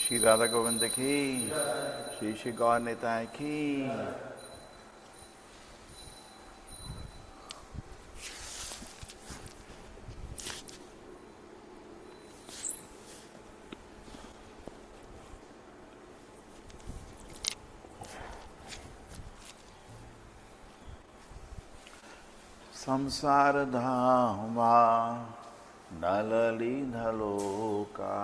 श्री राधा गोविंद की, श्री श्री गौर निताय की। संसार धामा नललीनलोका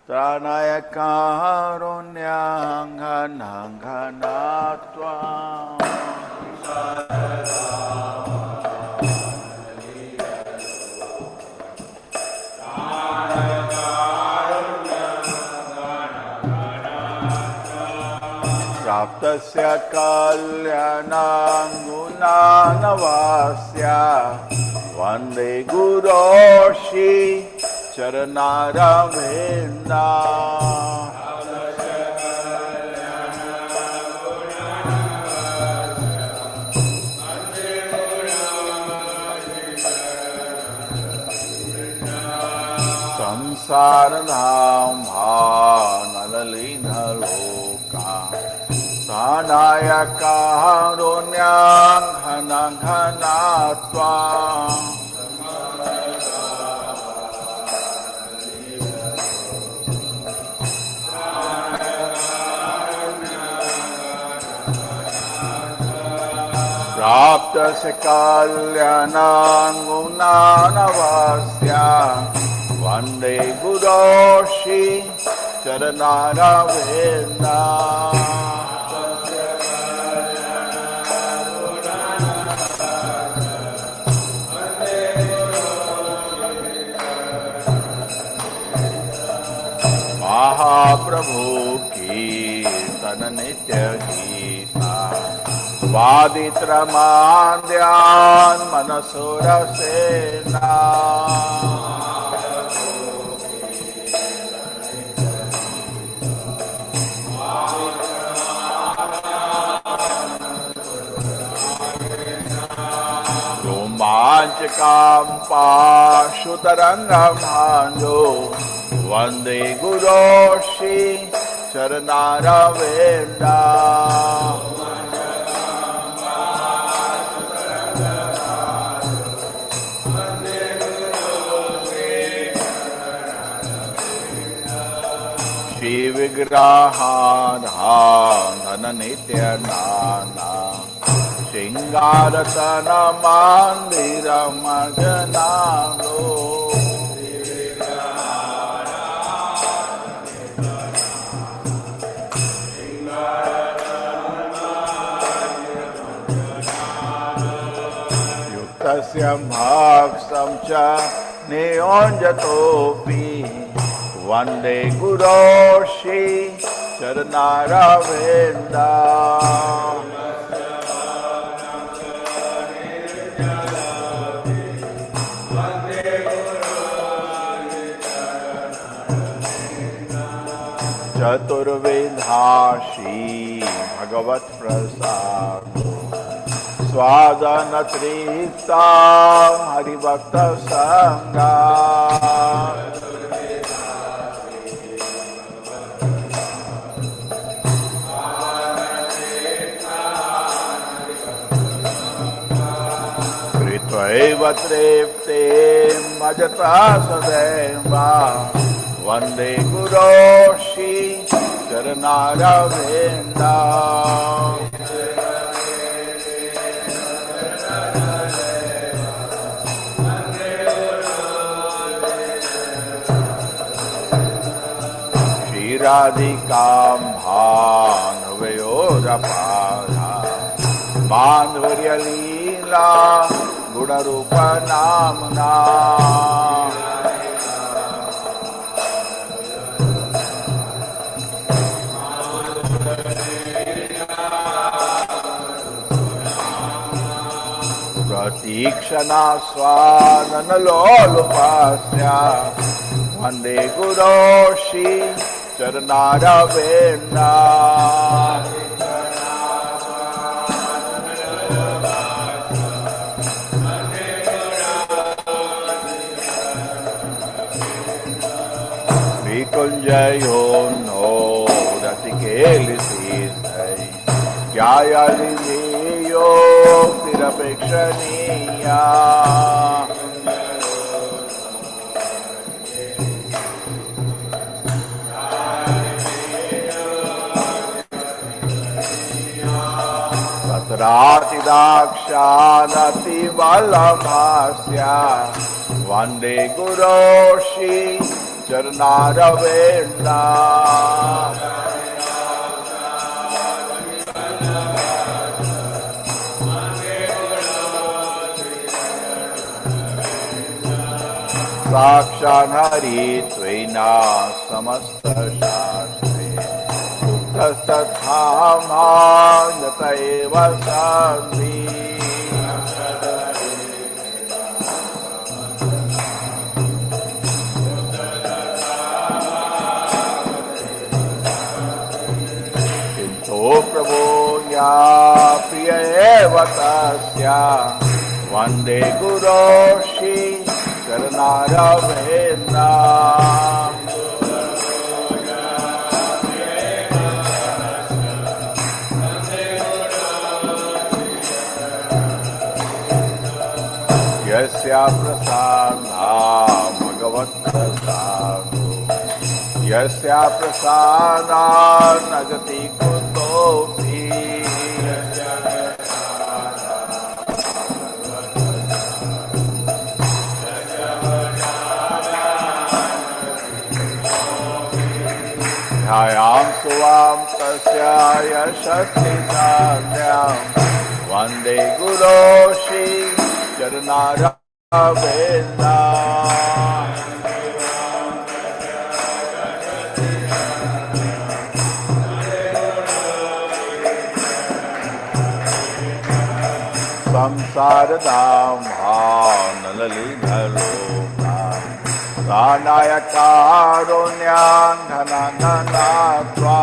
त्राणाय कारुण्याङ्घनाङ्घनात्वा प्राप्तस्य कल्याणां गुणानवास्य वन्दे गुरोषि चरणारविन्दा। संसारधामा नललीनलोका त्राणाय कारुण्याङ्घनात्वा प्राप्तस्य कल्याणां गुणानवास्य वन्दे गुरोषि चरणारविन्दा। महाप्रभु कीर्तन नित्य गीता वादित रमाद्यान मनसुर सेना। रोमांचकां पाशुतरंगभांजो वन्दे गुरोषि चरणारविन्दा। श्री विग्रहाधान नित्य नाना श्रृंगारतन मंदिर मजनानो। युक्तस्य भक्तं च नियोजतोऽपि वन्दे गुरोषि चरणारविन्दा। चतुर्विधाशी भगवत प्रसाद स्वादन तृप्ता हरिभक्त संगा। कृत्वैव तृप्ते मजता सदैव वन्दे गुरोषि चरणारविन्दा। श्रीराधिकां भानुवयोरपारा माधुर्यलीला गुणरूपनाम्ना। प्रतीक्षणा स्वाननलोलुपस्य वन्दे गुरोषि चरणारविन्दा। विकुञ्जयो केलिसिद्धै ज्ञायालिनेयो तिरपेक्षणीया तत्रातिदाक्षानतिबलभास्या वन्दे गुरोषि चरणारविन्दा साक्षात् हरित्वेना समस्तशास्त्रे दुःखस्तथामानतैव सन्ति किन्तु प्रभो या प्रिय एव तस्या वन्दे गुरोषि चरणारविन्दा यस्या प्रसादा भगवत्प्रसादो यस्या प्रसादा न गति कुतोऽपि ध्यायां सुवां तस्या यशस्विताभ्यां वन्दे गुरोषि चरणारविन्दा संसारधामानललितलोका दानाय कारुण्यां धनाधनात्वा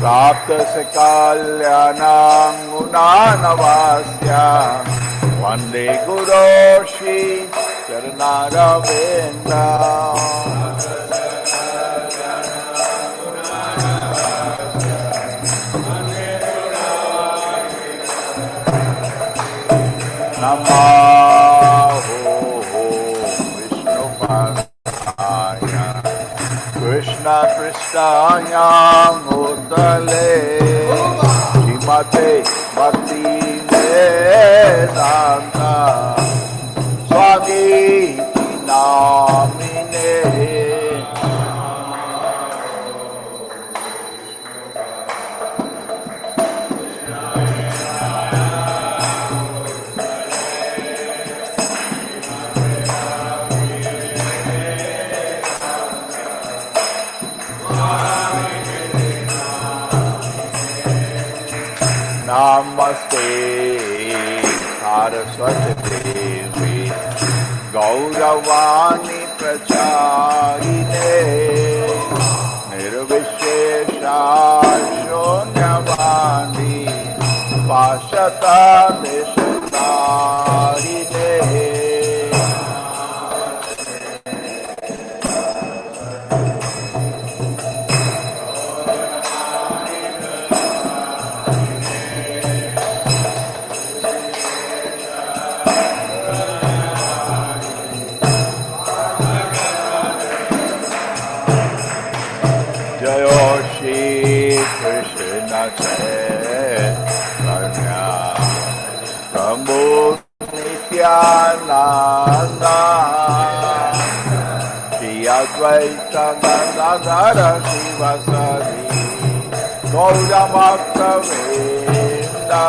प्राप्त से कल्याणं गुणानवास्या वन्दे गुरोषि चरणारविन्दा नमो विष्णुपादाय कृष्ण पृष्ठाय भूतले श्रीमते भक्ति वेदांता स्वामी नामिने नमस्ते सरस्वती देवी गौरवाणी प्रचारिणे निर्विशेषा शून्यवाणी पाशता देशतारिणे Prabhu Nityananda Shri Advaita Gadadhara Sivasari Gaura Bhakta Vrinda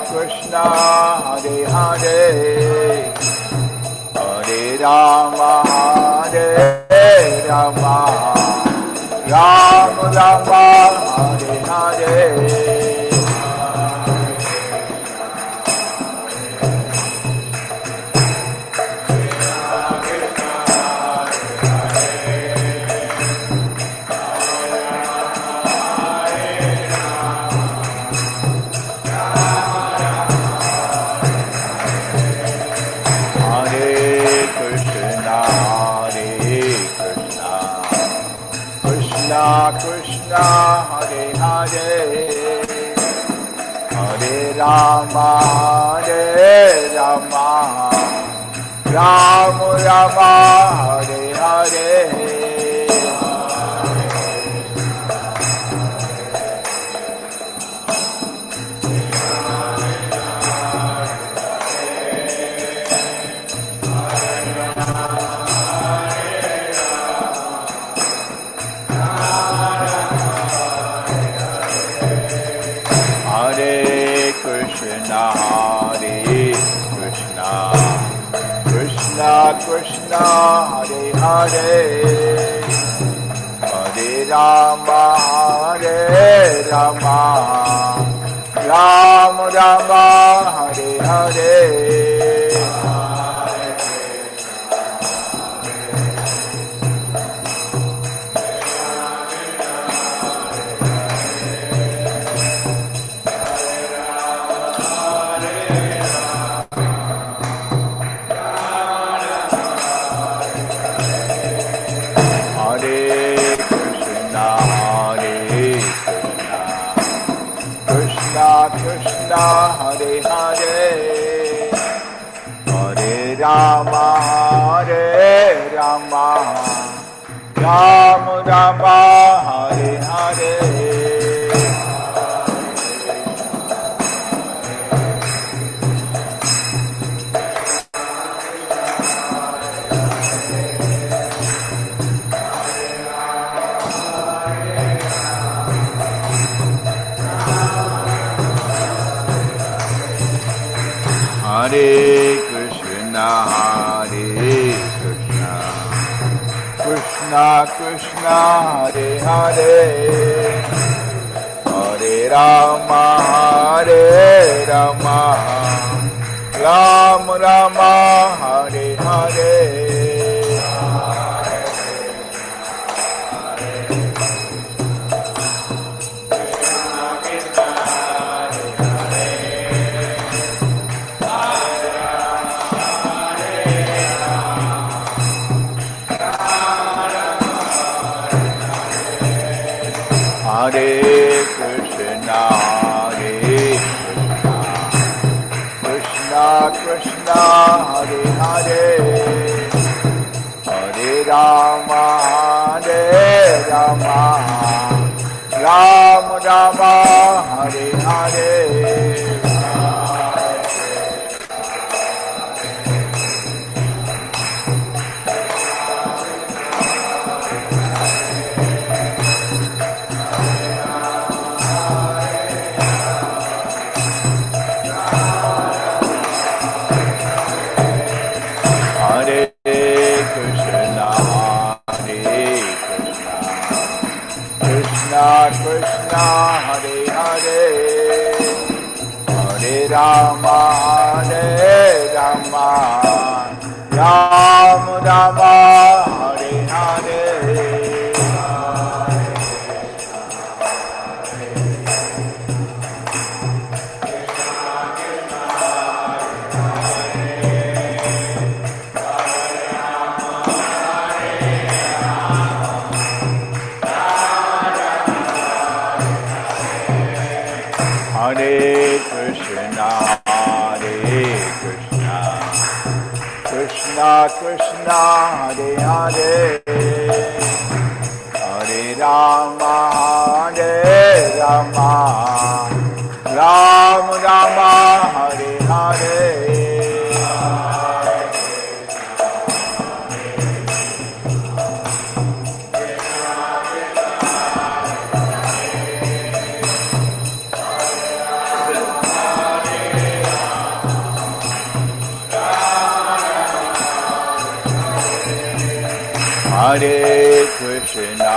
Krishna Hare Hare Rama Hare Rama Rama Rama Hare Hare Krishna Hare Hare Hare Rama Hare Rama Rama Rama Hare Hare Krishna Hare Hare Hare Rama Hare Rama Rama Rama Hare Hare Krishna Hare Hare Hare Rama Hare Rama Rama Rama Hare Hare Hare Krishna Krishna Krishna Hare Hare Hare Rama Hare Rama Rama Rama Hare Hare Hare Krishna Krishna Krishna Hare Hare Hare Rama Hare Rama Rama Rama Hare Hare Krishna Hare Hare Hare Rama Hare Rama Rama Rama Hare Hare Hare Krishna Krishna Krishna Hare Hare Hare Rama Hare Rama Rama Rama Hare Hare Hare Krishna,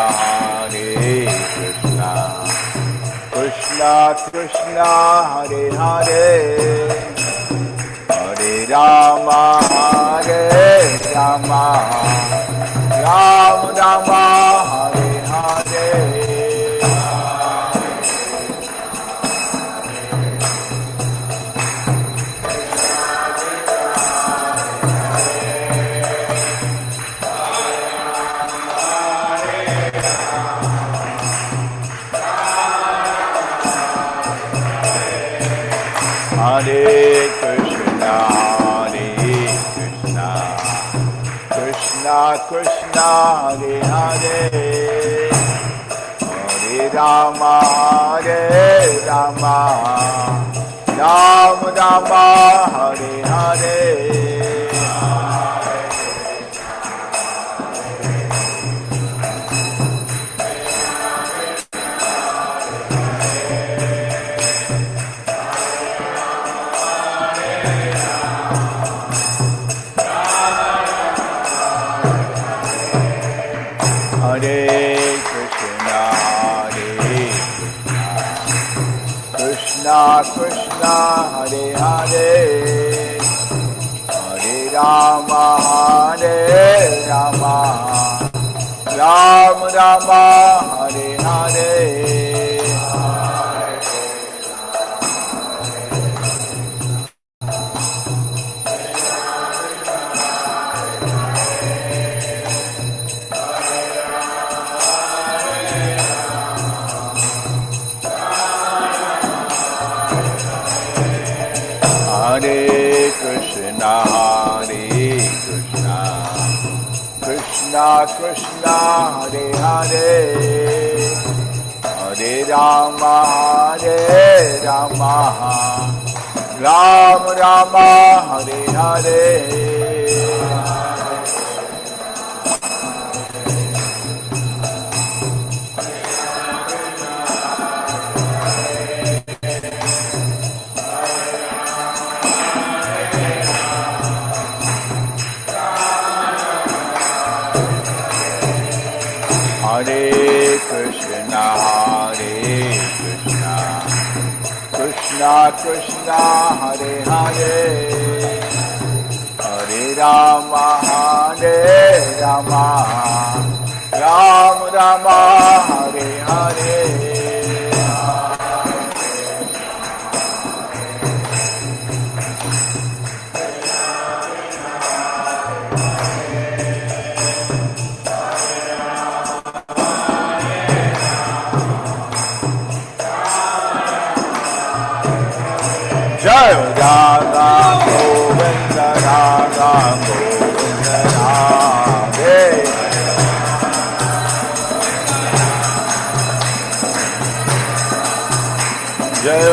Krishna Krishna, Hare Hare, Hare Rama, Rama Rama, Hare Hare. Hare Krishna, Krishna Krishna, Hare Hare, Hare Rama, Rama Rama, Hare Hare. Hare Krishna, Krishna Krishna, Hare Hare, Hare Rama, Rama Rama, Hare Hare. Hare Krishna, Krishna Krishna, Hare Hare, Hare Rama, Rama Rama, Hare Hare. Hare Krishna, Krishna Krishna, Hare Hare, Hare Rama, Rama Rama, Hare Hare. Jai Radha Govinda, Radha Govinda, Radhe. Jai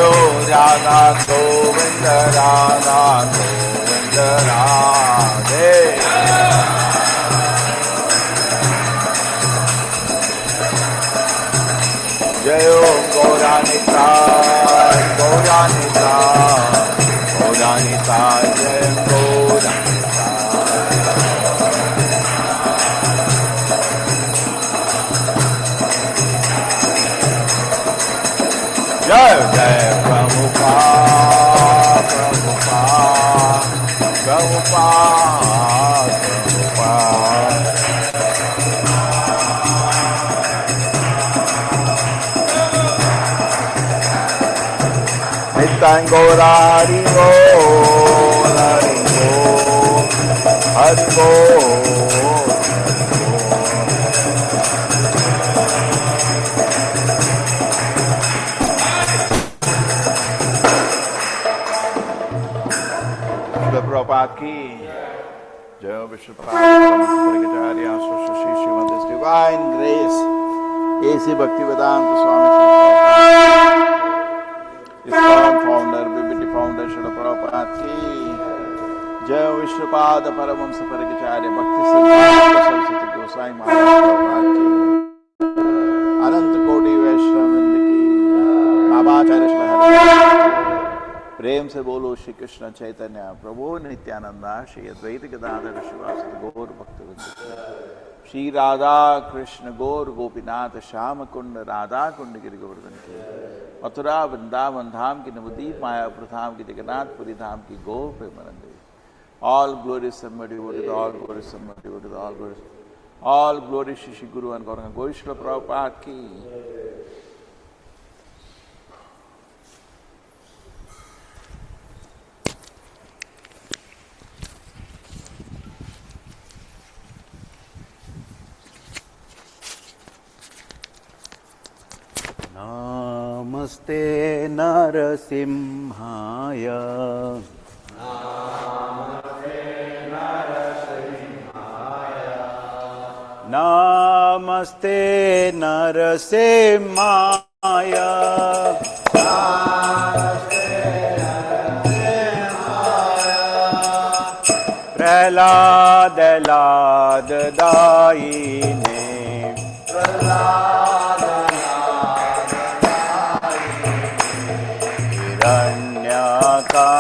Radha Govinda, Radha Govinda, Radhe. Jai Gauranita, Gauranita, Gauranita, Jai Gauranita. Jai Jai Prabhupada, Prabhupada, Prabhupada, Prabhupada. Nityan Gaura Hari Bol, Hari Bol, Hari Bol, Hari Bol. Prabhupada ki Jai Vishnupada Srimad Divine Grace A.C. Bhaktivedanta Swami Prabhupada, founder, BBT founder, Srila Prabhupada ki Jai Vishnupada Paramahamsa Parikacharya Bhakti Siddhanta Saraswati Gosai Maharaj Prabhupada ki Anant Koti Vaishnavind ki Babacharya Shri प्रेम से बोलो श्री कृष्ण चैतन्य प्रभु नित्यानंदा श्री अद्वैत गदाधर श्रीवासदि गौर भक्तवृंद श्री राधा कृष्ण गौर गोपीनाथ श्याम कुंड राधा कुंड गिरि गोवर्धन की, मथुरा वृंदावन धाम की, नवदीप मायापुर धाम की, जगन्नाथपुरी धाम की गो Premanand. All glory somebody devoted, all glory somebody devoted, all glory Shri Guru and Gauranga Goishla Prabhupada ki। नमस्ते नरसिंहाय नमस्ते नरसिंहाय प्रहलाद लाद दायिने हिरण्यकाशी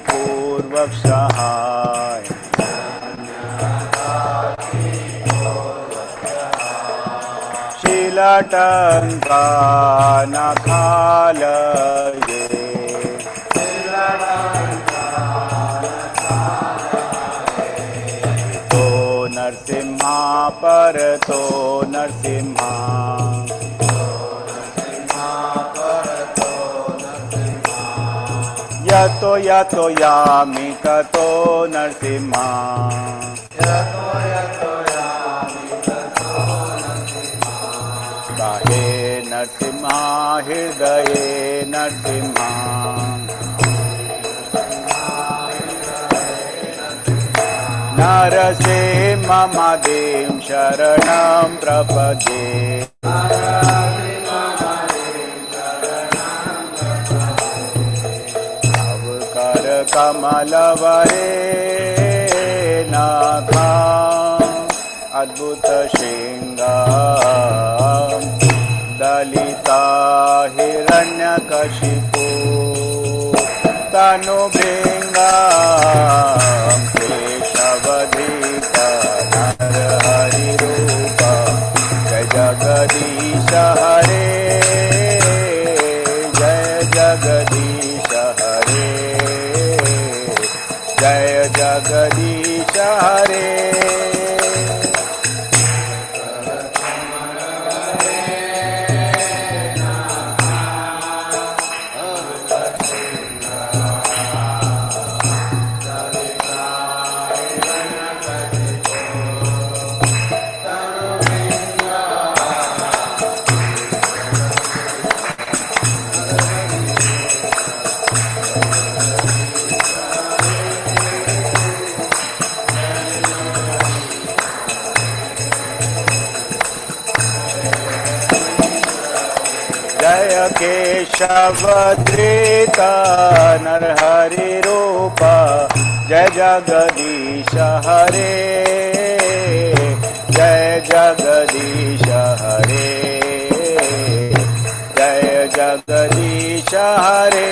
पूर्वक सहाय शिलटंका नखालये तो नरसिम्हा पर तो नरसिम्हा यतो यतो यामि ततो नरसिम्हा बाहे नरसिम्हा हृदये नरसिम्हा नरसिंहमदें शरणं प्रपद्ये अवकर कमलवरे नाथा अद्भुत श्रृंगा दलिता हिरण्यकशिपु तनुभृंगा केशवधृत नरहरि रूप जय जगदीश हरे जय जगदीश हरे जय जगदीश हरे केशवधृत नरहरि रूप जय जगदीश हरे जय जगदीश हरे जय जगदीश हरे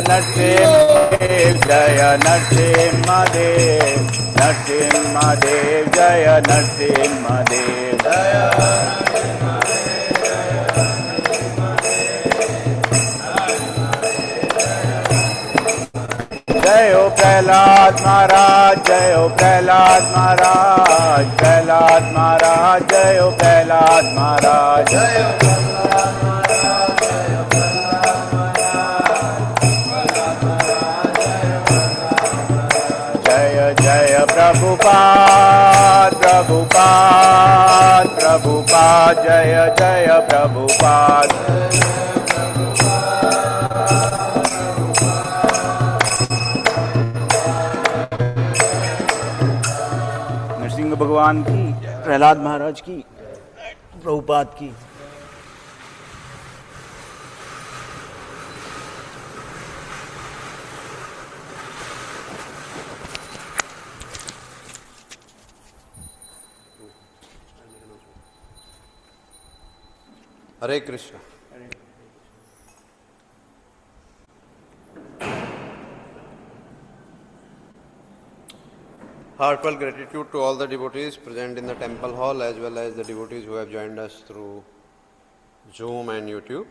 नरसिंहदेव जय नरसिंहदेव नरसिंहदेव जय नरसिंहदेव जय हो प्रहलाद महाराज जय हो प्रहलाद महाराज प्रहलाद महाराज जय हो प्रहलाद महाराज जय हो जय प्रभुपाद प्रभुपाद प्रभुपाद जय जय प्रभुपाद नरसिंह भगवान की प्रहलाद महाराज की प्रभुपाद की Hare Krishna. Heartfelt gratitude to all the devotees present in the temple hall as well as the devotees who have joined us through Zoom and YouTube.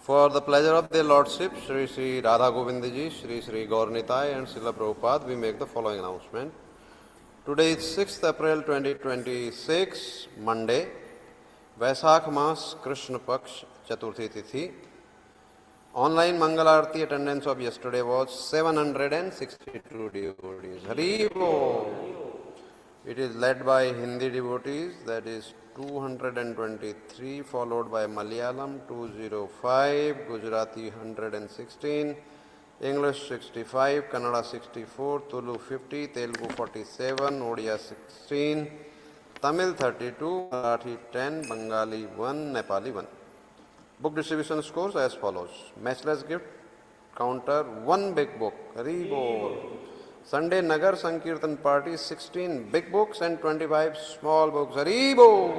For the pleasure of their Lordship, Sri Sri Radha Govindaji, Sri Sri Gaur Nitai and Srila Prabhupada, we make the following announcement. Today is 6th April 2026, Monday, Vaisakh Mas Krishna Paksh Chaturthi Tithi. Online Mangal Arati attendance of yesterday was 762 devotees. Hari Bol. It is led by Hindi devotees, that is 223, followed by Malayalam 205, Gujarati 116, English 65, Kannada 64, Tulu 50, Telugu 47, Odia 16, Tamil 32, Marathi 10, Bengali 1, Nepali 1. Book distribution scores as follows. Matchless gift counter 1 big book. Hari Bol. Sunday Nagar Sankirtan party 16 big books and 25 small books. Hari Bol.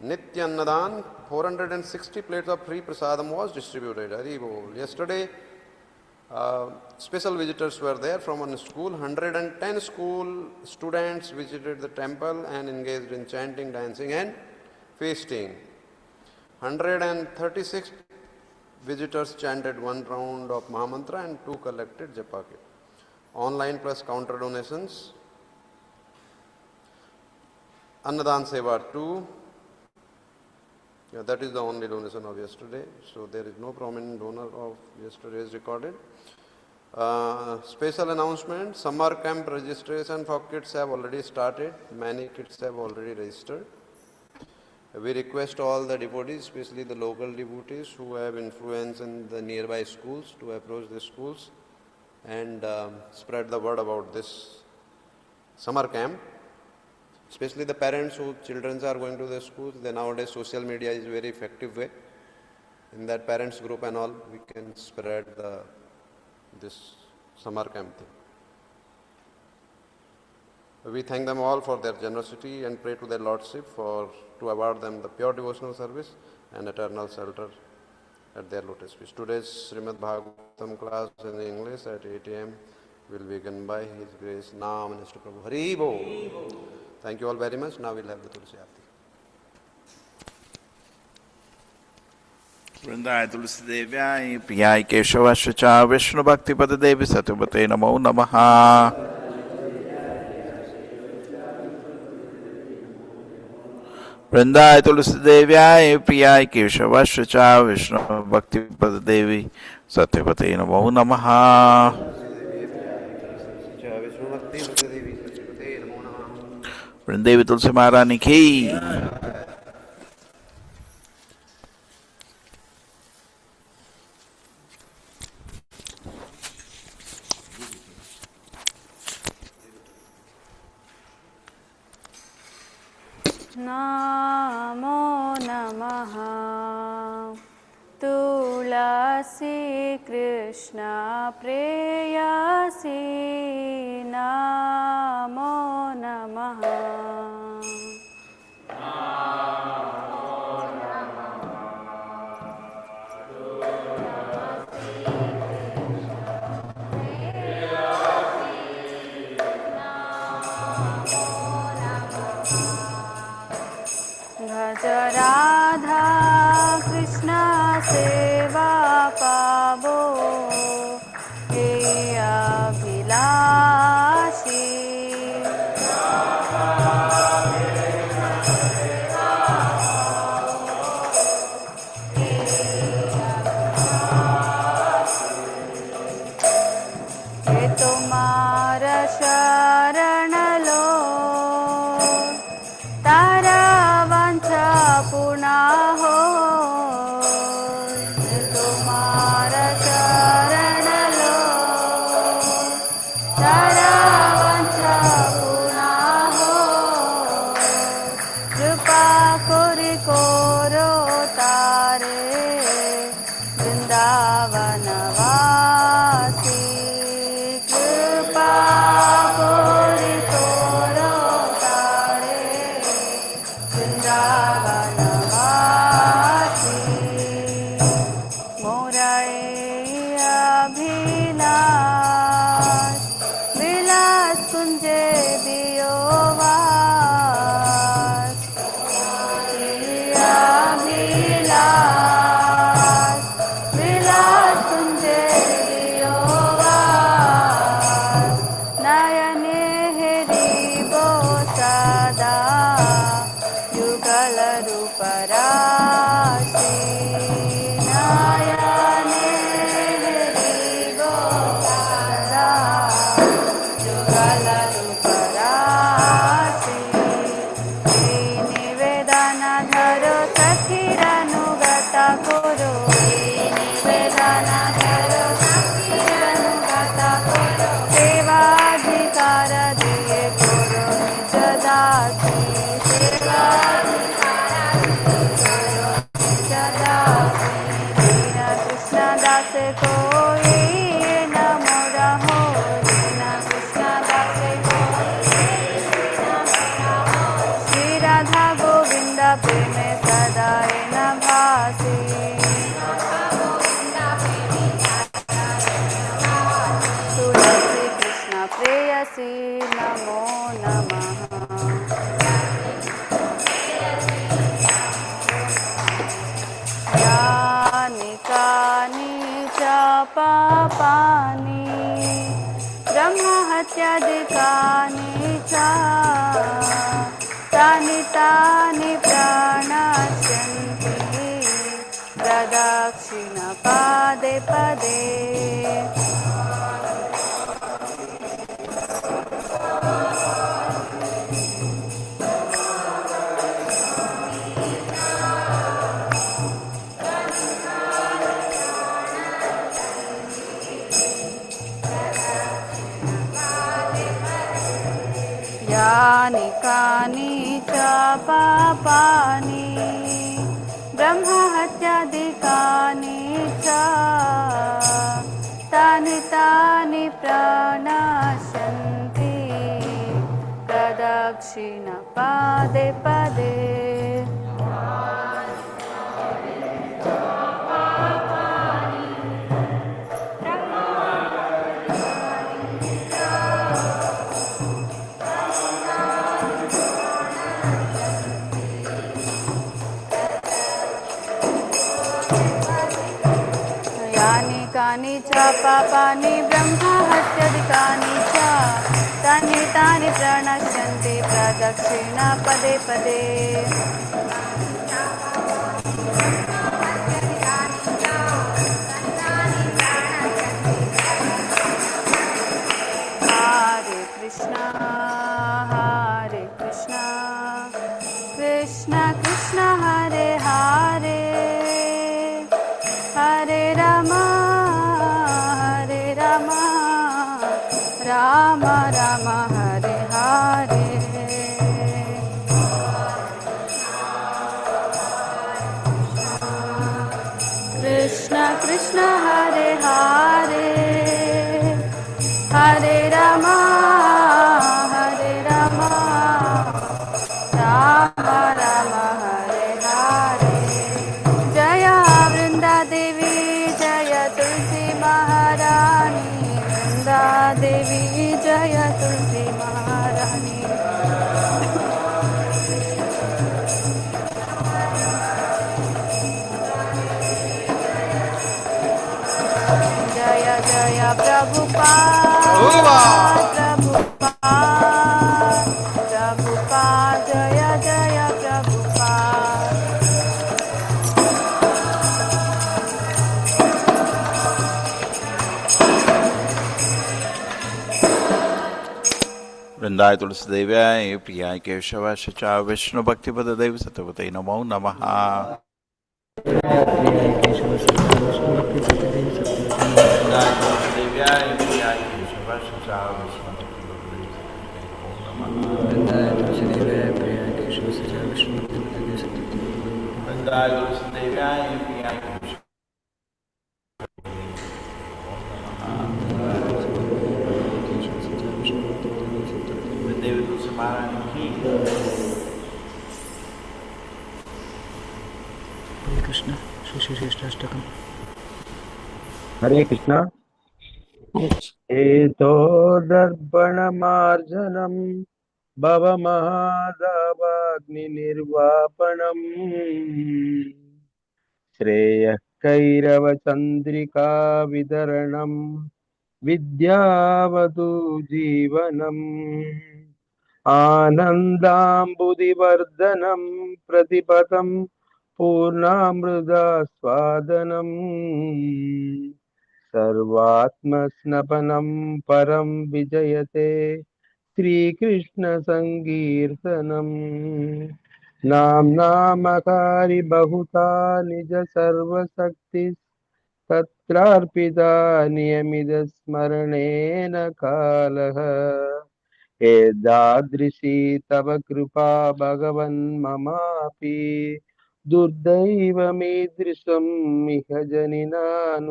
Nitya Annadan 460 plates of free prasadam was distributed. Hari Bol. Yesterday special visitors were there from one school. 110 school students visited the temple and engaged in chanting, dancing and feasting. 136 visitors chanted one round of Mahamantra and 2 collected Japaki. Online plus counter donations. Annadan Seva 2. Yeah, that is the only donation of yesterday. So there is no prominent donor of yesterday's recorded. Special announcement. Summer camp registration for kids have already started. Many kids have already registered. We request all the devotees, especially the local devotees who have influence in the nearby schools, to approach the schools and spread the word about this summer camp. Especially the parents whose children are going to the schools. Then nowadays social media is a very effective way. In that parents group and all, we can spread this summer camp thing. We thank them all for their generosity and pray to their Lordship to award them the pure devotional service and eternal shelter at their lotus feet. Today's Srimad Bhagavatam class in English at 8 a.m. will be given by His Grace Naam Minister Prabhu. Hari Bol. Thank you all very much. Now we'll have the Tulsi Aarti. Vrindaye Tulsi Devyai Priyai Keshavaśya Vishnu Bhakti Pada Devi Satyavate Namo Namaha. Vrindaye Tulsi Devyai Priyai Keshavaśya Vishnu Bhakti Pada Devi Satyavate Namo Namaha. Vrindevi Tulsi Maharani Ki. Namo Namaha Tulasi Krishna Preyasi Namo Namaha Bhaja Radha Krishna Seva Pavo Hey Abhilashi तुंजे दियो वास विलास विलास तुंजे दियो वास नयने हेरिबो सदा युगल रूपराशि नयने हेरिबो सदा युगल रूपराशि निवेदन धरो सखीरनुगत कुरु निवेदन धरो सखीरनुगत कुरु सेवाधिकार दिए कुरु निज दासी सेवाधिकार दिए कुरु निज दासी दीन कृष्ण दास को नमो रहो दीन कृष्ण दास को श्री राधा गोविंद प्रेम सदाए न भासी तुलसी कृष्ण प्रेयसी नमो नमः यानि कानि च पापानि ब्रह्महत्यादिकानि च तानि तानि प्रणश्यन्ति प्रदक्षिण पादे पदे यानि कानि च पापानि ब्रह्महत्यादिकानि च तानि तानि प्रणश्यन्ति प्रदक्षिण पादे पदे यानि कानि च पापानि ब्रह्महत्यादिकानि च तानि तानि प्रणश्यन्ति प्रदक्षिण पदे पदे हरे कृष्ण कृष्ण कृष्ण हरे हरे हरे राम राम राम हरे हरे कृष्ण कृष्ण हरे हरे हरे राम राम राम हरे हरे जय वृंदा देवी जय तुलसी महारानी वृंदा देवी जय तुलसी महारानी जय जय प्रभुपाद प्रभुपाद जय जय प्रभुपाद वृंदाय तुलसीदेव्याय प्रियाय केशवाय च विष्णु भक्तिपद देव सतपते नमो नमः। वृंदाय तुलसीदेव्याय प्रियाय केशवाय च विष्णु वृंदाय तुलसीदेव्याय प्रियाय देवी तुलसी महारानी की कृष्ण श्री श्री श्रेष्ठाष्टकम। हरे कृष्णा एतोदर्पणमार्जनं भवमहादावाग्निर्वापणम् श्रेयः कैरवचन्द्रिका वितरणम् विद्यावतु जीवनम् आनन्दाम्बुदिवर्धनं प्रतिपदं पूर्णामृतस्वादनम् सर्वात्मस्नपनं परं विजयते श्रीकृष्णसङ्कीर्तनम् नाम्नामकारि बहुधा निज सर्वशक्ति तत्रार्पिता नियमितस्मरणेन कालः एतादृशी तव कृपा भगवन् ममापि दुर्दैवमीदृशम् इह जनिनानुकारः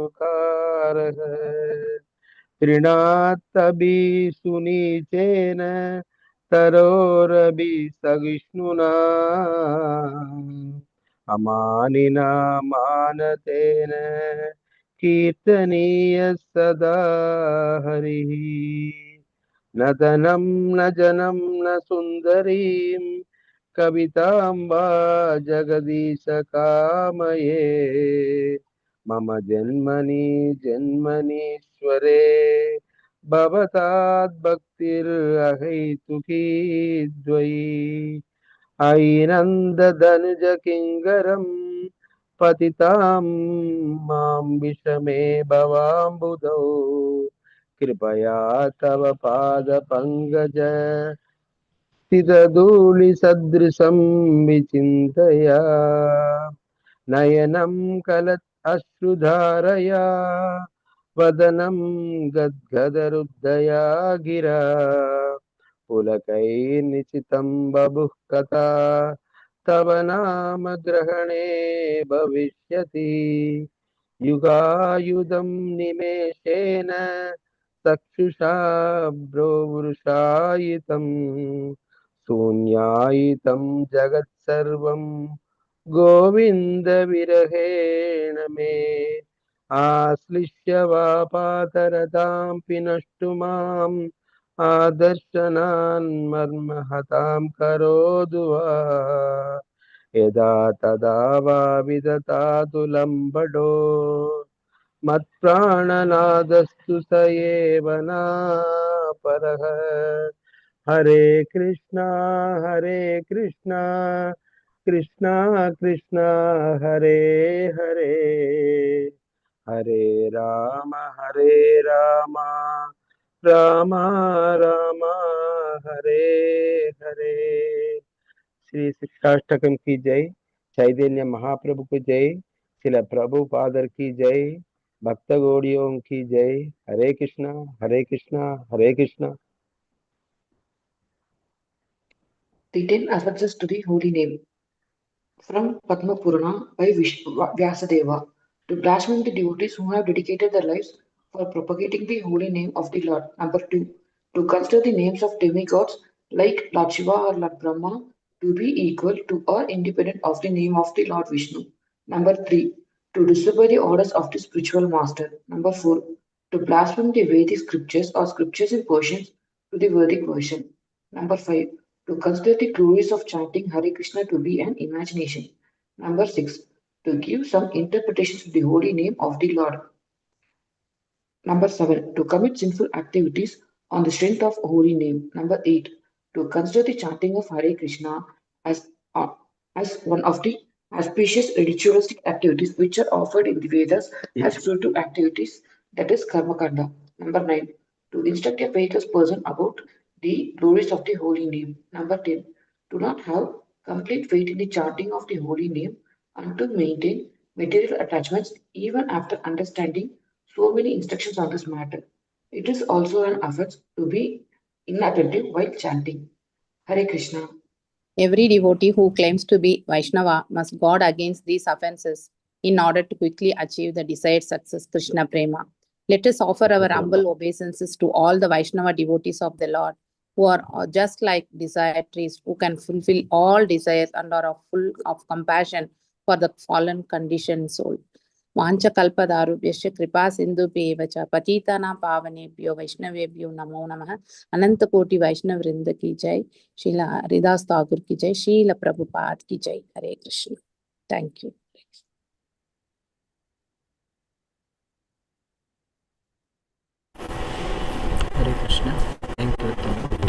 तृणात्तबी सुनीचेन तरोरबि सहिष्णुना अमानिना मानतेन कीर्तनीय सदा हरिः न धनं न जनं न सुन्दरीं कवितां वा जगदीश कामये मम जन्मनि जन्मनीश्वरे भवताद्भक्तिर्अहैतुकी द्वयी ऐनन्दधनुज किङ्करं पतितां मां विषमे भवाम्बुधौ कृपया तव पादपङ्कज स्थितधूलिसदृशं विचिन्तया नयनं कलत् अश्रुधारया वदनं गद्गदरुद्धया गिरा पुलकैर्निशितं बभुः कथा तव नाम ग्रहणे भविष्यति युगायुधं निमेषेण चक्षुषा भ्रोवृषायितं शून्यायितं जगत्सर्वं गोविन्दविरहेण मे आश्लिष्य वा पातरतां पिनष्टु माम् आदर्शनान् मर्महतां करोतु वा यदा तदा वा विदधातु लम्बडो मत्प्राणनादस्तु स एव नापरः हरे कृष्णा कृष्णा कृष्णा हरे हरे हरे राम राम राम हरे हरे श्री शिक्षाष्टकम की जय चैतन्य महाप्रभु की जय शिला प्रभुपादर की जय भक्त गौड़ियों की जय हरे कृष्णा हरे कृष्णा हरे Krishna The 10 references to the holy name from Padma Purana by Vyasadeva to blaspheme the devotees who have dedicated their lives for propagating the holy name of the Lord. Number 2. To consider the names of demigods like Lord Shiva or Lord Brahma to be equal to or independent of the name of the Lord Vishnu. Number 3. To disobey the orders of the spiritual master. Number 4. To blaspheme the Vedic scriptures or scriptures in Persian to the Vedic version. Number 5. To consider the glories of chanting Hare Krishna to be an imagination. Number 6. To give some interpretations to the holy name of the Lord. Number 7. To commit sinful activities on the strength of holy name. Number 8. To consider the chanting of Hare Krishna as, uh, as one of the auspicious ritualistic activities which are offered in the Vedas as spiritual activities, that is Karma Kanda. Number 9. To instruct a faithless person about the glories of the holy name. Number 10. Do not have complete faith in the chanting of the holy name and to maintain material attachments even after understanding so many instructions on this matter. It is also an offense to be inattentive while chanting. Hare Krishna. Every devotee who claims to be Vaishnava must guard against these offenses in order to quickly achieve the desired success, Krishna Prema. Let us offer our humble obeisances to all the Vaishnava devotees of the Lord, who are just like desired trees, who can fulfill all desires and are full of compassion for the fallen conditioned soul. वाञ्छकल्पतारुभ्यश्च कृपा सिन्धुभ्येव च पतितानां पावनेभ्यो वैष्णवेभ्यो नमो नमः। अनंत कोटि वैष्णव वृंद की जय। श्रीला हरिदास ठाकुर की जय। श्रील प्रभुपाद की जय। Hare Krishna. Thank you. Hare Krishna. Thank you, Tama.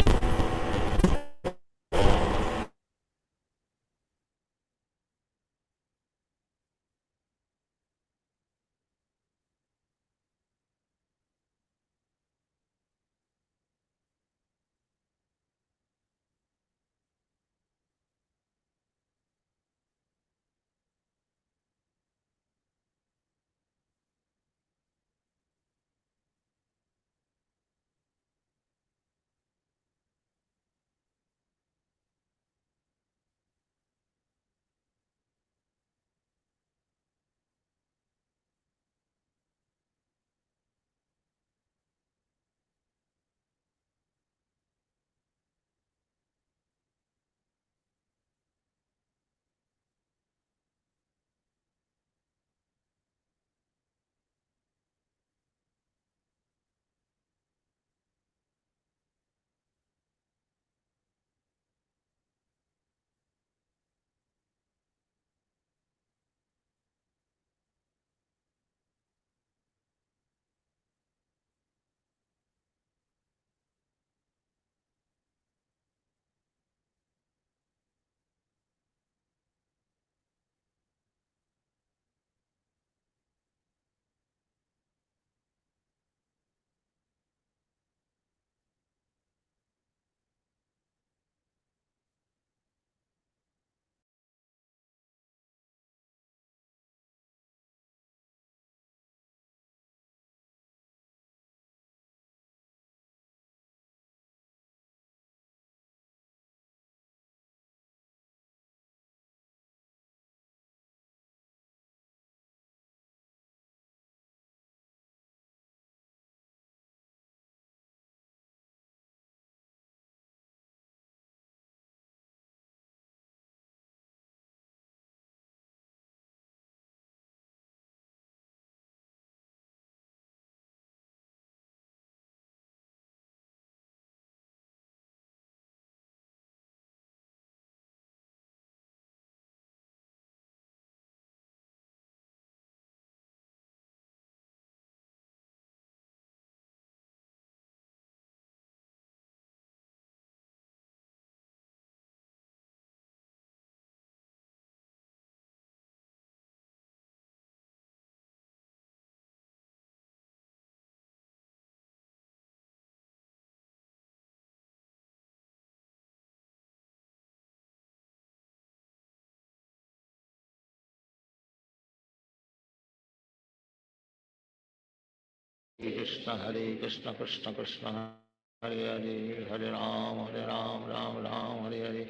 Hare Krishna Krishna Krishna Hare Hare Hare Ram Ram Ram Hare Hare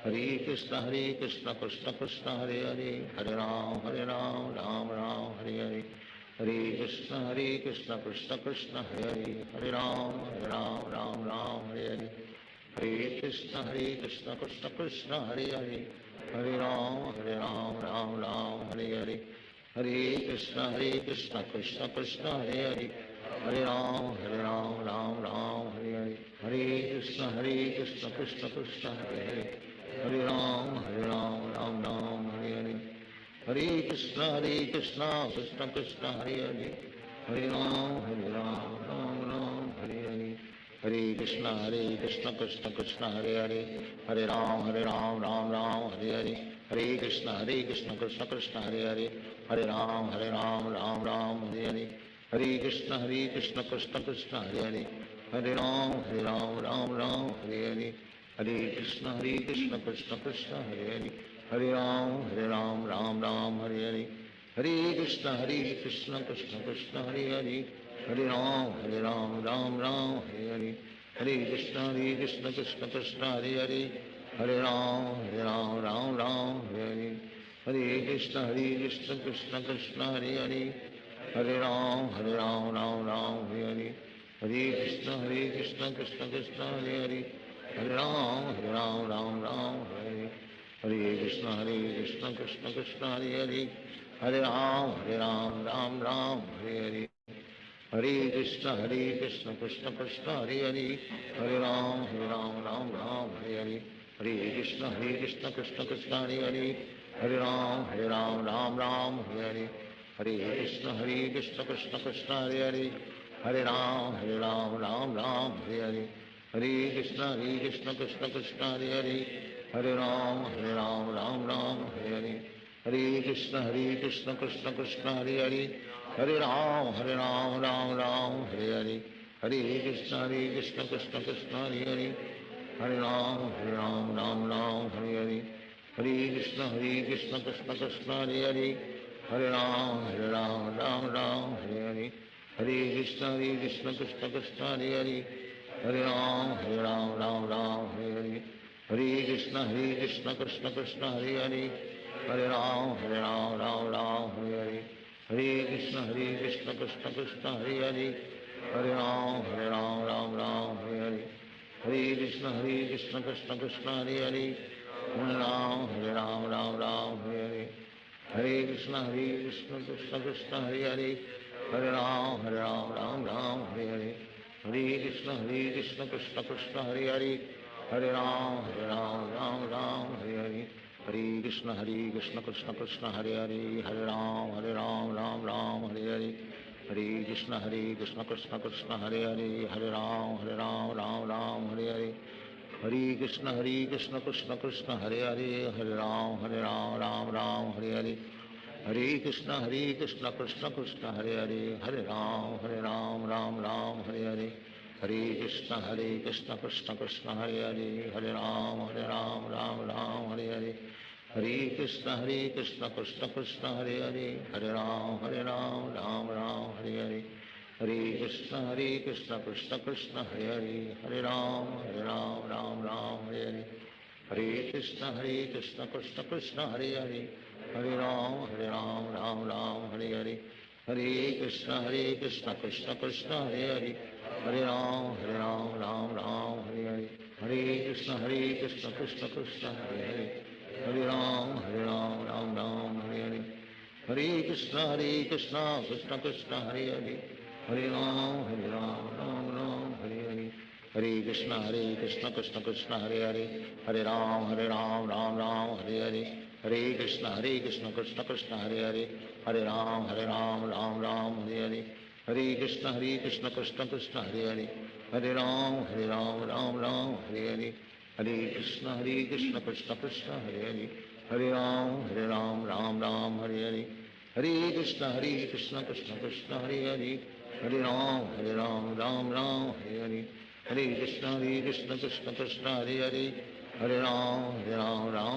Hare Krishna Krishna Krishna Hare Hare Hare Ram Ram Hare Hare Hare Krishna Krishna Krishna Hare Hare Hare Ram Ram Hare Hare Hare Krishna Krishna Krishna Hare Hare Hare Ram Ram Hare Hare Hare Krishna Krishna Krishna Hare Hare Hare Ram Ram Hare Hare Hare Krishna Krishna Krishna Hare Hare Hare Ram Ram Hare Hare Hare Krishna Krishna Krishna Hare Hare Hare Ram Ram Hare Hare Hare Krishna Krishna Krishna Hare Hare Hare Ram Ram Hare Hare Hare Krishna Krishna Krishna Hare Hare Hare Ram Ram Hare Hare Hare Krishna Krishna Krishna Hare Hare Hare Ram Ram Hare Hare Hare Krishna Krishna Krishna Hare Hare Hare Ram Ram Hare Hare Hare Krishna Krishna Krishna Hare Hare Hare Ram Ram Hare Hare Hare Krishna Krishna Krishna Hare Hare Hare Ram Ram Hare Hare Hare Krishna Krishna Krishna Hare Hare Hare Ram Ram Hare Hare Hare Krishna Krishna Krishna Hare Hare Hare Ram Ram Hare Hare Hare Krishna Krishna Krishna Hare Hare Hare Ram Ram, Hare Hare. Hare Krishna Krishna Krishna Hare Hare. Hare Ram Ram Ram, Hare Hare. Hare Krishna Krishna Krishna Hare Hare. Hare Ram Ram Hare Hare. Hare Krishna Krishna Krishna Hare Hare. Hare Ram Ram Hare Hare. Hare Krishna Krishna Krishna Hare Hare. Hare Ram Ram Hare Hare. Hare Krishna Krishna Krishna Hare Hare. Hare Ram Ram Hare Hare. Hare Krishna Krishna Krishna Hare Hare. Hare Ram Ram Hare Hare. Hare Krishna Krishna Krishna Hare Hare. Hare Ram Ram Hare Hare. Hare Krishna Krishna Krishna Hare Hare. Hare Ram Ram Hare Hare. Hare Krishna Krishna Krishna Hare Hare. Hare Ram Hare Hare. Hare Krishna Krishna Krishna Hare Hare. Hare Ram Hare Hare. Hare Krishna Krishna Krishna Hare Hare. Hare Ram Hare Hare. Hare Krishna Krishna Krishna Hare Hare. Hare Ram Hare Hare. Hare Krishna Krishna Krishna Hare Hare. Hare Ram Hare Hare. Hare Krishna Krishna Krishna Hare Hare. Hare Ram Hare Hare. Hare Krishna Krishna Krishna Hare Hare. Hare Ram Hare Hare. Hare Krishna Krishna Krishna Hare Hare. Hare Ram Hare Hare. Hare Krishna Krishna Krishna Hare Hare. Hare Ram Hare Hare. Hare Krishna Krishna Krishna Hare Hare. Hare Ram Hare Hare. Hare Krishna Krishna Krishna Hare Hare. Hare Ram Hare Hare. Hare Krishna Krishna Krishna Hare Hare. Hare Ram Hare Hare. Hare Krishna Krishna Krishna Hare Hare. Hare Ram Hare Hare. Hare Krishna Krishna Krishna Hare Hare. Hare Ram Hare Hare. Hare Krishna Krishna Krishna Hare Hare. Hare Ram Hare Hare. Hare Krishna Krishna Krishna Hare Hare. Hare Ram Hare Hare. Hare Krishna Krishna Krishna Hare Hare. Hare Ram Hare Hare. Hare Krishna Krishna Krishna Hare Hare. Hare Ram Hare Hare. Hare Krishna Krishna Krishna Hare Hare. Hare Ram Hare Hare. Hare Krishna Krishna Krishna Hare Hare. Hare Ram Hare Hare Hare. Hare Krishna Krishna Krishna Hare Hare. Hare Ram Hare Hare Hare. Hare Krishna Krishna Krishna Hare Hare. Hare Ram Hare Hare. Hare Krishna Krishna Krishna Hare Hare. Hare Ram Hare Hare.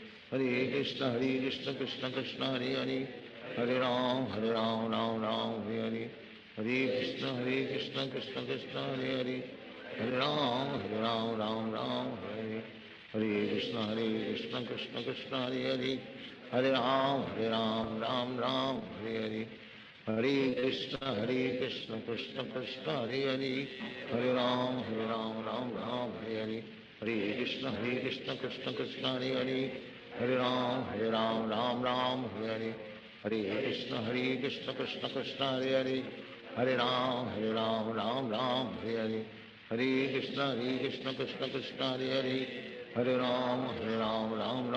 Hare Krishna Krishna Krishna Hare Hare. Hare Ram Hare Hare. Hare Krishna Krishna Krishna Hare Hare. Hare Ram Hare Hare Hare. Hare Krishna Krishna Krishna Hare Hare. Hare Ram Hare Hare. Hare Krishna Krishna Krishna Hare Hare. Hare Ram Hare Hare. Hare Krishna Krishna Krishna Hare Hare. Hare Ram Hare Hare. Hare Krishna Krishna Krishna Hare Hare. Hare Ram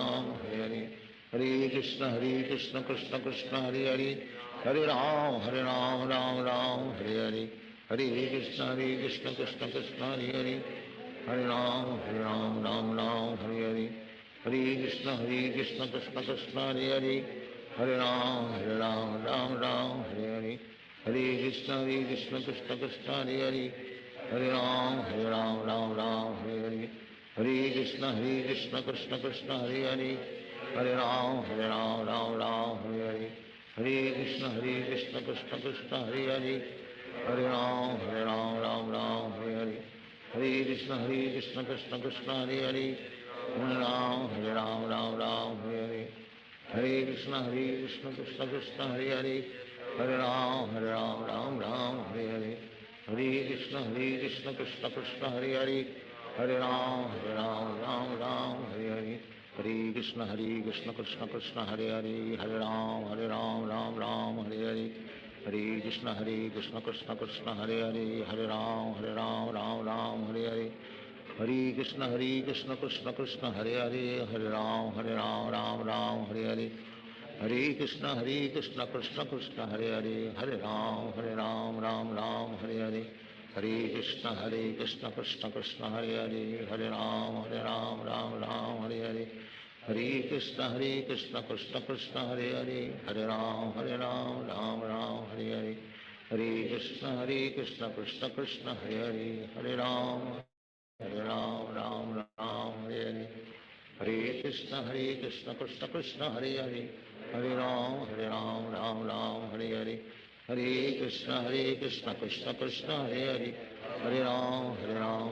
Hare Hare. Hare Krishna Krishna Krishna Hare Hare. Hare Ram Hare Hare. Hare Krishna Krishna Krishna Hare Hare. Hare Ram Hare Hare. Hare Krishna Krishna Krishna Hare Hare. Hare Ram Hare Hare. Hare Krishna Krishna Krishna Hare Hare. Hare Ram Hare Hare. Hare Krishna Krishna Krishna Hare Hare. Hare Ram Hare Hare. Hare Krishna Krishna Krishna Hare Hare. Hare Ram Hare Hare. Hare Krishna Krishna Krishna Hare Hare. Hare Ram Hare Hare. Hare Krishna Krishna Krishna Hare Hare. Hare Ram Hare Hare. Hare Krishna Krishna Krishna Hare Hare. Hare Ram Hare Hare. Hare Krishna Krishna Krishna Hare Hare, Hare Ram Ram Ram Hare Hare. Hare Krishna Krishna Krishna Hare Hare, Hare Ram Ram Ram Hare Hare. Hare Krishna Krishna Krishna Hare Hare, Hare Ram Ram Hare Hare. Hare Krishna Krishna Krishna Hare Hare, Hare Ram Ram Hare Hare. Hare Krishna Krishna Krishna Hare Hare, Hare Ram Ram Hare Hare. Hare Krishna Krishna Krishna Hare Hare, Hare Ram Ram Hare Hare. Hare Krishna Krishna Krishna Hare Hare, Hare Ram Ram Hare Hare. Hare Krishna Krishna Krishna Hare Hare, Hare Ram Hare Hare. Hare Krishna Krishna Krishna Hare Hare, Hare Ram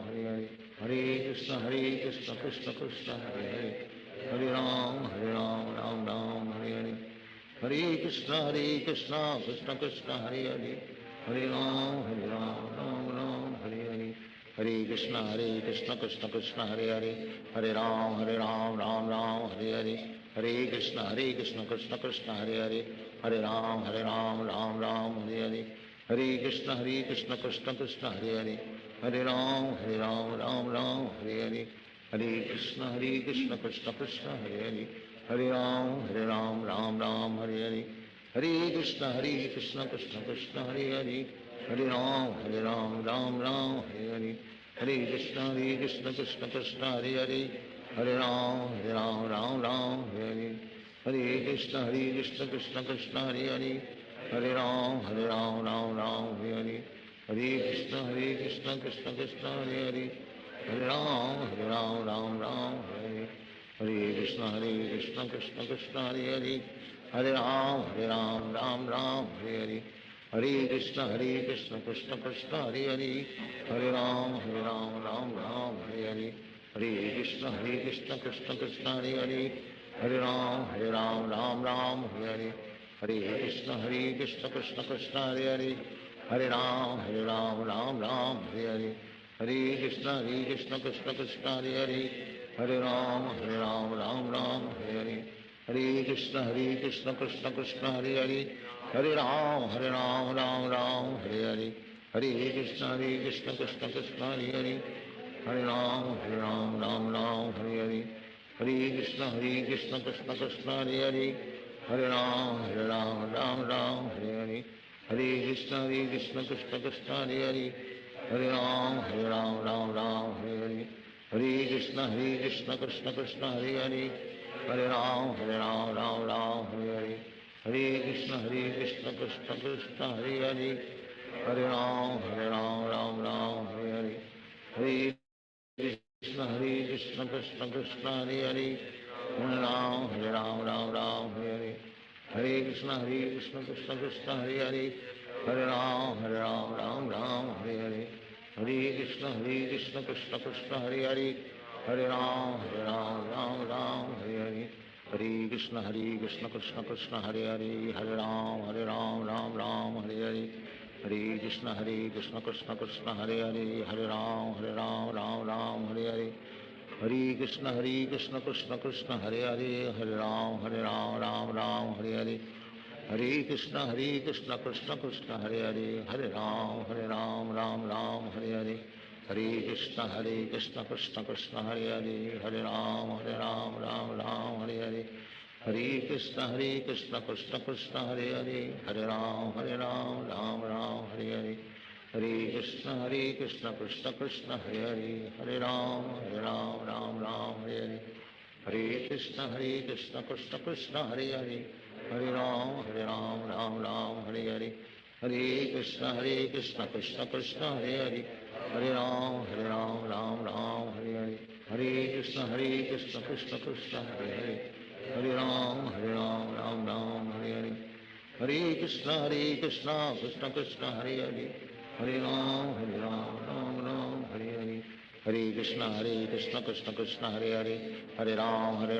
Hare Hare. Hare Krishna Krishna Krishna Hare Hare, Hare Ram Hare Hare. Hare Krishna Krishna Krishna Hare Hare, Hare Ram Hare Hare. Hare Krishna Krishna Krishna Hare Hare, Hare Ram Hare Hare. Hare Krishna Krishna Krishna Hare Hare, Hare Ram Hare Hare. Hare Krishna Krishna Krishna Hare Hare, Hare Ram Hare Hare. Hare Krishna Krishna Krishna Hare Hare, Hare Ram Hare Hare. Hare Krishna Krishna Krishna Hare Hare, Hare Ram Hare Hare. Hare Krishna Krishna Krishna Hare Hare, Hare Ram Hare Hare. Hare Krishna Krishna Krishna Hare Hare, Hare Ram Hare Hare. Hare Krishna Krishna Krishna Hare Hare, Hare Ram Hare Hare. Hare Krishna Krishna Krishna Hare Hare, Hare Ram Hare Hare. Hare Krishna Krishna Krishna Hare Hare, Hare Ram Hare Hare. Hare Krishna Krishna Krishna Hare Hare, Hare Ram Hare Hare. Hare Krishna Krishna Krishna Hare Hare, Hare Ram Hare Hare. Hare Krishna Krishna Krishna Hare Hare, Hare Ram Hare Hare. Hare Krishna Krishna Krishna Hare Hare, Hare Ram Hare Hare. Hare Krishna Krishna Krishna Hare Hare, Hare Ram Hare Hare. Hare Krishna Krishna Krishna Hare Hare, Hare Ram Hare Hare. Hare Krishna Krishna Krishna Hare Hare, Hare Ram Hare Hare. Hare Krishna Krishna Krishna Hare Hare, Hare Ram Hare Hare. Hare Krishna Krishna Krishna Hare Hare, Hare Ram Hare Hare. Hare Krishna Krishna Krishna Hare Hare, Hare Ram Hare Hare. Hare Krishna Krishna Krishna Hare Hare, Hare Ram Hare Hare. Hare Krishna Krishna Krishna Hare Hare, Hare Ram Hare Hare. Hare Krishna Krishna Krishna Hare Hare, Hare Ram Hare Hare. Hare Krishna Krishna Krishna Hare Hare, Hare Ram Hare Hare. Hare Krishna Krishna Krishna Hare Hare, Hare Ram Hare Hare. Hare Krishna Krishna Krishna Hare Hare, Hare Ram Hare Hare Hare. Hare Krishna Krishna Krishna Hare Hare, Hare Ram Hare Hare Hare. Hare Krishna Krishna Krishna Hare Hare, Hare Ram Hare Hare Hare. Hare Krishna Krishna Krishna Hare Hare, Hare Ram Hare Hare. Hare Krishna Krishna Krishna Hare Hare, Hare Ram Hare Hare. Hare Krishna Krishna Krishna Hare Hare, Hare Ram Hare Hare. Hare Krishna Krishna Krishna Hare Hare, Hare Ram Hare Hare. Hare Krishna Krishna Krishna Hare Hare, Hare Ram Hare Hare Hare. Hare Krishna Krishna Krishna Hare Hare, Hare Ram Hare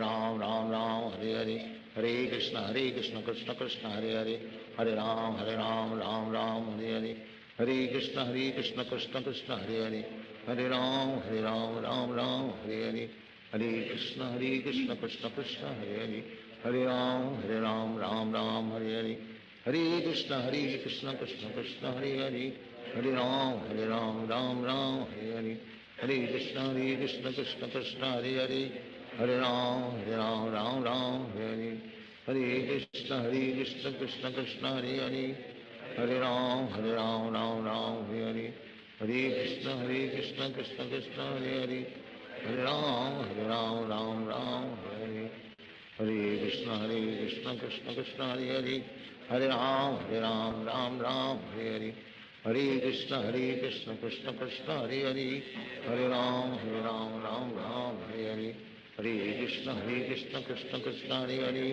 Hare Hare. Hare Krishna Krishna Krishna Hare Hare, Hare Ram Hare Hare. Hare Krishna Krishna Krishna Hare Hare, Hare Ram Hare Hare Hare. Hare Krishna Krishna Krishna Hare Hare, Hare Ram Ram Ram Hare Hare, Hare Krishna Krishna Krishna Hare Hare, Hare Ram Ram Ram Hare Hare, Hare Krishna Krishna Krishna Hare Hare, Hare Ram Ram Ram Hare Hare, Hare Krishna Krishna Krishna Hare Hare, Hare Ram Ram Ram Hare Hare, Hare Krishna Krishna Krishna Hare Hare, Hare Ram Ram Ram Hare Hare, Hare Krishna Krishna Krishna Hare Hare, Hare Ram Ram Ram Hare Hare, Hare Krishna Krishna Krishna Hare Hare, Hare Ram Ram Ram Hare Hare, Hare Krishna Krishna Krishna Hare Hare,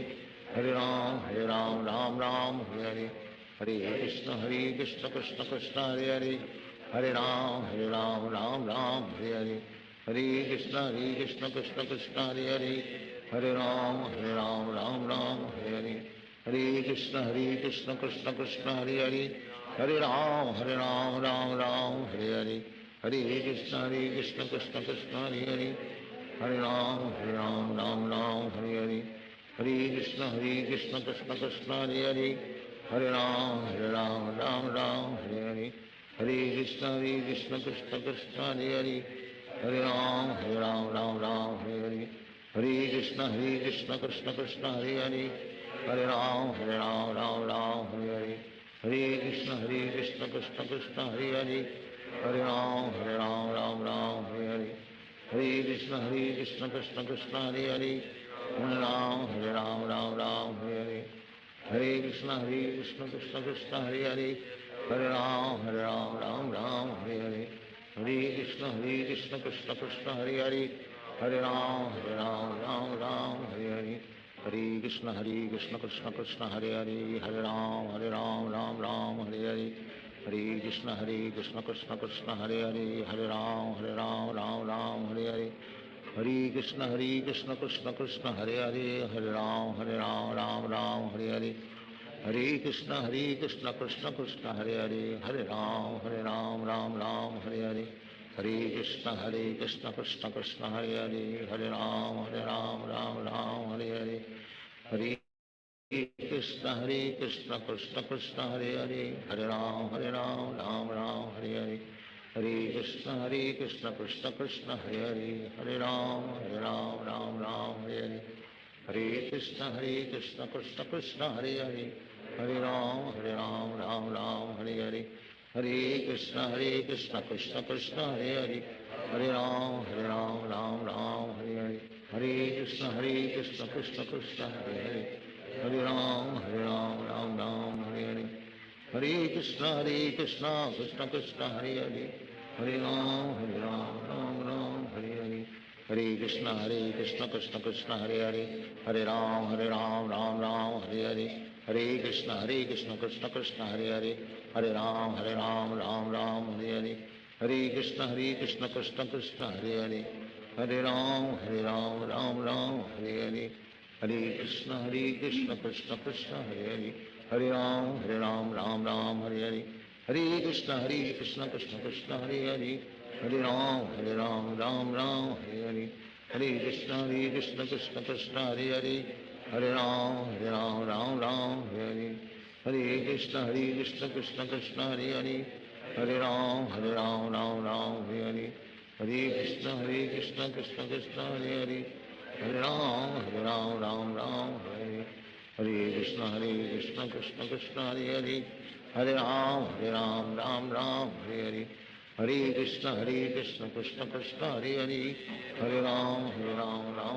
Hare Ram Ram Ram Hare Hare, Hare Krishna Krishna Krishna Hare Hare, Hare Ram Ram Ram Hare Hare, Hare Krishna Krishna Krishna Hare Hare, Hare Ram Ram Ram Hare Hare, Hare Krishna Krishna Krishna Hare Hare, Hare Ram Ram Hare Hare, Hare Krishna Krishna Krishna Hare Hare, Hare Ram Ram Hare Hare, Hare Krishna Krishna Krishna Hare Hare, Hare Ram Ram Hare Hare, Hare Krishna Krishna Krishna Hare Hare, Hare Ram Ram Hare Hare, Hare Krishna Krishna Krishna Hare Hare, Hare Ram Ram Hare Hare, Hare Krishna Krishna Krishna Hare Hare, Hare Ram Ram Hare Hare, Hare Krishna Krishna Krishna Hare Hare, Hare Ram Ram Hare Hare, Hare Krishna Krishna Krishna Hare Hare, Hare Ram Ram Hare Hare, Hare Krishna Krishna Krishna Hare Hare, Hare Ram Ram Hare Hare, Hare Krishna Krishna Krishna Hare Hare, Hare Ram Ram Hare Hare, Hare Krishna Krishna Krishna Hare Hare, Hare Ram Ram Hare Hare, Hare Krishna Krishna Krishna Hare Hare, Hare Ram Ram Hare Hare, Hare Krishna Krishna Krishna Hare Hare, Hare Ram Ram Hare Hare, Hare Krishna Krishna Krishna Hare Hare, Hare Ram Ram Hare Hare, Hare Krishna Krishna Krishna Hare Hare, Hare Ram Ram Hare Hare, Hare Krishna Krishna Krishna Hare Hare, Hare Ram Ram Hare Hare, Hare Krishna Krishna Krishna Hare Hare, Hare Ram Ram Hare Hare, Hare Krishna Krishna Krishna Hare Hare, Hare Ram Ram Hare Hare, Hare Krishna Krishna Krishna Hare Hare, Hare Ram Ram Hare Hare, Hare Krishna Krishna Krishna Hare Hare, Hare Ram Ram Hare Hare, Hare Krishna Krishna Krishna Hare Hare, Hare Ram Ram Hare Hare, Hare Krishna Krishna Krishna Hare Hare, Hare Ram Ram Hare Hare, Hare Krishna Krishna Krishna Hare Hare, Hare Ram Ram Hare Hare, Hare Krishna Krishna Krishna Hare Hare, Hare Ram Ram Hare Hare, Hare Krishna Krishna Krishna Hare Hare, Hare Ram Ram Hare Hare, Hare Krishna Krishna Krishna Hare Hare, Hare Ram Ram Hare Hare, Hare Krishna Krishna Krishna Hare Hare, Hare Ram Ram Hare Hare, Hare Krishna Krishna Krishna Hare Hare, Hare Ram Ram Hare Hare, Hare Krishna Krishna Krishna Hare Hare, Hare Ram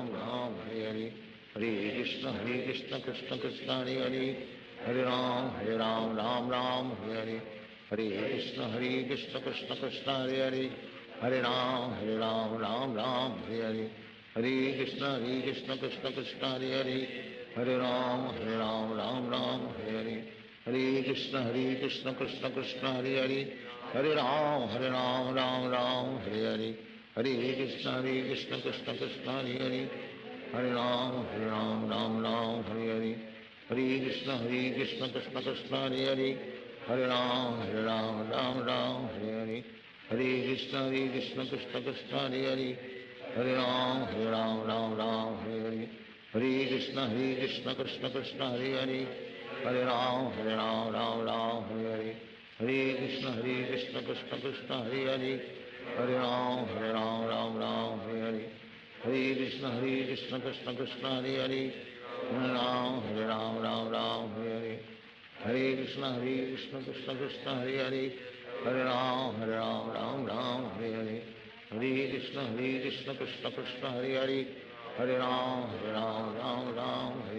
Ram Hare Hare, Hare Krishna Krishna Krishna Hare Hare, Hare Ram Ram Hare Hare, Hare Krishna Krishna Krishna Hare Hare, Hare Ram Ram Hare Hare, Hare Krishna Krishna Krishna Hare Hare, Hare Ram Ram Hare Hare, Hare Krishna Krishna Krishna Hare Hare, Hare Ram Ram Hare Hare, Hare Krishna Krishna Krishna Hare Hare, Hare Ram Ram Hare Hare, Hare Krishna Krishna Krishna Hare Hare, Hare Ram Ram Hare Hare, Hare Krishna Krishna Krishna Hare Hare, Hare Ram Ram Hare Hare, Hare Krishna Krishna Krishna Hare Hare, Hare Ram Ram Hare Hare, Hare Krishna Krishna Krishna Hare Hare, Hare Ram Ram Hare Hare, Hare Krishna Krishna Krishna Hare Hare, Hare Ram Ram Hare Hare, Hare Krishna Krishna Krishna Hare Hare, Hare Ram Hare Hare, Hare Krishna Krishna Krishna Hare Hare, Hare Ram Hare Hare, Hare Krishna Krishna Krishna Hare Hare, Hare Ram Hare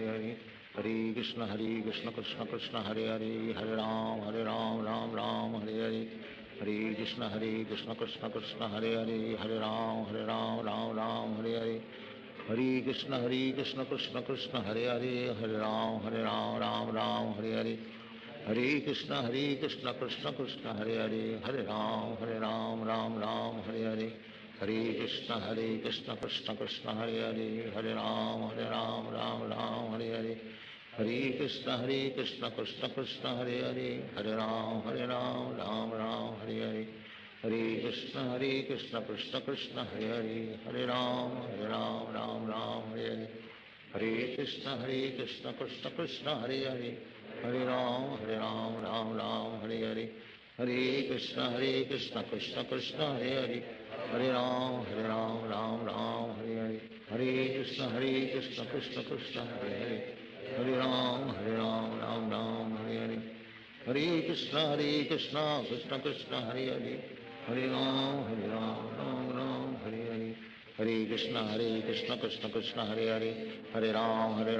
Hare, Hare Krishna Krishna Krishna Hare Hare, Hare Ram Hare Hare, Hare Krishna Krishna Krishna Hare Hare, Hare Ram Hare Hare, Hare Krishna Krishna Krishna Hare Hare, Hare Ram Hare Hare, Hare Krishna Krishna Krishna Hare Hare, Hare Ram Hare Hare, Hare Krishna Krishna Krishna Hare Hare, Hare Ram Hare Hare, Hare Krishna Krishna Krishna Hare Hare, Hare Ram Hare Hare, Hare Krishna Krishna Krishna Hare Hare, Hare Ram Hare Hare, Hare Krishna Krishna Krishna Hare Hare, Hare Ram Hare Hare, Hare Krishna Krishna Krishna Hare Hare, Hare Ram Hare Hare, Hare Krishna Krishna Krishna Hare Hare, Hare Ram Hare Hare, Hare Krishna Krishna Krishna Hare Hare, Hare Ram Hare Hare, Hare Krishna Krishna Krishna Hare Hare, Hare Ram Hare Hare, Hare Krishna Krishna Krishna Hare Hare, Hare Ram Hare Hare, Hare Krishna Krishna Krishna Hare Hare, Hare Ram Hare Hare, Hare Krishna Krishna Krishna Hare Hare, Hare Ram Hare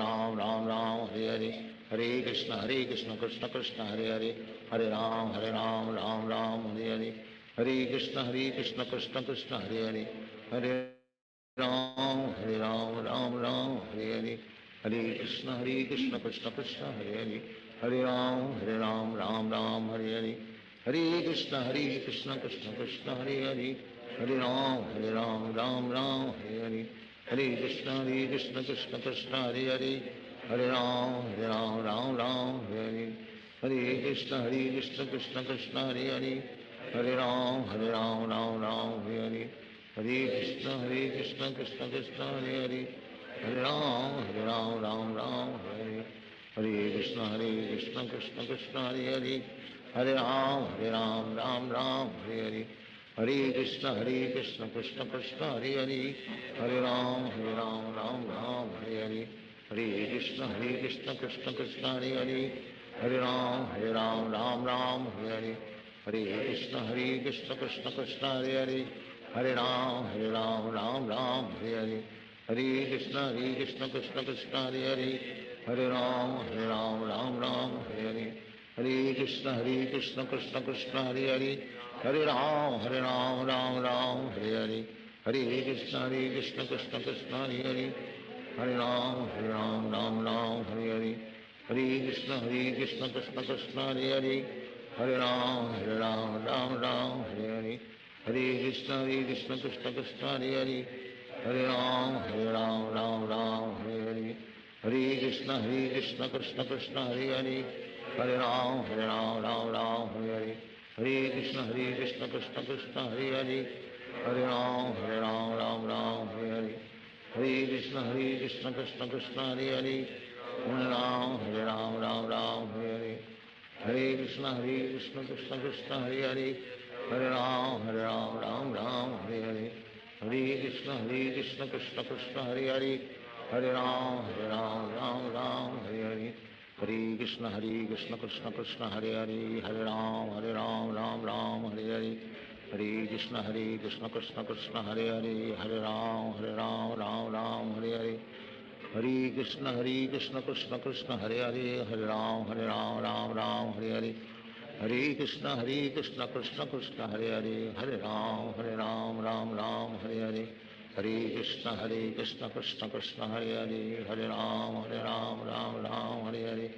Hare, Hare Krishna Krishna Krishna Hare Hare, Hare Ram Hare Hare, Hare Krishna Krishna Krishna Hare Hare, Hare Ram Hare Hare, Hare Krishna Krishna Krishna Hare Hare, Hare Ram Hare Hare, Hare Krishna Krishna Krishna Hare Hare, Hare Ram Hare, Hare Krishna Krishna Krishna Hare Hare, Hare Ram Hare Hare, Hare Krishna Krishna Krishna Hare Hare, Hare Ram Hare Hare, Hare Krishna Krishna Krishna Hare Hare, Hare Ram Hare Hare, Hare Krishna Krishna Krishna Hare Hare, Hare Ram Hare Hare, Hare Krishna Krishna Krishna Hare Hare, Hare Ram Hare Hare, Hare Krishna Krishna Krishna Hare Hare, Hare Ram Hare Hare, Hare Krishna Krishna Krishna Hare Hare, Hare Ram Hare Hare, Hare Krishna Krishna Krishna Hare Hare, Hare Ram Hare Hare, Hare Krishna Krishna Krishna Hare Hare, Hare Ram Hare Hare, Hare Krishna Krishna Krishna Hare Hare, Hare Ram Hare Hare, Hare Krishna Krishna Krishna Hare Hare, Hare Ram Hare Hare, Hare Krishna Krishna Krishna Hare Hare, Hare Ram Hare Hare, Hare Krishna Krishna Krishna Hare Hare, Hare Ram Hare Hare, Hare Krishna Krishna Krishna Hare Hare, Hare Ram Hare Hare, Hare Krishna Krishna Krishna Hare Hare, Hare Ram Hare Hare, Hare Krishna Krishna Krishna Hare Hare, Hare Ram Hare Hare, Hare Krishna Krishna Krishna Hare Hare, Hare Ram Hare Hare, Hare Krishna Krishna Krishna Hare Hare, Hare Ram Hare Hare,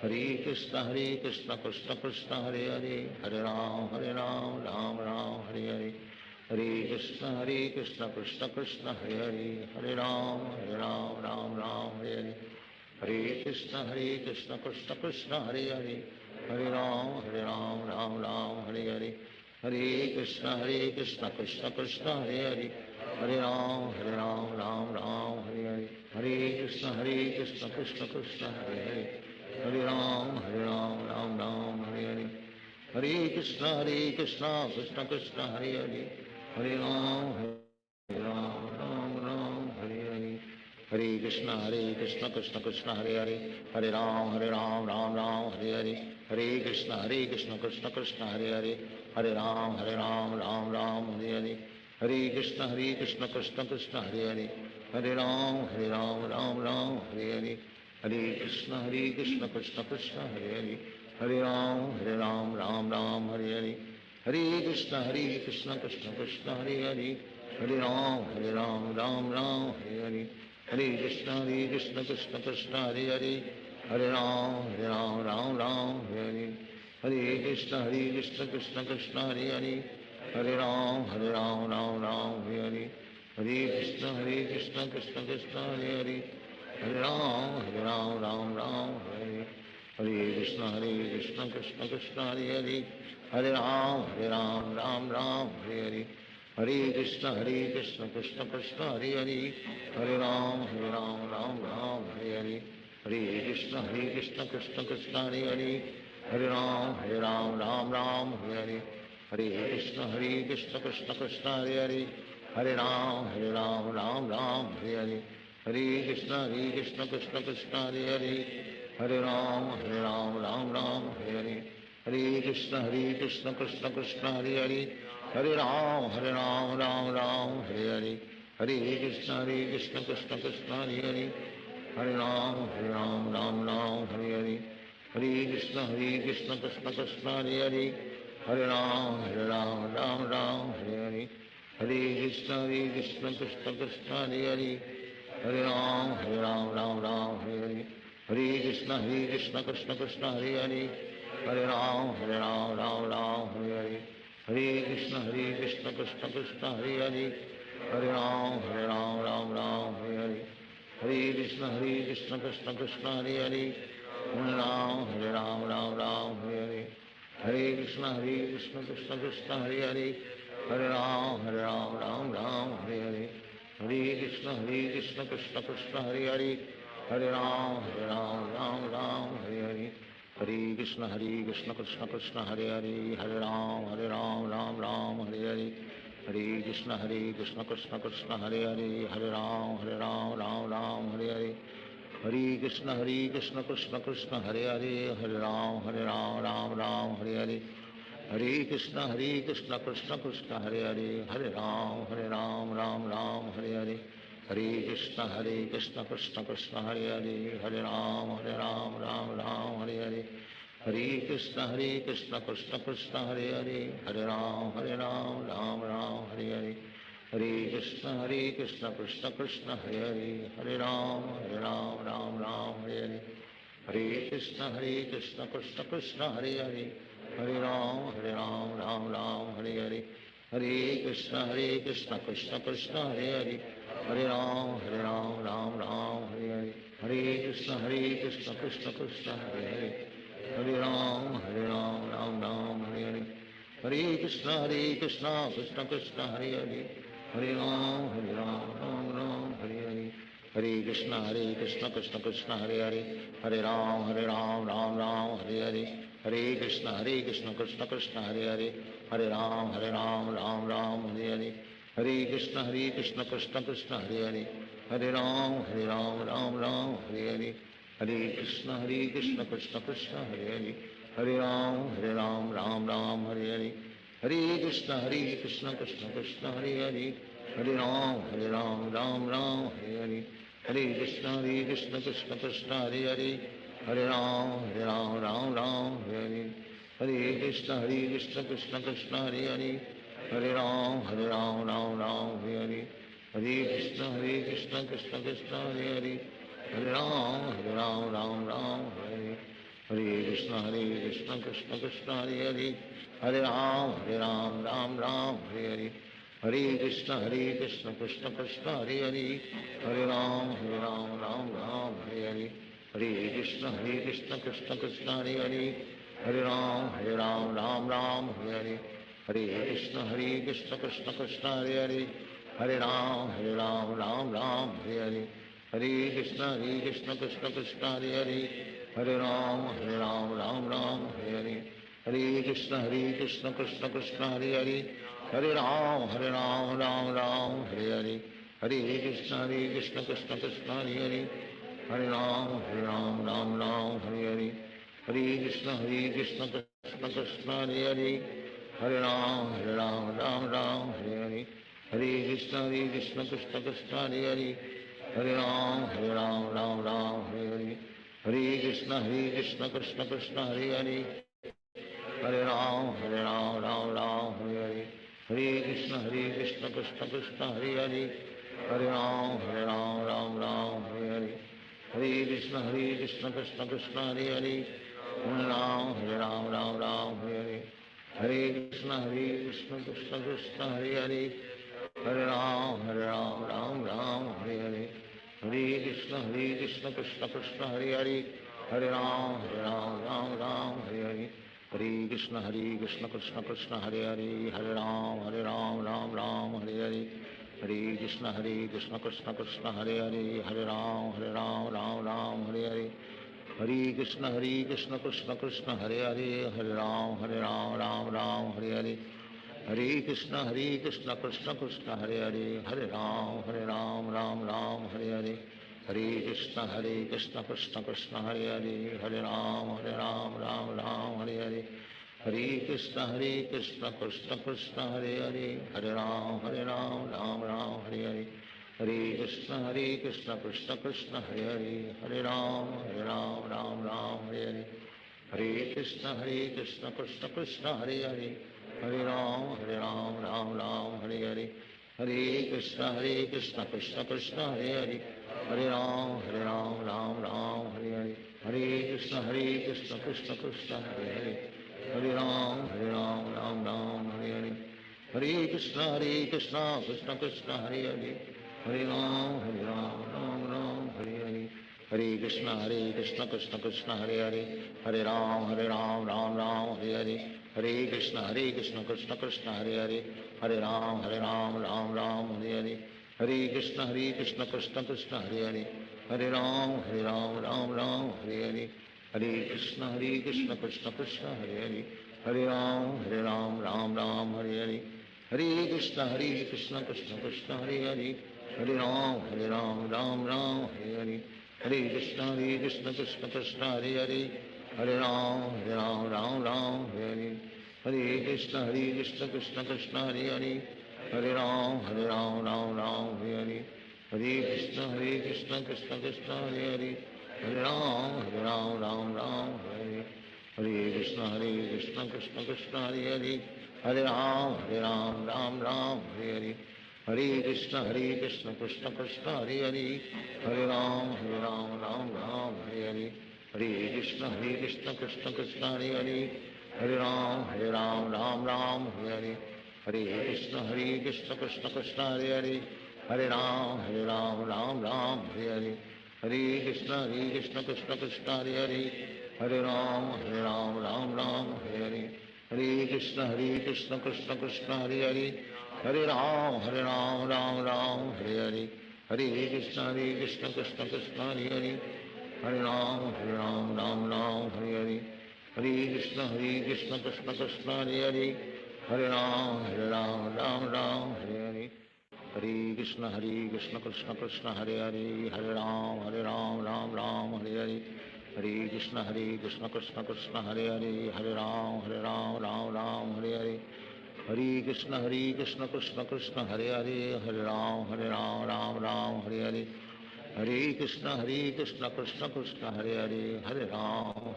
Hare Krishna Krishna Krishna Hare Hare, Hare Ram Hare Hare, Hare Krishna Krishna Krishna Hare Hare, Hare Ram Hare Hare, Hare Krishna Krishna Krishna Hare Hare, Hare Ram Hare Hare, Hare Krishna Krishna Krishna Hare Hare, Hare Ram Hare Hare, Hare Krishna Krishna Krishna Hare Hare, Hare Ram, Ram Ram, Hare Hare. Hare Krishna, Krishna Krishna, Hare Hare. Hare Ram, Ram Ram, Hare Hare. Hare Krishna, Krishna Krishna, Hare Hare. Hare Ram, Ram, Hare Hare. Hare Krishna, Krishna Krishna, Hare Hare. Hare Ram, Ram Ram, Hare Hare. Hare Krishna, Krishna Krishna, Hare Hare. Hare Ram, Ram Ram, Hare Hare. Hare Krishna, Krishna Krishna, Hare Hare. Hare Ram, Ram Ram, Hare Hare. Hare Krishna, Krishna Krishna, Hare Hare. Hare Ram, Ram Ram, Hare Hare. Hare Krishna, Krishna Krishna, Hare Hare. Hare Ram, Ram Ram, Hare Hare. Hare Krishna, Krishna Krishna, Hare Hare. Hare Ram, Ram, Hare Hare. Hare Krishna, Krishna Krishna, Hare Hare. Hare Ram, Ram, Hare Hare. Hare Krishna, Krishna Krishna, Hare Hare. Hare Ram, Ram, Hare Hare. Hare Krishna, Krishna Krishna, Hare Hare. Hare Ram, Ram, Hare Hare. Hare Krishna, Krishna Krishna, Hare Hare. Hare Ram, Ram, Hare Hare. Hare Krishna, Krishna Krishna, Hare Hare. Hare Ram, Ram, Hare Hare. Hare Krishna, Krishna Krishna, Hare Hare. Hare Ram, Ram, Hare Hare. Hare Krishna, Krishna Krishna, Hare Hare. Hare Ram, Ram, Hare Hare. Hare Krishna, Krishna Krishna, Hare Hare. Hare Ram, Ram, Hare Hare. Hare Krishna, Krishna Krishna, Hare Hare. Hare Ram, Ram, Hare Hare. Hare Krishna, Krishna Krishna, Hare Hare. Hare Ram, Ram, Hare Hare. Hare Krishna, Krishna Krishna, Hare Hare. Hare Ram, Hare Hare. Hare Krishna, Krishna Krishna, Hare Hare. Hare Ram, Hare Hare. Hare Krishna, Krishna Krishna, Hare Hare. Hare Ram, Hare Hare. Hare Krishna, Krishna Krishna, Hare Hare. Hare Ram, Hare Hare. Hare Krishna, Krishna Krishna, Hare Hare. Hare Ram, Hare Hare. Hare Krishna, Krishna Krishna, Hare Hare. Hare Ram, Ram, Hare Hare. Hare Krishna, Krishna Krishna, Hare Hare. Hare Ram, Ram, Hare Hare. Hare Krishna, Krishna Krishna, Hare Hare. Hare Ram, Ram, Hare Hare. Hare Krishna, Krishna Krishna, Hare Hare. Hare Ram, Ram, Hare Hare. Hare Krishna, Krishna Krishna, Hare Hare. Hare Ram, Ram, Hare Hare. Hare Krishna, Krishna Krishna, Hare Hare. Hare Ram, Ram, Hare Hare. Hare Krishna, Krishna Krishna, Hare Hare. Hare Ram, Ram, Hare Hare. Hare Krishna, Krishna Krishna, Hare Hare. Hare Ram, Ram, Hare Hare. Hare Krishna, Krishna Krishna, Hare Hare. Hare Ram, Ram, Hare Hare. Hare Krishna, Krishna Krishna, Hare Hare. Hare Ram, Ram, Hare Hare. Hare Krishna, Krishna Krishna, Hare Hare. Hare Ram, Ram, Hare Hare. Hare Krishna, Krishna Krishna, Hare Hare. Hare Ram, Hare Hare. Hare Krishna, Krishna Krishna, Hare Hare. Hare Ram, Ram, Hare Hare. Hare Krishna, Krishna Krishna, Hare Hare. Hare Ram, Ram, Hare Hare. Hare Krishna, Krishna Krishna, Hare Hare. Hare Ram, Ram, Hare Hare. Hare Krishna, Krishna Krishna, Hare Hare. Hare Ram, Ram, Hare Hare. Hare Krishna, Krishna Krishna, Hare Hare. Hare Ram, Ram, Hare Hare. Hare Krishna, Krishna Krishna, Hare Hare. Hare Ram, Ram, Hare Hare. Hare Krishna, Krishna Krishna, Hare Hare. Hare Ram, Ram, Hare Hare. Hare Krishna, Krishna Krishna, Hare Hare. Hare Ram, Ram, Hare Hare. Hare Krishna, Krishna Krishna, Hare Hare. Hare Ram, Ram, Hare Hare. Hare Krishna, Krishna Krishna, Hare Hare. Hare Ram, Hare Hare. Hare Krishna, Krishna Krishna, Hare Hare. Hare Ram, Ram, Hare Hare. Hare Krishna, Krishna Krishna, Hare Hare. Hare Ram, Ram Ram, Hare Hare. Hare Krishna, Krishna Krishna, Hare Hare. Hare Ram, Ram Ram, Hare Hare. Hare Krishna, Krishna Krishna, Hare Hare. Hare Ram, Ram Ram, Hare Hare. Hare Krishna, Krishna Krishna, Hare Hare. Hare Ram, Ram Ram, Hare Hare. Hare Krishna, Krishna Krishna, Hare Hare. Hare Ram, Ram Ram, Hare Hare. Hare Krishna, Krishna Krishna, Hare Hare. Hare Ram, Ram Ram, Hare Hare. Hare Krishna, Krishna Krishna, Hare Hare. Hare Ram, Ram Ram, Hare Hare. Hare Krishna, Krishna Krishna, Hare Hare. Hare Ram, Ram Ram, Hare Hare. Hare Krishna, Krishna Krishna, Hare Hare. Hare Ram, Ram Ram, Hare Hare. Hare Krishna, Krishna Krishna, Hare Hare. Hare Ram, Ram Hare Hare. Hare Krishna, Krishna Krishna, Hare Hare. Hare Ram, Ram Hare Hare. Hare Krishna, Krishna Krishna, Hare Hare. Hare Ram, Ram Hare Hare. Hare Krishna, Krishna Krishna, Hare Hare. Hare Ram, Ram Hare Hare. Hare Krishna, Krishna Krishna, Hare Hare. Hare Ram, Ram Hare Hare. Hare Krishna, Krishna Krishna, Hare Hare. Hare Ram, Ram Hare Hare. Hare Krishna, Krishna Krishna, Hare Hare. Hare Ram, Ram Hare Hare. Hare Krishna, Krishna Krishna, Hare Hare. Hare Ram, Ram Hare Hare. Hare Krishna, Krishna Krishna, Hare Hare. Hare Ram, Ram Hare Hare. Hare Krishna, Krishna Krishna, Hare Hare. Hare Ram, Ram Hare Hare. Hare Krishna, Krishna Krishna, Hare Hare. Hare Ram, Ram Hare Hare. Hare Krishna, Krishna Krishna, Hare Hare. Hare Ram, Ram Hare Hare. Hare Krishna, Krishna Krishna, Hare Hare. Hare Ram, Ram Hare Hare. Hare Krishna, Krishna Krishna, Hare Hare. Hare Ram, Ram Hare Hare. Hare Krishna, Krishna Krishna, Hare Hare. Hare Ram, Ram Hare Hare. Hare Krishna, Krishna Krishna, Hare Hare. Hare Ram, Ram Hare Hare. Hare Krishna, Krishna Krishna, Hare Hare. Hare Ram, Ram Hare Hare. Hare Krishna, Krishna Krishna, Hare Hare. Hare Ram, Ram Hare Hare. Hare Krishna, Krishna Krishna, Hare Hare. Hare Ram, Ram Hare Hare. Hare Krishna, Krishna Krishna, Hare Hare. Hare Ram, Ram Hare Hare. Hare Krishna, Krishna Krishna, Hare Hare. Hare Ram, Ram Hare Hare. Hare Krishna, Krishna Krishna, Hare Hare. Hare Ram, Ram Hare Hare. Hare Krishna, Krishna Krishna, Hare Hare. Hare Ram, Ram Hare Hare. Hare Krishna, Krishna Krishna, Hare Hare. Hare Ram, Ram Hare Hare. Hare Krishna, Krishna Krishna, Hare Hare. Hare Ram, Ram Hare Hare. Hare Krishna, Krishna Krishna, Hare Hare. Hare Ram, Ram Hare Hare. Hare Krishna, Krishna Krishna, Hare Hare. Hare Ram, Ram Hare Hare. Hare Krishna, Krishna Krishna, Hare Hare. Hare Ram, Ram Hare Hare. Hare Krishna, Krishna Krishna, Hare Hare. Hare Ram, Ram Hare Hare. Hare Krishna, Krishna Krishna, Hare Hare. Hare Ram, Ram Hare Hare. Hare Krishna, Krishna Krishna, Hare Hare. Hare Ram, Ram Hare Hare. Hare Krishna, Krishna Krishna, Hare Hare.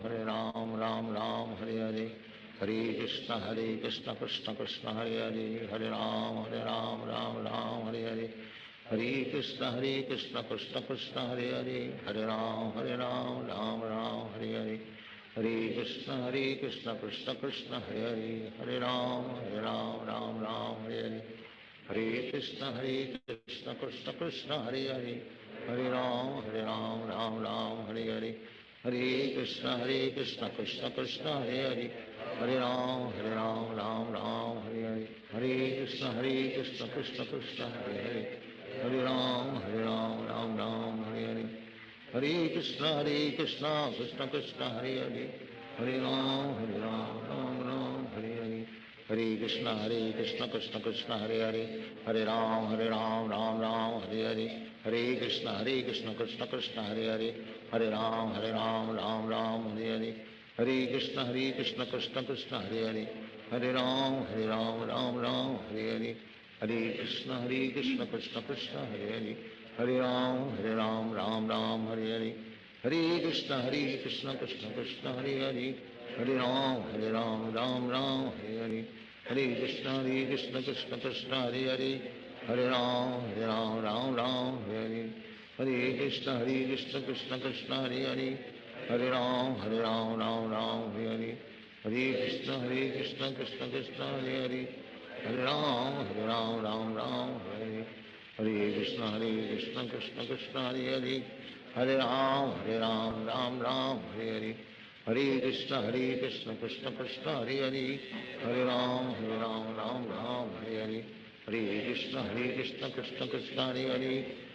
Hare Ram, Ram Hare Hare. Hare Krishna, Krishna Krishna, Hare Hare. Hare Ram, Ram Hare Hare. Hare Krishna, Krishna Krishna, Hare Hare. Hare Ram, Ram Hare Hare. Hare Krishna, Krishna Krishna, Hare Hare. Hare Ram, Ram Hare Hare. Hare Krishna, Krishna Krishna, Hare Hare. Hare Ram, Ram Hare Hare. Hare Krishna, Krishna Krishna, Hare Hare. Hare Ram, Ram Hare Hare. Hare Krishna, Krishna Krishna, Hare Hare. Hare Ram Ram Ram Hare Hare Hare Krishna Krishna Krishna Hare Hare Hare Ram Ram Ram Hare Hare Hare Krishna Krishna Krishna Hare Hare Hare Ram Ram Ram Hare Hare Hare Krishna Krishna Krishna Hare Hare Hare Ram Ram Ram Hare Hare Hare Krishna Krishna Krishna Hare Hare Hare Ram Ram Hare Hare Hare Krishna Krishna Krishna Hare Hare Hare Ram Ram Hare Hare Hare Krishna Krishna Krishna Hare Hare Hare Ram Ram Hare Hare Hare Krishna Krishna Krishna Hare Hare Hare Ram Ram Hare Hare Hare Krishna Krishna Krishna Hare Hare Hare Ram Ram Hare Hare Hare Krishna Krishna Krishna Hare Hare Hare Ram Ram Hare Hare Hare Krishna Krishna Krishna Hare Hare Hare Ram Ram Hare Hare Hare Krishna Krishna Krishna Hare Hare Hare Ram Ram Hare Hare Hare Krishna Krishna Krishna Hare Hare Hare Ram Ram Hare Hare Hare Krishna Krishna Krishna Hare Hare Hare Ram Ram Hare Hare Hare Krishna Krishna Krishna Hare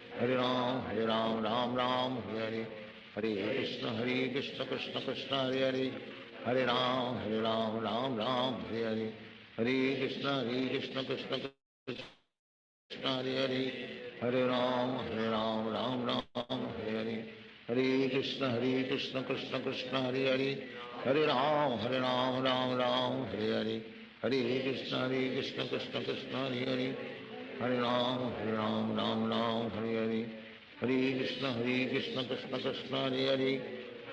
Hare Hare Ram Ram Hare Hare Hare Krishna Krishna Krishna Krishna Hare Hare Hare Ram Ram Hare Hare Hare Krishna Krishna Krishna Hare Hare Hare Ram Ram Hare Hare Hare Krishna Krishna Krishna Hare Hare Hare Ram Ram Hare Hare Hare Krishna Krishna Krishna Hare Hare Hare Ram Ram Hare Hare Hare Krishna Krishna Krishna Hare Hare Hare Ram Ram Hare Hare Hare Krishna Krishna Krishna Hare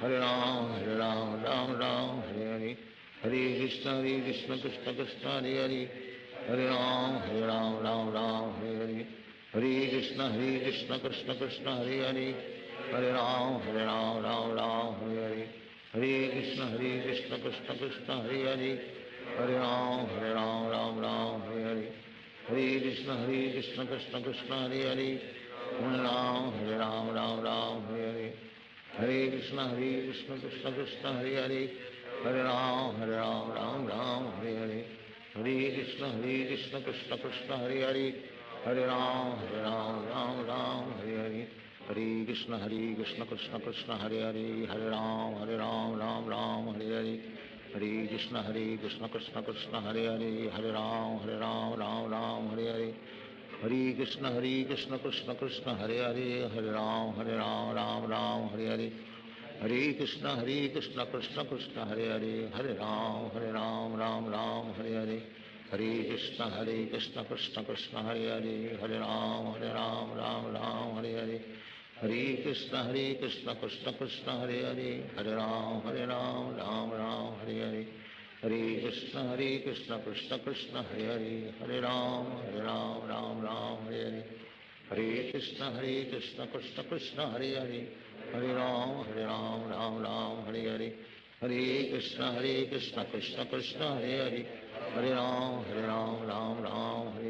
Hare Hare Ram Ram Hare Hare Hare Krishna Krishna Krishna Hare Hare Hare Ram Ram Hare Hare Hare Krishna Krishna Krishna Hare Hare Hare Ram Ram Hare Hare Hare Krishna Krishna Krishna Hare Hare Hare Ram Ram Hare Hare Hare Krishna Krishna Krishna Hare Hare Hare Ram Ram Hare Hare Hare Krishna Krishna Krishna Hare Hare Hare Ram Ram Hare Hare Hare Krishna Krishna Krishna Hare Hare Hare Ram Ram Hare Hare Hare Krishna Krishna Krishna Hare Hare Hare Ram Ram Hare Hare Hare Krishna Krishna Krishna Hare Hare Hare Ram Ram Hare Hare Hare Krishna Krishna Krishna Hare Hare Hare Ram Ram Hare Hare Hare Krishna Krishna Krishna Hare Hare Hare Ram Ram Hare Hare Hare Krishna Krishna Krishna Hare Hare Hare Ram Ram Hare Hare Hare Krishna Krishna Krishna Hare Hare Hare Ram Ram Hare Hare Hare Krishna Krishna Krishna Hare Hare Hare Ram Ram Hare Hare Hare Krishna Krishna Krishna Hare Hare Hare Ram Ram Hare Hare Hare Krishna Krishna Krishna Hare Hare Hare Ram Hare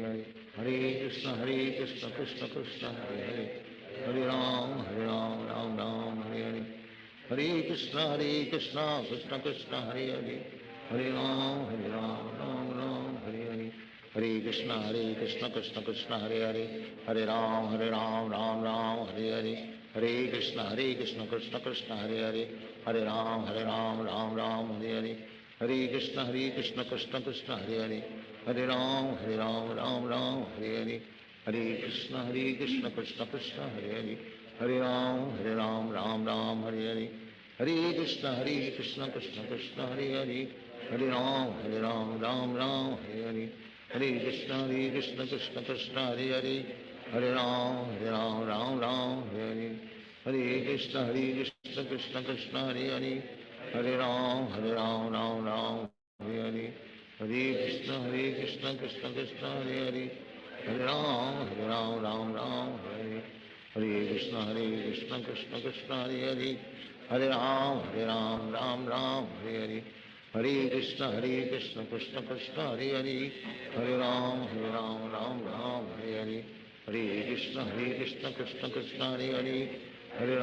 Hare Hare Krishna Krishna Krishna Hare Hare Hare Ram Ram Hare Hare Hare Krishna Krishna Krishna Hare Hare Hare Ram Ram Hare Hare Hare Krishna Krishna Krishna Hare Hare Hare Ram Ram Hare Hare Hare Krishna Krishna Krishna Hare Hare Hare Ram Ram Hare Hare Hare Krishna Krishna Krishna Hare Hare Hare Ram Ram Hare Hare Hare Krishna Krishna Krishna Hare Hare Hare Ram Ram Hare Hare Hare Krishna Krishna Krishna Hare Hare Hare Ram Ram Hare Hare Hare Krishna Krishna Krishna Hare Hare Hare Ram Ram Hare Hare Krishna Krishna Krishna Hare Hare Hare Ram Ram Hare Hare Hare Krishna Krishna Krishna Hare Hare Hare Ram Hare Hare Hare Krishna Krishna Krishna Hare Hare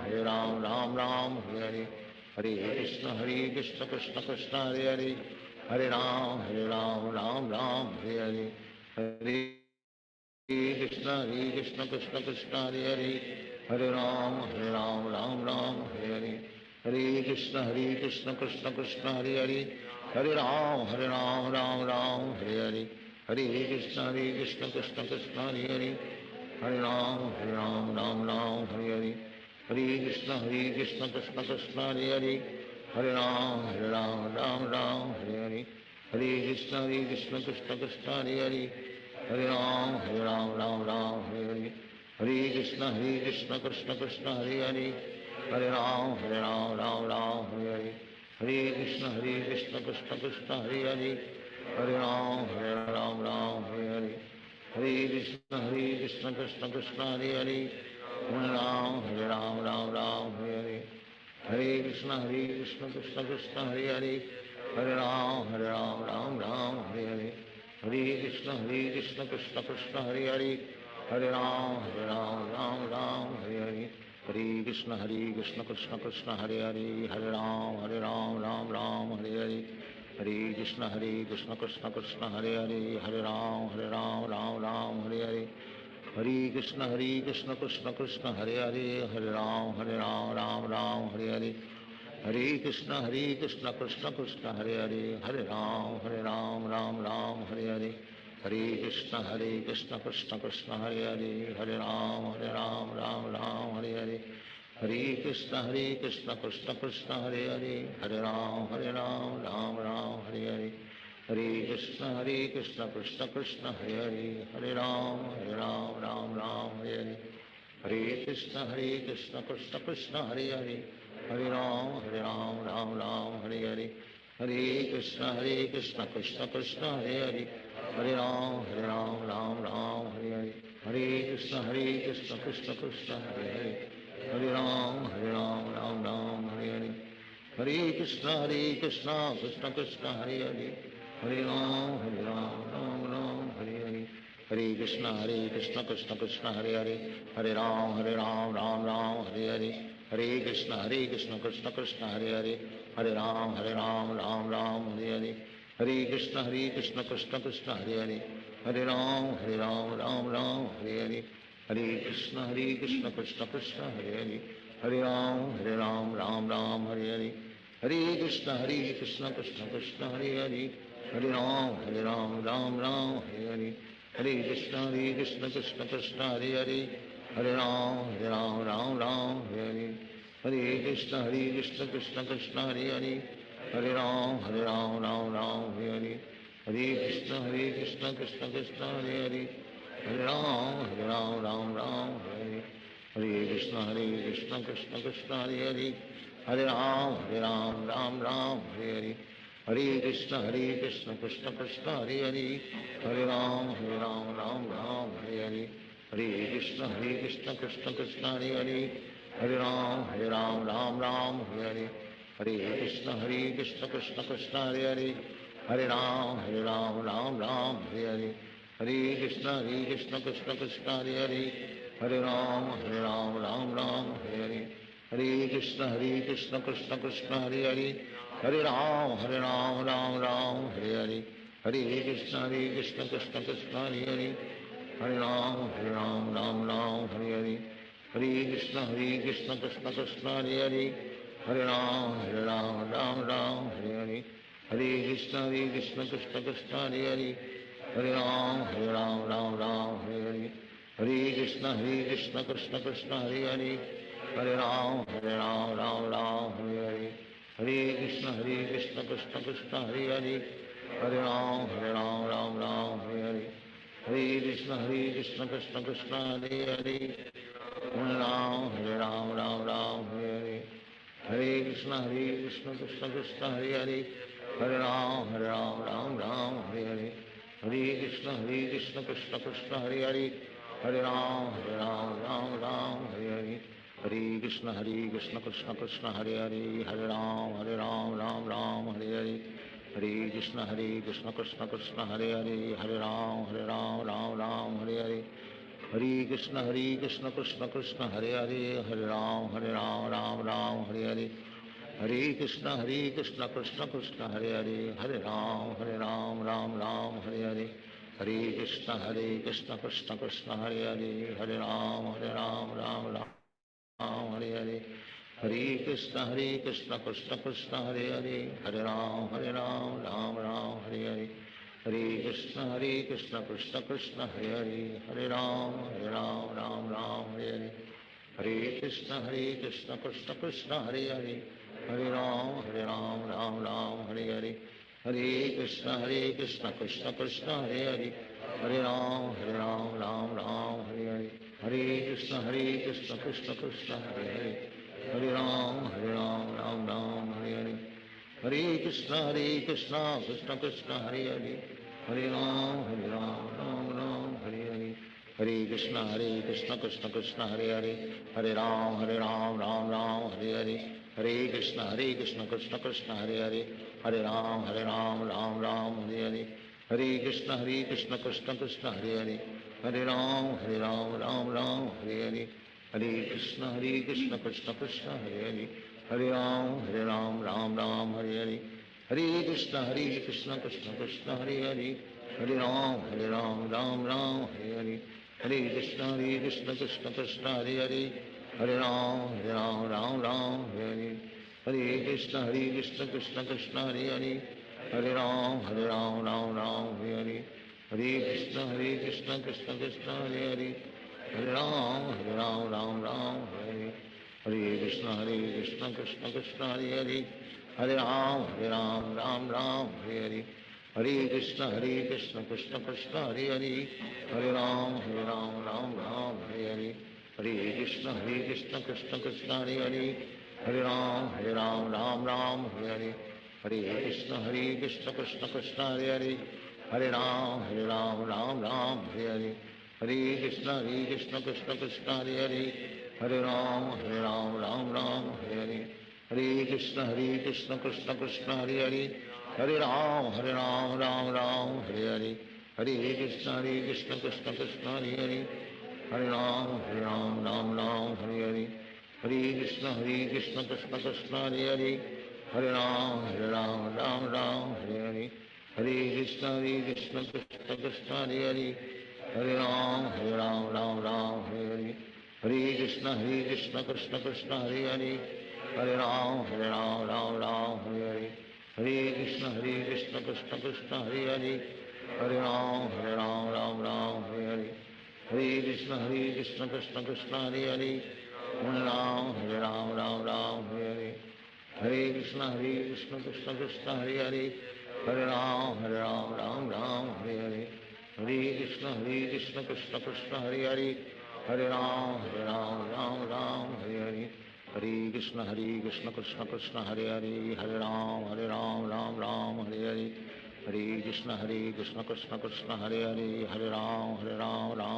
Hare Ram Ram Hare Hare Hare Krishna Krishna Krishna Hare Hare Hare Ram, Ram Ram, Hare Hare, Hare Krishna, Krishna Krishna, Hare Hare, Hare Ram, Ram Ram, Hare Hare, Hare Krishna, Krishna Krishna, Hare Hare, Hare Ram, Ram Ram, Hare Hare, Hare Krishna, Krishna Krishna, Hare Hare, Hare Ram, Ram Ram, Hare Hare, Hare Krishna, Krishna Krishna, Hare Hare, Hare Ram, Ram Ram, Hare Hare, Hare Krishna, Krishna Krishna, Hare Hare, Hare Ram, Ram Ram, Hare Hare, Hare Krishna, Krishna Krishna, Hare Hare, Hare Ram, Ram Ram, Hare Hare, Hare Krishna, Krishna Krishna, Hare Hare, Hare Ram, Ram, Hare Hare, Hare Krishna, Krishna Krishna, Hare Hare, Hare Ram, Ram, Hare Hare, Hare Krishna, Krishna Krishna, Hare Hare, Hare Ram, Ram, Hare Hare, Hare Krishna, Krishna Krishna, Hare Hare, Hare Ram, Ram, Hare Hare, Hare Krishna, Krishna Krishna, Hare Hare, Hare Ram, Ram, Hare Hare, Hare Krishna, Krishna Krishna, Hare Hare, Hare Ram, Ram, Hare Hare, Hare Krishna, Krishna Krishna, Hare Hare, Hare Ram, Ram, Hare Hare, Hare Krishna, Krishna Krishna, Hare Hare, Hare Ram, Ram, Hare Hare, Hare Krishna, Krishna Krishna, Hare Hare, Hare Ram, Ram, Hare Hare, Hare Krishna, Krishna Krishna, Hare Hare, Hare Ram, Ram, Hare Hare, Hare Krishna, Krishna Krishna, Hare Hare, Hare Ram, Ram, Hare Hare, Hare Krishna, Krishna Krishna, Hare Hare, Hare Ram, Ram, Hare Hare, Hare Krishna, Krishna Krishna, Hare Hare, Hare Ram, Ram, Hare Hare, Hare Krishna, Krishna Krishna, Hare Hare, Hare Ram, Ram, Hare Hare, Hare Krishna, Krishna Krishna, Hare Hare, Hare Ram, Ram, Hare Hare, Hare Krishna, Krishna Krishna, Hare Hare, Hare Ram, Ram, Hare Hare, Hare Krishna, Krishna Krishna, Hare Hare, Hare Ram, Ram, Hare Hare, Hare Krishna, Krishna Krishna, Hare Hare, Hare Ram, Ram, Hare Hare, Hare Krishna, Krishna Krishna, Hare Hare, Hare Ram, Ram, Hare Hare, Hare Krishna, Krishna Krishna, Hare Hare, Hare Ram, Ram, Hare Hare, Hare Krishna, Krishna Krishna, Hare Hare, Hare Ram, Ram, Hare Hare, Hare Krishna, Krishna Krishna, Hare Hare, Hare Ram, Ram, Hare Hare, Hare Krishna, Krishna Krishna, Hare Hare, Hare Ram, Ram, Hare Hare, Hare Krishna, Krishna Krishna, Hare Hare, Hare Ram, Ram, Hare Hare, Hare Krishna, Krishna Krishna, Hare Hare, Hare Ram, Ram, Hare Hare, Hare Krishna, Krishna Krishna, Hare Hare, Hare Ram, Ram, Hare Hare, Hare Krishna, Krishna Krishna, Hare Hare, Hare Ram, Ram, Hare Hare, Hare Krishna, Krishna Krishna, Hare Hare, Hare Ram, Ram, Hare Hare, Hare Krishna, Krishna Krishna, Hare Hare, Hare Ram, Ram, Hare Hare, Hare Krishna, Krishna Krishna, Hare Hare, Hare Ram, Ram, Hare Hare, Hare Krishna, Krishna Krishna, Hare Hare, Hare Ram, Ram, Hare Hare, Hare Krishna, Krishna Krishna, Hare Hare, Hare Ram, Ram, Hare Hare, Hare Krishna, Krishna Krishna, Hare Hare, Hare Ram, Ram, Hare Hare, Hare Krishna, Krishna Krishna, Hare Hare, Hare Ram, Ram, Hare Hare, Hare Krishna, Krishna Krishna, Hare Hare, Hare Ram, Ram, Hare Hare, Hare Krishna, Krishna Krishna, Hare Hare, Hare Ram, Ram, Hare Hare, Hare Krishna, Krishna Krishna, Hare Hare, Hare Ram, Ram, Hare Hare, Hare Krishna, Krishna Krishna, Hare Hare, Hare Ram, Ram, Hare Hare, Hare Krishna, Krishna Krishna, Hare Hare, Hare Ram, Ram, Hare Hare, Hare Krishna, Krishna Krishna, Hare Hare, Hare Ram, Ram, Hare Hare, Hare Krishna Krishna Krishna Hare Hare, Hare Ram Ram Ram Hare Hare, Hare Krishna Krishna Krishna Hare Hare, Hare Ram Ram Ram Hare Hare, Hare Krishna Krishna Krishna Hare Hare, Hare Ram Ram Ram Hare Hare, Hare Krishna Krishna Krishna Hare Hare, Hare Ram Ram Ram Hare Hare, Hare Krishna Krishna Krishna Hare Hare, Hare Ram Ram Ram Hare Hare, Hare Krishna Krishna Krishna Hare Hare, Hare Ram Ram Ram Hare Hare, Hare Krishna Krishna Krishna Hare Hare, Hare Ram Ram Ram Hare Hare, Hare Krishna Krishna Krishna Hare Hare, Hare Ram Ram Ram Hare Hare, Hare Krishna Krishna Krishna Hare Hare, Hare Ram Ram Ram Hare Hare, Hare Krishna Krishna Krishna Hare Hare, Hare Ram Ram Ram Hare Hare, Hare Krishna Krishna Krishna Hare Hare, Hare Ram Ram Ram Hare Hare, Hare Krishna Krishna Krishna Hare Hare, Hare Ram Ram Hare Hare, Hare Krishna Krishna Krishna Hare Hare, Hare Ram Ram Hare Hare, Hare Krishna Krishna Krishna Hare Hare, Hare Ram Ram Hare Hare, Hare Krishna Krishna Krishna Hare Hare, Hare Ram Ram Hare Hare, Hare Krishna Krishna Krishna Hare Hare, Hare Ram Ram Hare, Hare Krishna Krishna Krishna Hare Hare, Hare Ram Ram Hare Hare, Hare Krishna Krishna Krishna Hare Hare, Hare Ram Ram Ram Hare Hare, Hare Krishna Krishna Krishna Hare Hare, Hare Ram Ram Hare Hare, Hare Krishna Krishna Krishna Hare Hare, Hare Ram Ram Hare Hare, Hare Krishna Krishna Krishna Hare Hare, Hare Ram Ram Hare Hare, Hare Krishna Krishna Krishna Hare Hare, Hare Ram Ram Hare Hare, Hare Krishna Krishna Krishna Hare Hare, Hare Ram Ram Hare Hare, Hare Krishna Krishna Krishna Hare Hare, Hare Ram Ram Hare Hare, Hare Krishna Krishna Krishna Hare Hare, Hare Ram Ram Hare Hare, Hare Krishna Krishna Krishna Hare Hare, Hare Ram Ram Hare Hare, Hare Krishna Krishna Krishna Hare Hare, Hare Ram Ram Hare Hare, Hare Krishna Krishna Krishna Hare Hare, Hare Ram Ram Hare Hare, Hare Krishna Krishna Krishna Hare Hare, Hare Ram Ram Hare Hare, Hare Krishna Krishna Krishna Hare Hare, Hare Ram Ram Hare Hare, Hare Krishna Krishna Krishna Hare Hare, Hare Ram Ram Hare Hare, Hare Krishna Krishna Krishna Hare Hare, Hare Ram Ram Hare Hare, Hare Krishna Krishna Krishna Hare Hare, Hare Ram Ram Hare Hare, Hare Krishna Krishna Krishna Hare Hare, Hare Ram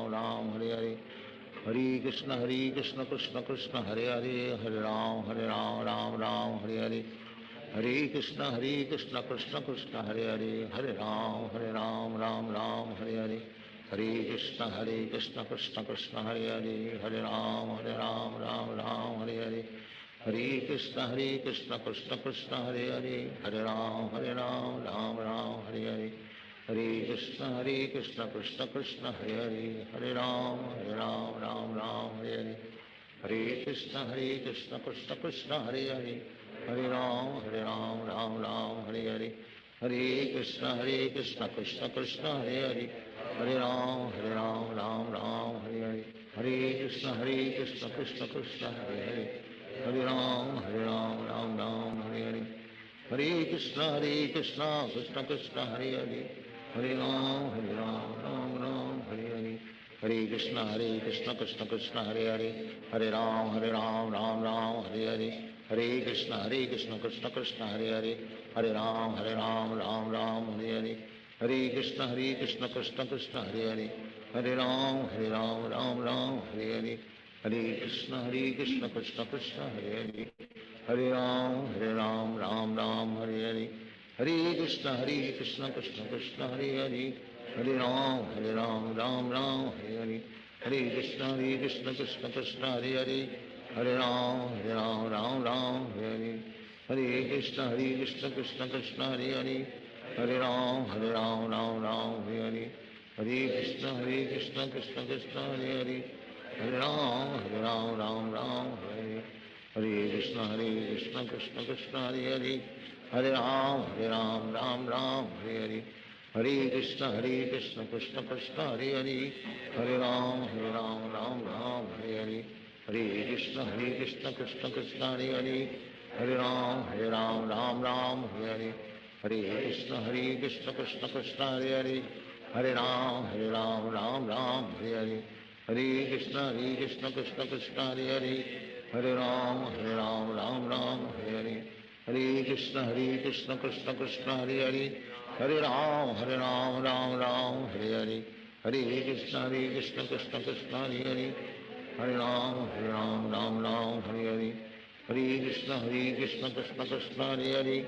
Ram Hare Hare, Hare Krishna Krishna Krishna Hare Hare, Hare Ram Ram Hare Hare, Hare Krishna Krishna Krishna Hare Hare, Hare Ram Ram Hare Hare, Hare Krishna Krishna Krishna Hare Hare, Hare Ram Ram Hare Hare, Hare Krishna Krishna Krishna Hare Hare, Hare Ram Ram Hare Hare, Hare Krishna Krishna Krishna Hare Hare, Hare Ram Ram Hare Hare, Hare Krishna Krishna Krishna Hare Hare, Hare Ram Ram Hare Hare, Hare Krishna Krishna Krishna Hare Hare, Hare Ram Ram Hare Hare, Hare Krishna Krishna Krishna Hare Hare, Hare Ram Ram Hare Hare, Hare Krishna Krishna Krishna Hare Hare, Hare Ram Ram Hare Hare, Hare Krishna Krishna Krishna Hare Hare, Hare Ram Ram Hare Hare, Hare Krishna Krishna Krishna Hare Hare, Hare Ram Ram Hare Hare, Hare Krishna Krishna Krishna Hare Hare, Hare Ram Ram Hare Hare, Hare Krishna Krishna Krishna Hare Hare, Hare Ram Ram Hare Hare, Hare Krishna Krishna Krishna Hare Hare, Hare Ram Ram Ram Hare Hare, Hare Krishna Krishna Krishna Hare Hare, Hare Ram Ram Hare Hare, Hare Krishna Krishna Krishna Hare Hare, Hare Ram Ram Hare Hare, Hare Krishna Krishna Krishna Hare Hare, Hare Ram Ram Hare Hare, Hare Krishna Krishna Krishna Hare Hare, Hare Ram Ram Hare Hare, Hare Krishna Krishna Krishna Hare Hare, Hare Ram Ram Hare Hare, Hare Krishna Krishna Krishna Hare Hare, Hare Ram Hare Hare, Hare Krishna Krishna Krishna Hare Hare, Hare Ram Hare Hare, Hare Krishna Krishna Krishna Hare Hare, Hare Ram Hare Hare, Hare Krishna Krishna Krishna Hare Hare,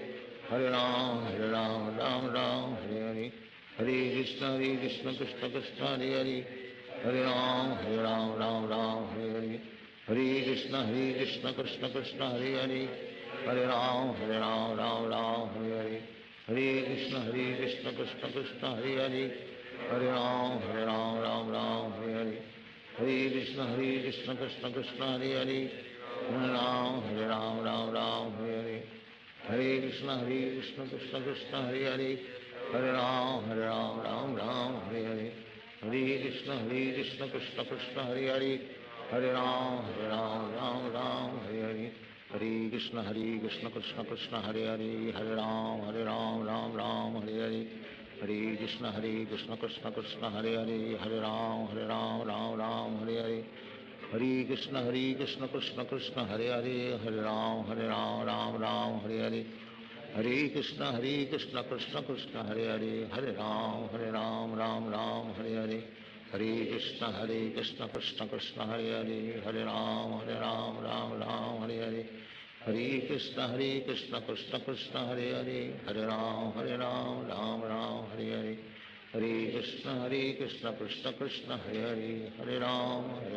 Hare Ram Hare Hare, Hare Krishna Krishna Krishna Hare Hare, Hare Ram Hare Hare, Hare Krishna Krishna Krishna Hare Hare, Hare Ram Hare Hare, Hare Krishna Krishna Krishna Hare Hare, Hare Ram Hare Hare, Hare Krishna Krishna Krishna Hare Hare, Hare Ram Hare Hare, Hare Krishna Krishna Krishna Hare Hare, Hare Ram Hare Hare, Hare Krishna Krishna Krishna Hare Hare, Hare Ram Hare Hare, Hare Krishna Krishna Krishna Hare Hare, Hare Ram Hare Hare, Hare Krishna Krishna Krishna Hare Hare, Hare Ram Hare Hare, Hare Krishna Krishna Krishna Hare Hare, Hare Ram Hare Hare, Hare Krishna Krishna Krishna Hare Hare, Hare Ram Hare Hare, Hare Krishna Krishna Krishna Hare Hare, Hare Ram Hare Hare, Hare Krishna Krishna Krishna Hare Hare, Hare Ram Hare Hare, Hare Krishna Krishna Krishna Hare Hare, Hare Ram Hare Hare, Hare Krishna Krishna Krishna Hare Hare, Hare Ram Hare Hare, Hare Krishna Krishna Krishna Hare Hare, Hare Ram Hare Hare, Hare Krishna Krishna Krishna Hare Hare, Hare Ram Hare Hare, Hare Krishna Krishna Krishna Hare Hare, Hare Ram Hare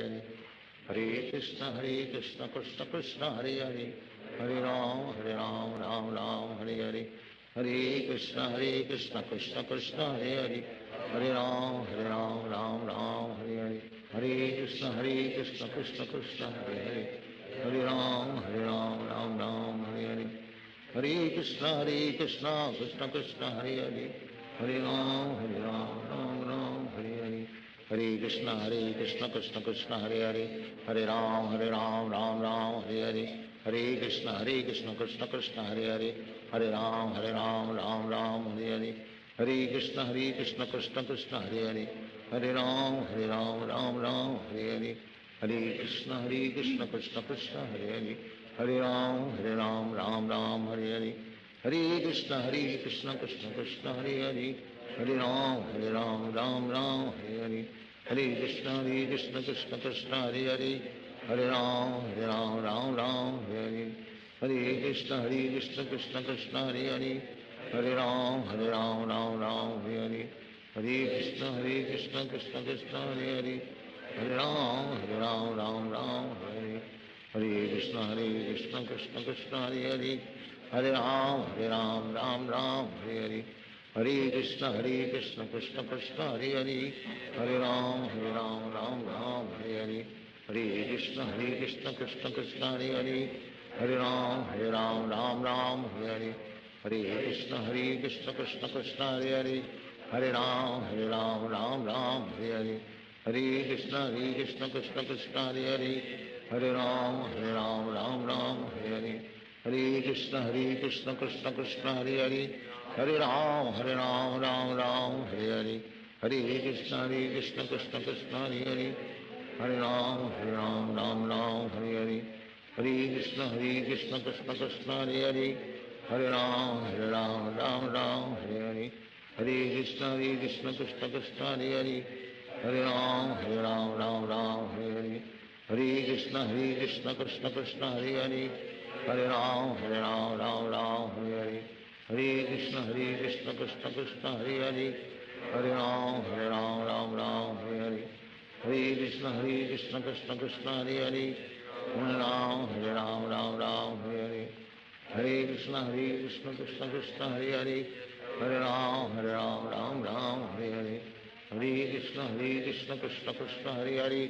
Hare, Hare Krishna Krishna Krishna Hare Hare, Hare Ram Hare Hare, Hare Krishna Krishna Krishna Hare Hare, Hare Ram Hare Hare, Hare Krishna Krishna Krishna Hare Hare, Hare Ram Hare Hare, Hare Krishna Krishna Krishna Hare Hare, Hare Ram Hare Hare, Hare Krishna Krishna Krishna Hare Hare, Hare Ram Hare Hare, Hare Krishna Krishna Krishna Hare Hare, Hare Ram Hare Hare, Hare Krishna Krishna Krishna Hare Hare, Hare Ram Hare Hare, Hare Krishna Krishna Krishna Hare Hare, Hare Ram Hare Hare, Hare Krishna Krishna Krishna Hare Hare, Hare Ram Hare Hare, Hare Krishna Krishna Krishna Hare Hare, Hare Ram Hare Hare, Hare Krishna Krishna Krishna Hare Hare, Hare Ram Hare Hare, Hare Krishna Krishna Krishna Hare Hare, Hare Ram Hare Hare, Hare Krishna Krishna Krishna Hare Hare, Hare Ram Hare Hare, Hare Krishna Krishna Krishna Hare Hare, Hare Ram Hare Hare, Hare Krishna Krishna Krishna Hare Hare, Hare Ram Hare Hare, Hare Krishna Krishna Krishna Hare Hare, Hare Ram Hare Hare, Hare Krishna Krishna Krishna Hare Hare, Hare Ram Hare Hare, Hare Krishna Krishna Krishna Hare Hare, Hare Ram Hare Hare, Hare Krishna Krishna Krishna Hare Hare, Hare Ram Hare Hare, Hare Krishna Krishna Krishna Hare Hare, Hare Ram, Ram Ram, Hare Hare. Hare Krishna, Krishna Krishna, Hare Hare. Hare Ram, Ram Ram, Hare Hare. Hare Krishna, Krishna Krishna, Hare Hare.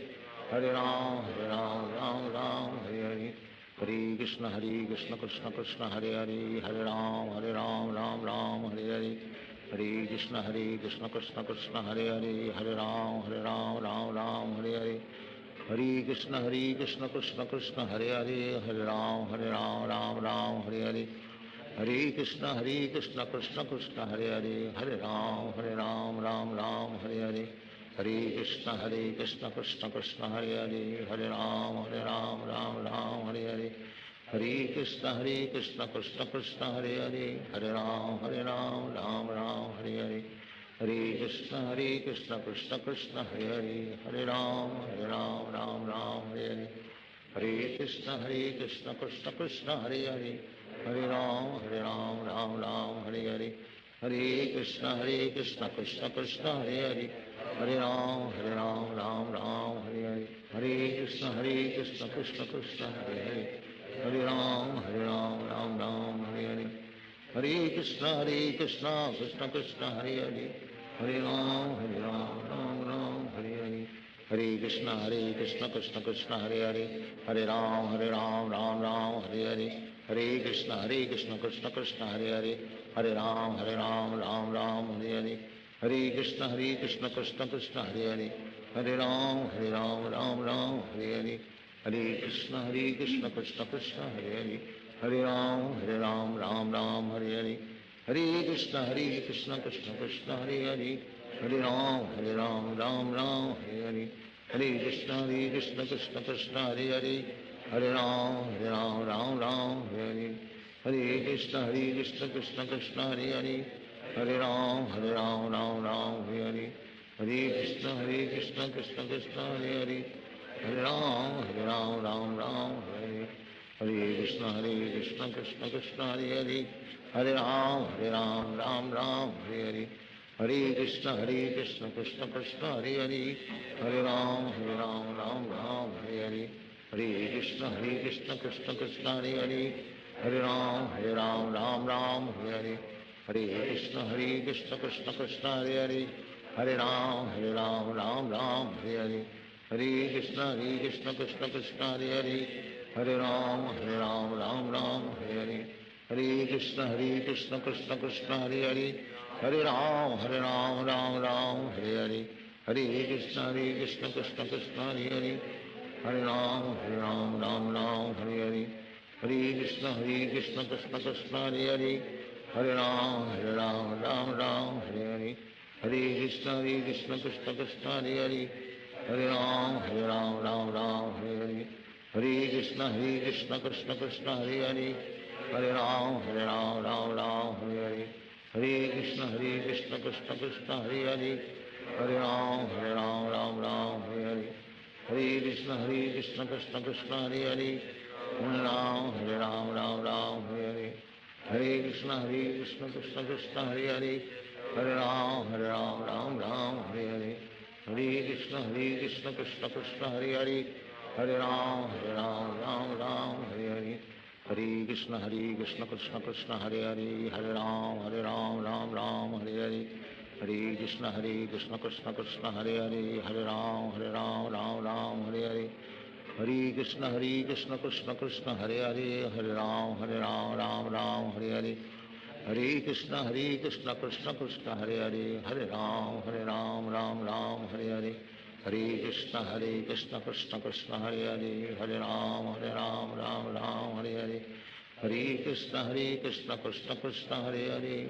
Hare Ram, Ram Ram, Hare Hare. Hare Krishna, Krishna Krishna, Hare Hare. Hare Ram, Ram Ram, Hare Hare. Hare Krishna, Krishna Krishna, Hare Hare. Hare Ram, Ram Hare Hare. Hare Krishna, Krishna Krishna, Hare Hare. Hare Ram, Ram Hare Hare. Hare Krishna, Krishna Krishna, Hare Hare. Hare Ram, Ram Hare Hare. Hare Krishna, Krishna Krishna, Hare Hare. Hare Ram, Ram Hare Hare. Hare Krishna, Krishna Krishna, Hare Hare. Hare Ram, Ram Hare Hare. Hare Krishna, Krishna Krishna, Hare Hare. Hare Ram, Ram Hare Hare. Hare Krishna, Krishna Krishna, Hare Hare. Hare Ram, Ram Hare Hare. Hare Krishna, Krishna Krishna, Hare Hare. Hare Ram, Ram Hare Hare. Hare Krishna, Krishna Krishna, Hare Hare. Hare Ram, Ram Hare Hare. Hare Krishna, Krishna Krishna, Hare Hare. Hare Ram, Ram Hare Hare. Hare Krishna, Krishna Krishna, Hare Hare. Hare Ram, Ram Hare Hare. Hare Krishna, Krishna Krishna, Hare Hare. Hare Ram, Ram Hare Hare. Hare Krishna, Krishna Krishna, Hare Hare. Hare Ram, Ram Hare Hare. Hare Krishna, Krishna Krishna, Hare Hare. Hare Ram, Ram Hare Hare. Hare Krishna, Krishna Krishna, Hare Hare. Hare Ram, Ram Hare Hare. Hare Krishna, Krishna Krishna, Hare Hare. Hare Ram, Ram Hare Hare. Hare Krishna, Krishna Krishna, Hare Hare. Hare Ram, Ram Hare Hare. Hare Krishna, Krishna Krishna, Hare Hare. Hare Ram, Ram Hare Hare. Hare Krishna, Krishna Krishna, Hare Hare. Hare Ram, Ram Hare Hare. Hare Krishna, Krishna Krishna, Hare Hare. Hare Ram, Ram Hare Hare. Hare Krishna, Krishna Krishna, Hare Hare. Hare Ram, Ram Hare Hare. Hare Krishna, Krishna Krishna, Hare Hare. Hare Ram, Ram Hare Hare. Hare Krishna, Krishna Krishna, Hare Hare. Hare Ram, Ram Hare Hare. Hare Krishna, Krishna Krishna, Hare Hare. Hare Ram, Ram Hare Hare. Hare Krishna, Krishna Krishna, Hare Hare. Hare Ram, Ram Hare Hare. Hare Krishna, Krishna Krishna, Hare Hare. Hare Ram, Ram Hare Hare. Hare Krishna, Krishna Krishna, Hare Hare. Hare Ram, Ram Hare Hare. Hare Krishna, Krishna Krishna, Hare Hare. Hare Ram, Ram Hare Hare. Hare Krishna, Krishna Krishna, Hare Hare. Hare Ram, Ram Hare Hare. Hare Krishna, Krishna Krishna, Hare Hare. Hare Ram, Ram Hare Hare. Hare Krishna, Krishna Krishna, Hare Hare. Hare Ram, Ram Hare Hare. Hare Krishna, Krishna Krishna, Hare Hare. Hare Ram, Ram Hare Hare. Hare Krishna, Krishna Krishna, Hare Hare. Hare Ram, Ram Hare Hare. Hare Krishna, Krishna Krishna, Hare Hare. Hare Ram, Ram Hare Hare. Hare Krishna, Krishna Krishna, Hare Hare. Hare Ram, Ram Hare Hare. Hare Krishna, Krishna Krishna, Hare Hare. Hare Ram, Ram Hare Hare. Hare Krishna, Krishna Krishna, Hare Hare.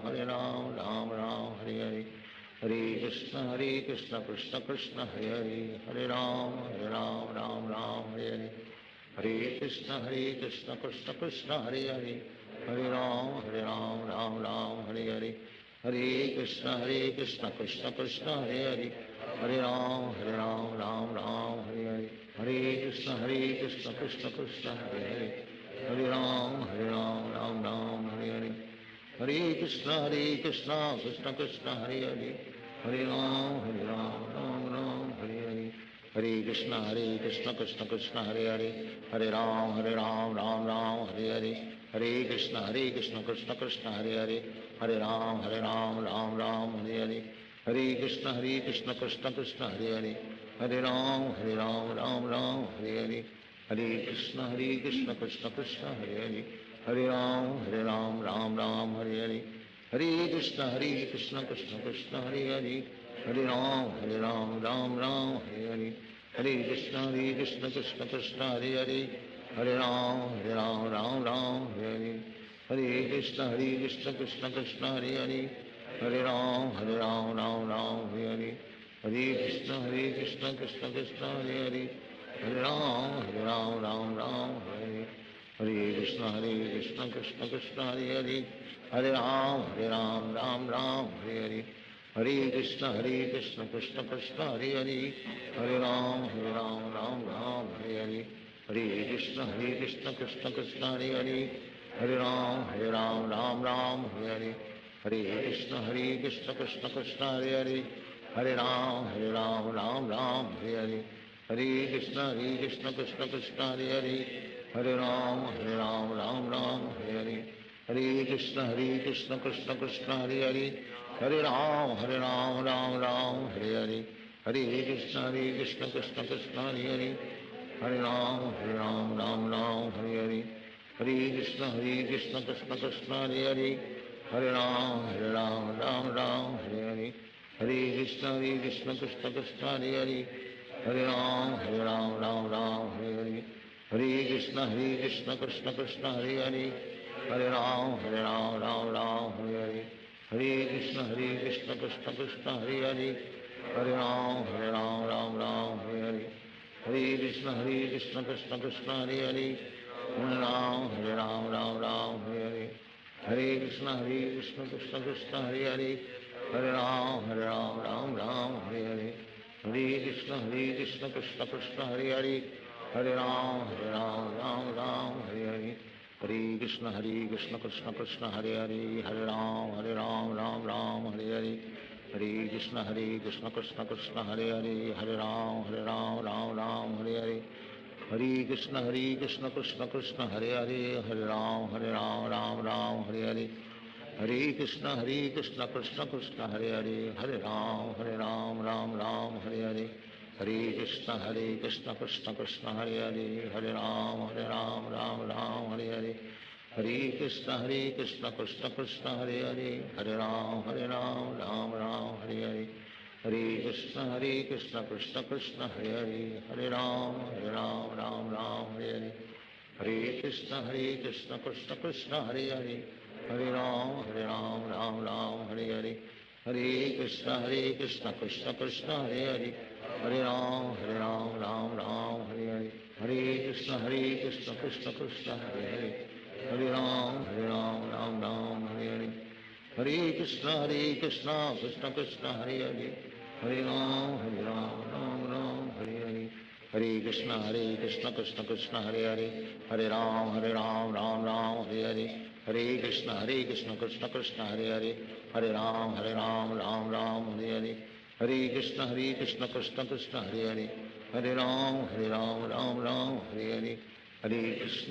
Hare Ram, Ram Hare Hare. Hare Krishna, Krishna Krishna, Hare Hare. Hare Ram, Ram Hare Hare. Hare Krishna, Krishna Krishna, Hare Hare. Hare Ram, Ram Hare Hare. Hare Krishna, Krishna Krishna, Hare Hare. Hare Ram, Ram Hare Hare. Hare Krishna, Krishna Krishna, Hare Hare. Hare Ram, Ram Hare Hare. Hare Krishna, Krishna Krishna, Hare Hare. Hare Ram, Ram Hare Hare. Hare Krishna, Krishna Krishna, Hare Hare. Hare Ram, Ram Hare Hare. Hare Krishna Krishna Krishna Hare Hare, Hare Ram Ram Ram Hare Hare, Hare Krishna Krishna Krishna Hare Hare, Hare Ram Ram Ram Hare Hare, Hare Krishna Krishna Krishna Hare Hare, Hare Ram Ram Ram Hare Hare, Hare Krishna Krishna Krishna Hare Hare, Hare Ram Ram Ram Hare Hare, Hare Krishna Krishna Krishna Hare Hare, Hare Ram Ram Ram Hare Hare, Hare Krishna Krishna Krishna Hare Hare, Hare Ram Ram Ram Hare Hare, Hare Krishna Krishna Krishna Hare Hare, Hare Ram Ram Ram Hare Hare, Hare Krishna Krishna Krishna Hare Hare, Hare Ram Ram Ram Hare Hare, Hare Krishna Krishna Krishna Hare Hare, Hare Ram Ram Ram Hare Hare, Hare Krishna Krishna Krishna Hare Hare, Hare Ram Ram Ram Hare Hare, Hare Krishna Krishna Krishna Hare Hare, Hare Ram Ram Ram Hare Hare, Hare Krishna Krishna Krishna Hare Hare, Hare Ram Ram Ram Hare Hare, Hare Krishna Krishna Krishna Hare Hare, Hare Ram Ram Ram Hare Hare, Hare Krishna Krishna Krishna Hare Hare, Hare Ram Ram Ram Hare Hare, Hare Krishna Krishna Krishna Hare Hare, Hare Ram Ram Ram Hare Hare, Hare Krishna Krishna Krishna Hare Hare, Hare Ram Ram Ram Hare Hare, Hare Krishna Krishna Krishna Hare Hare, Hare Ram Ram Ram Hare Hare, Hare Krishna Krishna Krishna Hare Hare, Hare Ram Ram Ram Hare Hare, Hare Krishna Krishna Krishna Hare Hare, Hare Ram Ram Ram Hare Hare, Hare Krishna Krishna Krishna Hare Hare, Hare Ram Ram Ram Hare Hare, Hare Krishna Krishna Krishna Hare Hare, Hare Ram Ram Ram Hare Hare, Hare Krishna Krishna Krishna Hare Hare, Hare Ram Ram Ram Hare Hare, Hare Krishna Krishna Krishna Hare Hare, Hare Ram Ram Ram Hare Hare, Hare Krishna Krishna Krishna Hare Hare, Hare Ram Ram Ram Hare Hare, Hare Krishna Krishna Krishna Hare Hare, Hare Ram Ram Ram Hare Hare, Hare Krishna Krishna Krishna Hare Hare, Hare Ram Ram Ram Hare Hare, Hare Krishna Krishna Krishna Hare Hare, Hare Ram Ram Ram Hare Hare, Hare Krishna Krishna Krishna Hare Hare, Hare Ram Ram Ram Hare Hare, Hare Krishna Krishna Krishna Hare Hare, Hare Ram Ram Ram Hare Hare, Hare Krishna Krishna Krishna Hare Hare, Hare Ram Ram Ram Hare Hare, Hare Krishna Krishna Krishna Hare Hare, Hare Ram Ram Ram Hare Hare, Hare Krishna Krishna Krishna Hare Hare, Hare Ram Ram Ram Hare Hare, Hare Krishna Krishna Krishna Hare Hare, Hare Ram Ram Ram Hare Hare, Hare Krishna Krishna Krishna Hare Hare, Hare Ram Ram Ram Hare Hare, Hare Krishna Krishna Krishna Hare Hare, Hare Ram Ram Ram Hare Hare, Hare Krishna Krishna Krishna Hare Hare, Hare Ram Ram Ram Hare Hare, Hare Krishna Krishna Krishna Hare Hare, Hare Ram Ram Ram Hare Hare, Hare Krishna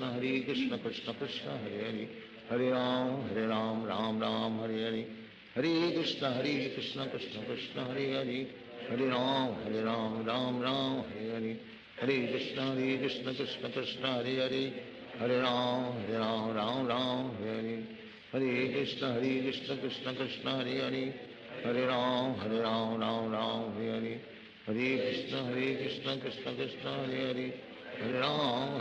Krishna Krishna Hare Hare, Hare Ram Ram Ram Hare Hare, Hare Krishna Krishna Krishna Hare Hare, Hare Ram Ram Ram Hare Hare, Hare Krishna Krishna Krishna Hare Hare, Hare Ram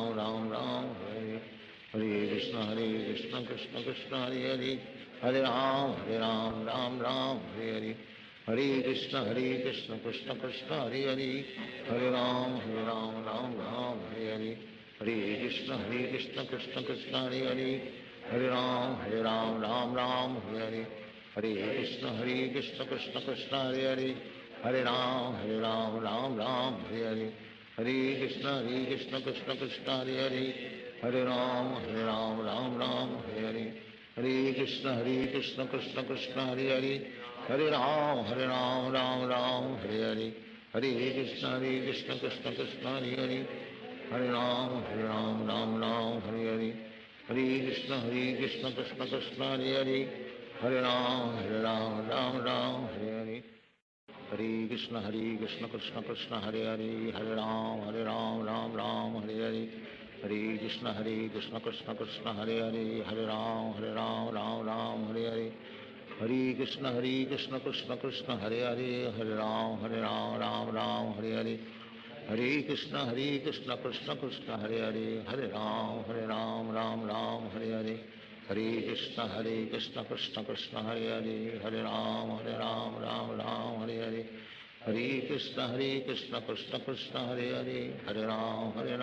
Ram Ram Hare Hare, Hare Krishna Krishna Krishna Hare Hare, Hare Ram Ram Ram Hare Hare, Hare Krishna Krishna Krishna Hare Hare, Hare Ram Ram Ram Hare Hare, Hare Krishna Krishna Krishna Hare Hare, Hare Ram Ram Ram Hare Hare, Hare Krishna Krishna Krishna Hare Hare, Hare Ram Ram Ram Hare Hare, Hare Krishna Krishna Krishna Hare Hare, Hare Ram Ram Ram Hare Hare, Hare Krishna Krishna Krishna Hare Hare, Hare Ram Ram Ram Hare Hare, Hare Krishna Krishna Krishna Krishna Hare Hare, Hare Ram Ram Ram Hare Hare, Hare Krishna Krishna Krishna Hare Hare, Hare Ram Ram Ram Hare Hare, Hare Krishna Krishna Krishna Hare Hare, Hare Ram Ram Hare Hare, Hare Krishna Krishna Krishna Hare Hare, Hare Ram Ram Hare Hare, Hare Krishna Krishna Krishna Hare Hare, Hare Ram Ram Hare Hare, Hare Krishna Krishna Krishna Hare Hare, Hare Ram Ram Hare Hare, Hare Krishna Krishna Krishna Hare Hare, Hare Ram Ram Hare Hare, Hare Krishna Krishna Krishna Hare Hare, Hare Ram Ram Hare Hare, Hare Krishna Krishna Krishna Hare Hare, Hare Ram Ram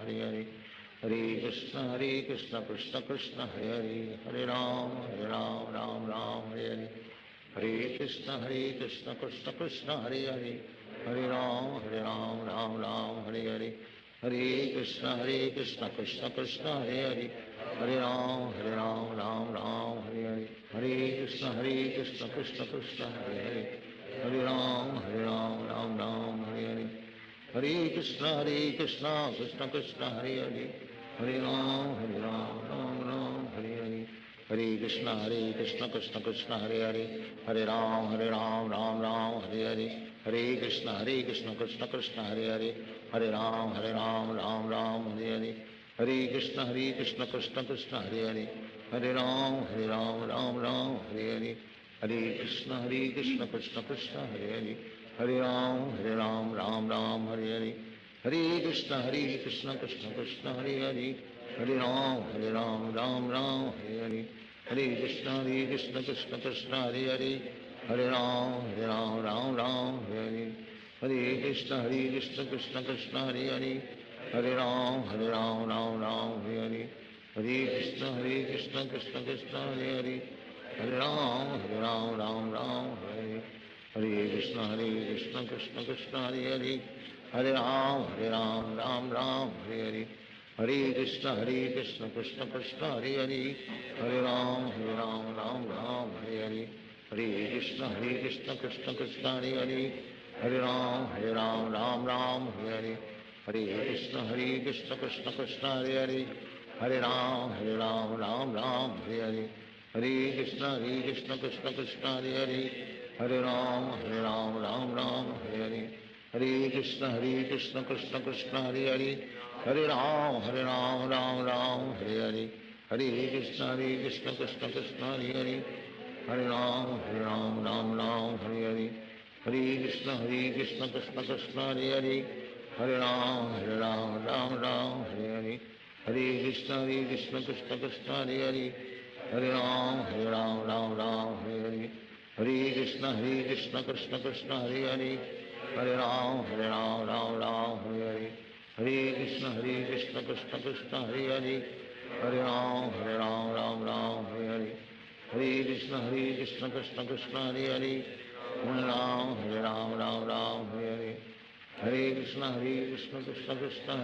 Hare Hare, Hare Krishna Krishna Krishna Hare Hare, Hare Ram Ram Hare Hare, Hare Krishna Krishna Krishna Hare Hare, Hare Ram Ram Hare Hare, Hare Krishna Krishna Krishna Hare Hare, Hare Ram Ram Hare Hare, Hare Krishna Krishna Krishna Hare Hare, Hare Ram Ram Hare Hare, Hare Krishna Krishna Krishna Hare Hare, Hare Ram Hare Hare, Hare Krishna Krishna Krishna Hare Hare, Hare Ram Ram Hare Hare, Hare Krishna Krishna Krishna Hare Hare, Hare Ram Ram Hare Hare, Hare Krishna Krishna Krishna Hare Hare, Hare Ram Ram Hare Hare, Hare Krishna Krishna Krishna Hare Hare, Hare Ram Ram Hare Hare, Hare Krishna Krishna Krishna Hare Hare, Hare Ram Ram Hare Hare, Hare Krishna Krishna Krishna Hare Hare, Hare Ram Ram Hare Hare, Hare Krishna Krishna Krishna Hare Hare, Hare Ram Ram Hare Hare, Hare Krishna Krishna Krishna Hare Hare, Hare Ram Ram Hare Hare, Hare Krishna Krishna Krishna Hare Hare, Hare Ram Ram Hare Hare, Hare Krishna Krishna Krishna Hare Hare, Hare Ram Ram Hare Hare, Hare Krishna Krishna Krishna Hare Hare, Hare Ram Ram Hare Hare, Hare Krishna Krishna Krishna Hare Hare, Hare Ram Ram Hare Hare, Hare Krishna Krishna Krishna Hare Hare, Hare Ram Ram Hare Hare, Hare Krishna Krishna Krishna Hare Hare, Hare Ram Ram Hare Hare, Hare Krishna Krishna Krishna Hare Hare, Hare Ram Ram Hare Hare, Hare Krishna Krishna Krishna Hare Hare, Hare Ram Ram Hare Hare, Hare Krishna Krishna Krishna Hare Hare, Hare Ram Hare Hare, Hare Krishna Krishna Krishna Hare Hare, Hare Ram Hare Hare, Hare Krishna Krishna Krishna Hare Hare, Hare Ram Hare Hare, Hare Krishna Krishna Krishna Hare Hare, Hare Ram Hare Hare, Hare Krishna Krishna Krishna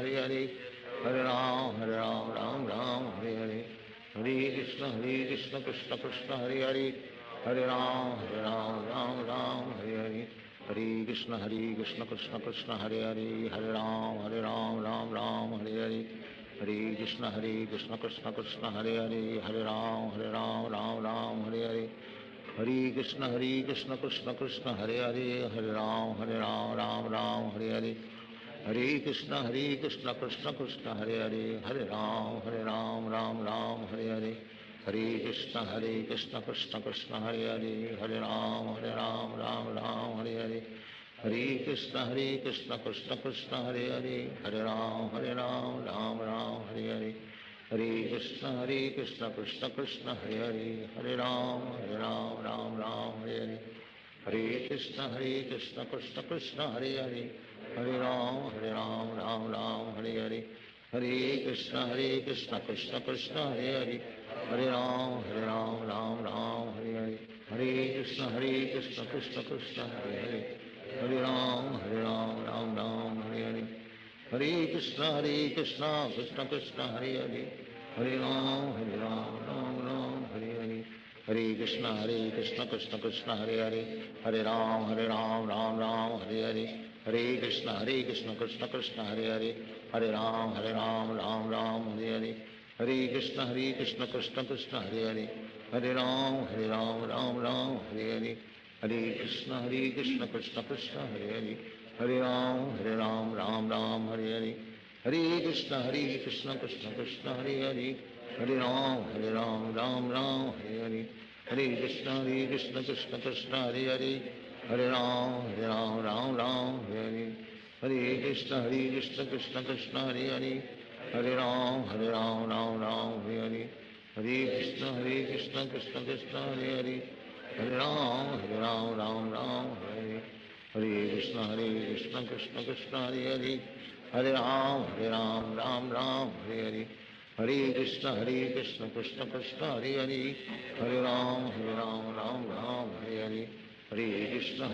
Hare Hare, Hare Ram Hare Hare, Hare Krishna Krishna Krishna Hare Hare, Hare Ram Hare Hare, Hare Krishna Krishna Krishna Hare Hare, Hare Ram Hare Hare, Hare Krishna Krishna Krishna Hare Hare, Hare Ram Hare Hare, Hare Krishna Krishna Krishna Hare Hare, Hare Ram Hare Hare, Hare Krishna Krishna Krishna Hare Hare, Hare Ram Hare Hare, Hare Krishna Krishna Krishna Hare Hare, Hare Ram Hare Hare, Hare Krishna Krishna Krishna Hare Hare, Hare Ram Hare Hare, Hare Krishna Krishna Krishna Hare Hare, Hare Ram Hare Hare, Hare Krishna Krishna Krishna Hare Hare, Hare Ram Hare Hare, Hare Krishna Krishna Krishna Hare Hare, Hare Ram Hare Hare, Hare Krishna Krishna Krishna Hare Hare, Hare Ram Hare Hare, Hare Krishna Krishna Krishna Hare Hare, Hare Ram Hare Hare, Hare Krishna Krishna Krishna Hare Hare, Hare Ram Ram Ram Hare Hare, Hare Krishna Krishna Krishna Hare Hare, Hare Ram Ram Ram Hare Hare, Hare Krishna Krishna Krishna Hare Hare, Hare Ram Ram Ram Hare Hare, Hare Krishna Krishna Krishna Hare Hare, Hare Ram Ram Hare Hare, Hare Krishna Krishna Krishna Hare Hare, Hare Ram Ram Hare Hare, Hare Krishna Krishna Krishna Hare Hare, Hare Ram Ram Hare Hare, Hare Krishna Krishna Krishna Hare Hare, Hare Ram Ram Hare Hare, Hare Krishna Krishna Krishna Hare Hare, Hare Ram Ram Hare, Hare Krishna Krishna Krishna Hare Hare, Hare Ram Ram Hare Hare, Hare Krishna Krishna Krishna Hare Hare, Hare Ram Ram Hare Hare, Hare Krishna Krishna Krishna Hare Hare, Hare Ram Ram Hare Hare, Hare Krishna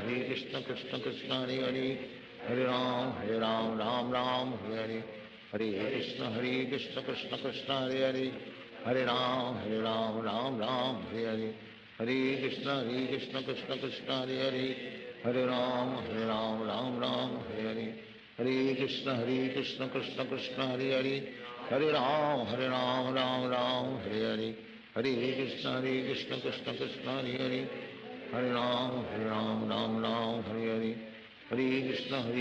Krishna Krishna Hare Hare, Hare Ram Ram Hare Hare, Hare Krishna Krishna Krishna Hare Hare, Hare Ram Ram Hare Hare, Hare Krishna Krishna Krishna Hare Hare, Hare Ram Ram Hare Hare, Hare Krishna Krishna Krishna Hare Hare, Hare Ram Ram Hare Hare, Hare Krishna Krishna Krishna Hare Hare, Hare Ram Ram Hare Hare, Hare Krishna Krishna Krishna Hare Hare, Hare Ram Ram Hare Hare, Hare Krishna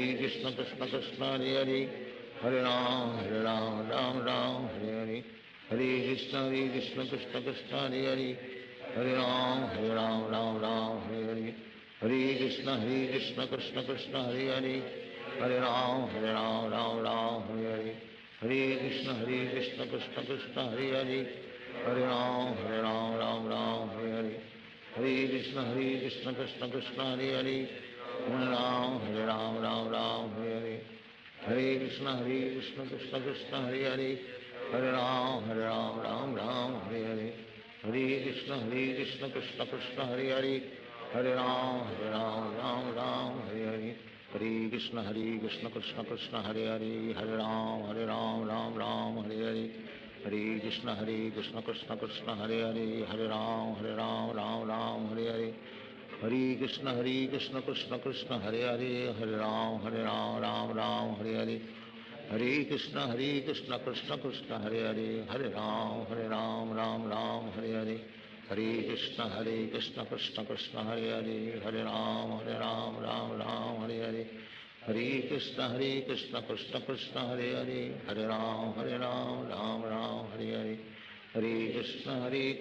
Krishna Krishna Hare Hare, Hare Ram Ram Hare Hare, Hare Krishna Krishna Krishna Hare Hare, Hare Ram Ram Hare Hare, Hare Krishna Krishna Krishna Hare Hare, Hare Ram Ram Hare Hare, Hare Krishna Krishna Krishna Hare Hare, Hare Ram Ram Hare Hare, Hare Krishna Krishna Krishna Hare Hare, Hare Ram Ram Hare Hare, Hare Krishna Krishna Krishna Hare Hare, Hare Ram Ram Hare Hare, Hare Krishna Krishna Krishna Hare Hare, Hare Ram Ram Hare Hare, Hare Krishna Krishna Krishna Hare Hare, Hare Ram Ram Hare Hare, Hare Krishna Krishna Krishna Hare Hare, Hare Ram Ram Hare Hare, Hare Krishna Krishna Krishna Hare Hare, Hare Ram Ram Hare Hare, Hare Krishna Krishna Krishna Hare Hare, Hare Ram Ram Hare Hare, Hare Krishna Krishna Krishna Hare Hare, Hare Ram Ram Hare Hare, Hare Krishna Krishna Krishna Hare Hare, Hare Ram Ram Hare Hare, Hare Krishna Krishna Krishna Hare Hare, Hare Ram Ram Hare Hare, Hare Krishna Krishna Krishna Hare Hare, Hare Ram Ram Hare Hare, Hare Krishna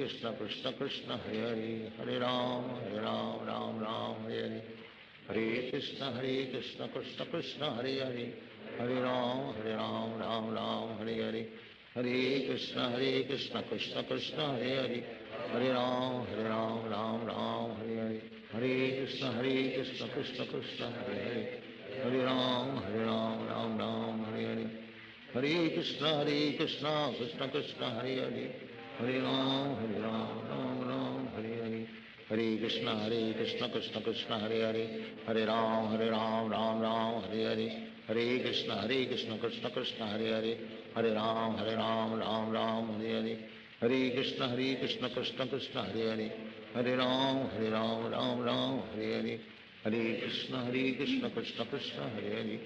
Krishna Krishna Hare Hare, Hare Ram Hare Hare, Hare Krishna Krishna Krishna Hare Hare, Hare Ram Ram Hare Hare, Hare Krishna Krishna Krishna Hare Hare, Hare Ram Ram Hare Hare, Hare Krishna Krishna Krishna Hare Hare, Hare Ram Ram Hare Hare, Hare Krishna Krishna Krishna Hare Hare,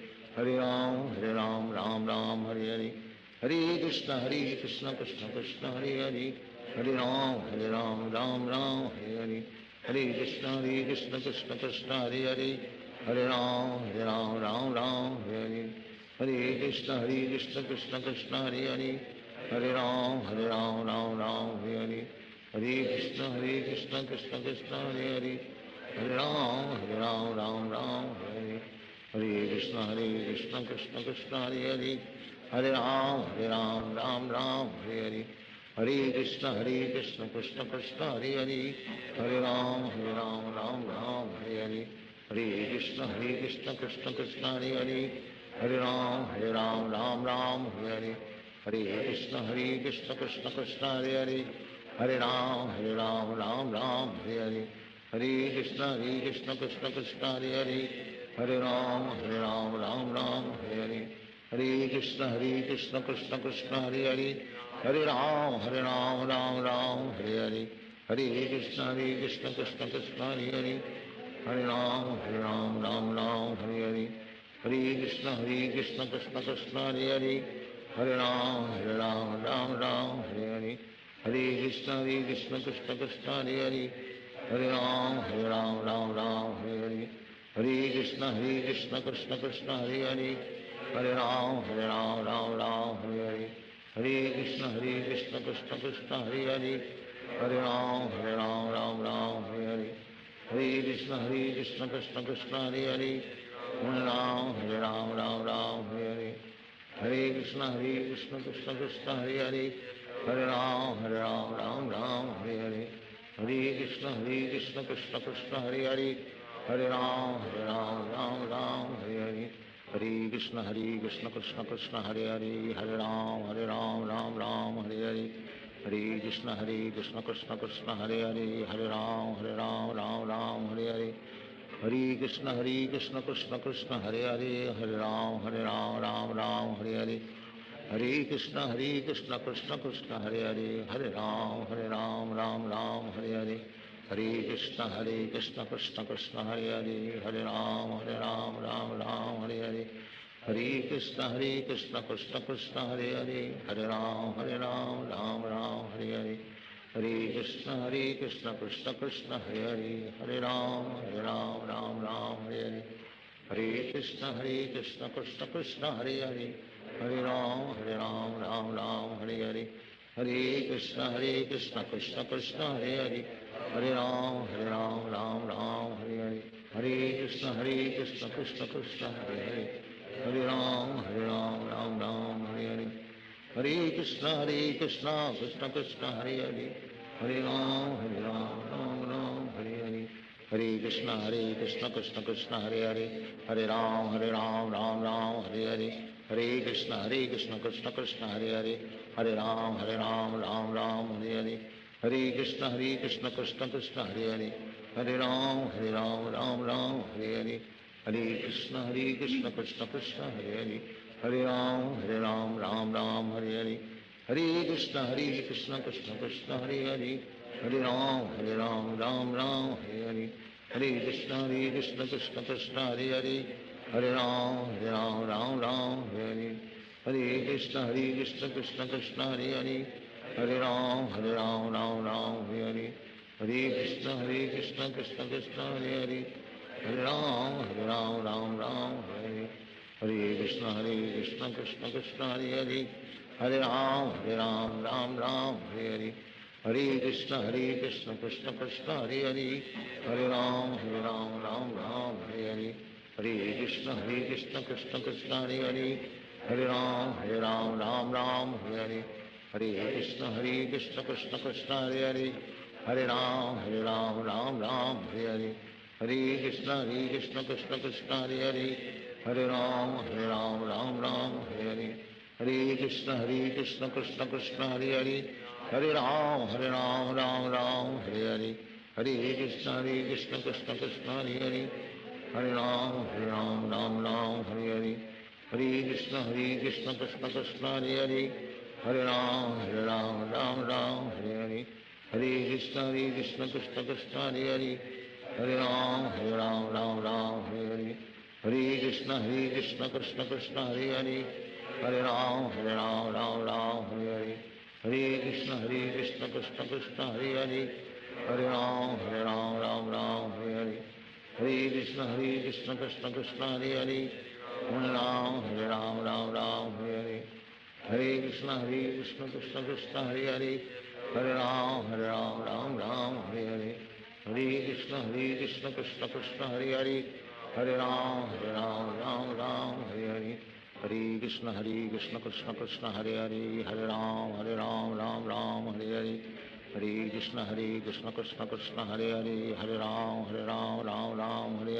Hare Ram Ram Hare Hare, Hare Krishna Krishna Krishna Hare Hare, Hare Ram Ram Hare Hare, Hare Krishna Krishna Krishna Hare Hare, Hare Ram Ram Hare Hare, Hare Krishna Krishna Krishna Hare Hare, Hare Ram Ram Hare Hare, Hare Krishna Krishna Krishna Hare Hare, Hare Ram Ram Hare Hare, Hare Krishna Krishna Krishna Hare Hare, Hare Ram Ram Hare Hare, Hare Krishna Krishna Krishna Hare Hare, Hare Ram Ram Hare Hare, Hare Krishna Krishna Krishna Hare Hare, Hare Ram Ram Hare Hare, Hare Krishna Krishna Krishna Hare Hare, Hare Ram Ram Hare Hare, Hare Krishna Krishna Krishna Hare Hare, Hare Ram Ram Hare Hare, Hare Krishna Krishna Krishna Hare Hare, Hare Ram Ram Hare Hare, Hare Krishna Krishna Krishna Hare Hare, Hare Ram Ram Ram Hare Hare, Hare Krishna Krishna Krishna Hare Hare, Hare Ram Ram Hare Hare, Hare Krishna Krishna Krishna Hare Hare, Hare Ram Ram Hare Hare, Hare Krishna Krishna Krishna Hare Hare, Hare Ram Hare Hare, Hare Krishna Krishna Krishna Hare Hare, Hare Ram Hare Hare, Hare Krishna Krishna Krishna Hare Hare, Hare Ram Hare Hare, Hare Krishna Krishna Krishna Hare Hare, Hare Ram Hare Hare, Hare Krishna Krishna Krishna Hare Hare, Hare Ram Hare Hare, Hare Krishna Krishna Krishna Hare Hare, Hare Ram Hare Hare, Hare Krishna Krishna Krishna Hare Hare, Hare Ram Hare Hare, Hare Krishna Krishna Krishna Hare Hare, Hare Ram Hare Hare, Hare Krishna Krishna Krishna Hare Hare, Hare Ram Hare Hare, Hare Krishna Krishna Krishna Hare Hare, Hare Ram Hare Hare, Hare Krishna Krishna Krishna Hare Hare, Hare Ram Hare Hare, Hare Krishna Krishna Krishna Hare Hare, Hare Ram Hare Hare, Hare Krishna Krishna Krishna Hare Hare, Hare Ram Hare Hare, Hare Krishna Krishna Krishna Hare Hare, Hare Ram Hare Hare, Hare Krishna Krishna Krishna Hare Hare, Hare Ram Hare Hare, Hare Krishna Krishna Krishna Hare Hare, Hare Ram Hare Hare, Hare Krishna Krishna Krishna Hare Hare, Hare Ram Hare Hare, Hare Krishna Krishna Krishna Hare Hare, Hare Ram Hare Hare, Hare Krishna Krishna Krishna Hare Hare, Hare Ram Hare Hare, Hare Krishna Krishna Krishna Hare Hare, Hare Ram Hare Hare, Hare Krishna Krishna Krishna Hare Hare, Hare Ram Hare Hare, Hare Krishna Krishna Krishna Hare Hare, Hare Ram Hare Hare, Hare Krishna Krishna Krishna Hare Hare, Hare Ram Hare Hare, Hare Krishna Krishna Krishna Hare Hare, Hare Ram Hare Hare, Hare Krishna Krishna Krishna Hare Hare, Hare Ram Hare Hare, Hare Krishna Krishna Krishna Hare Hare, Hare Ram Hare Hare, Hare Krishna Krishna Krishna Hare Hare, Hare Ram Hare Hare, Hare Krishna Krishna Krishna Hare Hare, Hare Ram Hare Hare, Hare Krishna Krishna Krishna Hare Hare, Hare Ram Hare Hare, Hare Krishna Krishna Krishna Hare Hare, Hare Ram Hare Hare, Hare Krishna Krishna Krishna Hare Hare, Hare Ram Hare Hare, Hare Krishna Krishna Krishna Hare Hare, Hare Ram Hare Hare, Hare Krishna Krishna Krishna Hare Hare, Hare Ram Hare Hare, Hare Krishna Krishna Krishna Hare Hare, Hare Ram Hare Hare, Hare Krishna Krishna Krishna Hare Hare, Hare Ram Hare Hare, Hare Krishna Krishna Krishna Hare Hare, Hare Ram Hare Hare, Hare Krishna Krishna Krishna Hare Hare, Hare Ram Hare Hare, Hare Krishna Krishna Krishna Hare Hare, Hare Ram Hare Hare, Hare Krishna Krishna Krishna Hare Hare, Hare Ram Hare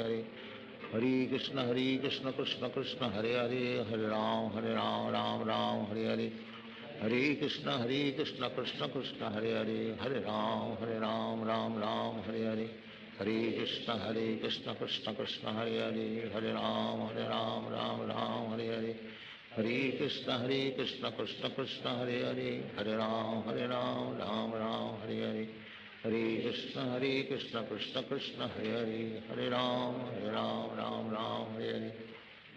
Hare, Hare Krishna Krishna Krishna Hare Hare, Hare Ram Hare Hare, Hare Krishna Krishna Krishna Hare Hare, Hare Ram Hare Hare, Hare Krishna Krishna Krishna Hare Hare, Hare Ram Hare Hare, Hare Krishna Krishna Krishna Hare Hare, Hare Ram Hare Hare, Hare Krishna Krishna Krishna Hare Hare, Hare Ram Hare Hare, Hare Krishna Krishna Krishna Hare Hare, Hare Ram Ram Ram Hare Hare,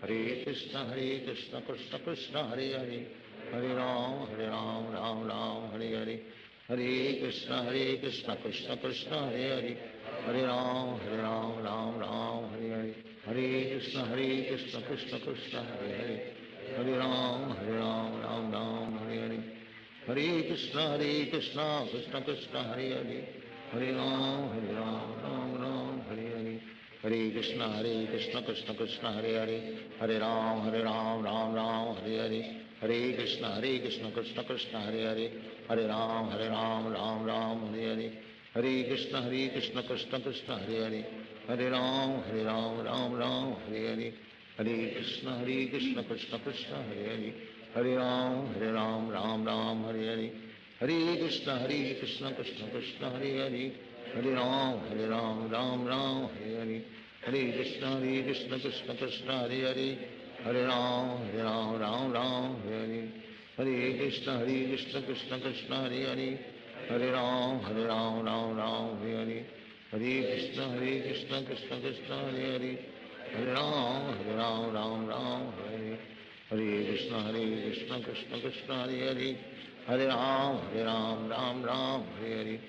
Hare Krishna Krishna Krishna Hare Hare, Hare Ram Ram Ram Hare Hare, Hare Krishna Krishna Krishna Hare Hare, Hare Ram Ram Ram Hare Hare, Hare Krishna Krishna Krishna Hare Hare, Hare Ram Ram Ram Hare Hare, Hare Krishna Krishna Krishna Hare Hare, Hare Ram Ram Hare Hare, Hare Krishna Krishna Krishna Hare Hare, Hare Ram Ram Ram Hare Hare, Hare Krishna Krishna Krishna Hare Hare, Hare Ram Ram Ram Hare Hare, Hare Krishna Krishna Krishna Hare Hare, Hare Ram Ram Ram Hare Hare, Hare Krishna Krishna Krishna Hare Hare, Hare Ram Ram Hare Hare, Hare Krishna Krishna Krishna Hare Hare, Hare Ram Ram Ram Hare Hare, Hare Krishna Krishna Krishna Hare Hare, Hare Ram Ram Hare Hare, Hare Krishna Krishna Krishna Hare Hare, Hare Ram Ram Hare Hare, Hare Krishna Krishna Krishna Hare Hare, Hare Ram Ram Hare Hare, Hare Krishna Krishna Krishna Hare Hare, Hare Ram Ram Hare Hare, Hare Krishna Krishna Krishna Hare Hare, Hare Ram Ram Hare Hare,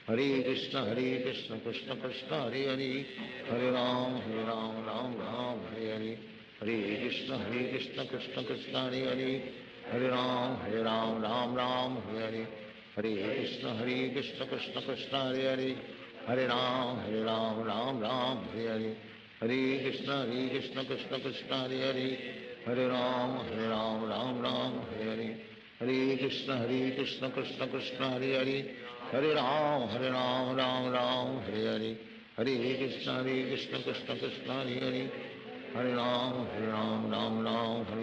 Hare Krishna Krishna Krishna Hare Hare, Hare Ram Ram Hare Hare, Hare Krishna Krishna Krishna Hare Hare, Hare Ram Ram Hare Hare, Hare Krishna Krishna Krishna Hare Hare, Hare Ram Ram Hare Hare, Hare Krishna Krishna Krishna Hare Hare, Hare Ram Ram Hare Hare, Hare Krishna Krishna Krishna Hare Hare, Hare Ram Ram Hare Hare, Hare Krishna Krishna Krishna Hare Hare, Hare Ram Ram Hare Hare, Hare Krishna Krishna Krishna Hare Hare, Hare Ram Ram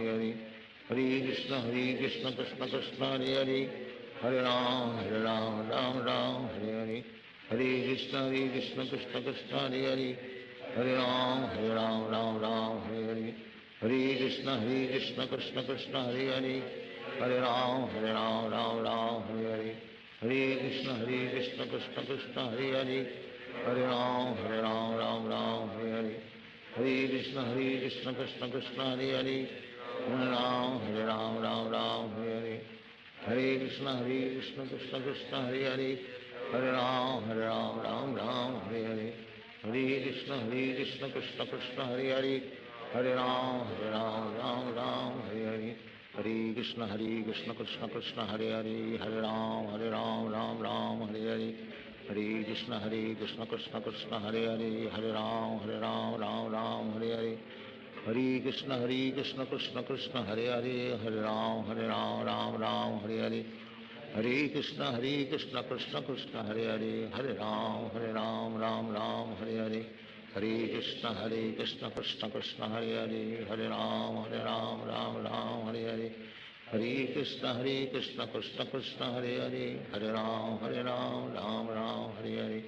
Hare Hare, Hare Krishna Krishna Krishna Hare Hare, Hare Ram Ram Hare Hare, Hare Krishna Krishna Krishna Hare Hare, Hare Ram Ram Hare Hare, Hare Krishna Krishna Krishna Hare Hare, Hare Ram Ram Hare Hare, Hare Krishna Krishna Krishna Hare Hare, Hare Ram Ram Hare Hare, Hare Krishna Krishna Krishna Hare Hare, Hare Ram Ram Hare Hare, Hare Krishna Krishna Krishna Hare Hare, Hare Ram Ram Hare Hare, Hare Krishna Krishna Krishna Hare Hare, Hare Ram Ram Hare Hare, Hare Krishna Krishna Krishna Hare Hare, Hare Ram Ram Hare Hare, Hare Krishna Krishna Krishna Hare Hare, Hare Ram Ram Hare Hare, Hare Krishna Krishna Krishna Hare Hare, Hare Ram Ram Hare Hare, Hare Krishna Krishna Krishna Hare Hare, Hare Ram Ram Hare Hare, Hare Krishna Krishna Krishna Hare Hare, Hare Ram Ram Hare Hare, Hare Krishna Krishna Krishna Hare Hare, Hare Ram Ram Hare Hare,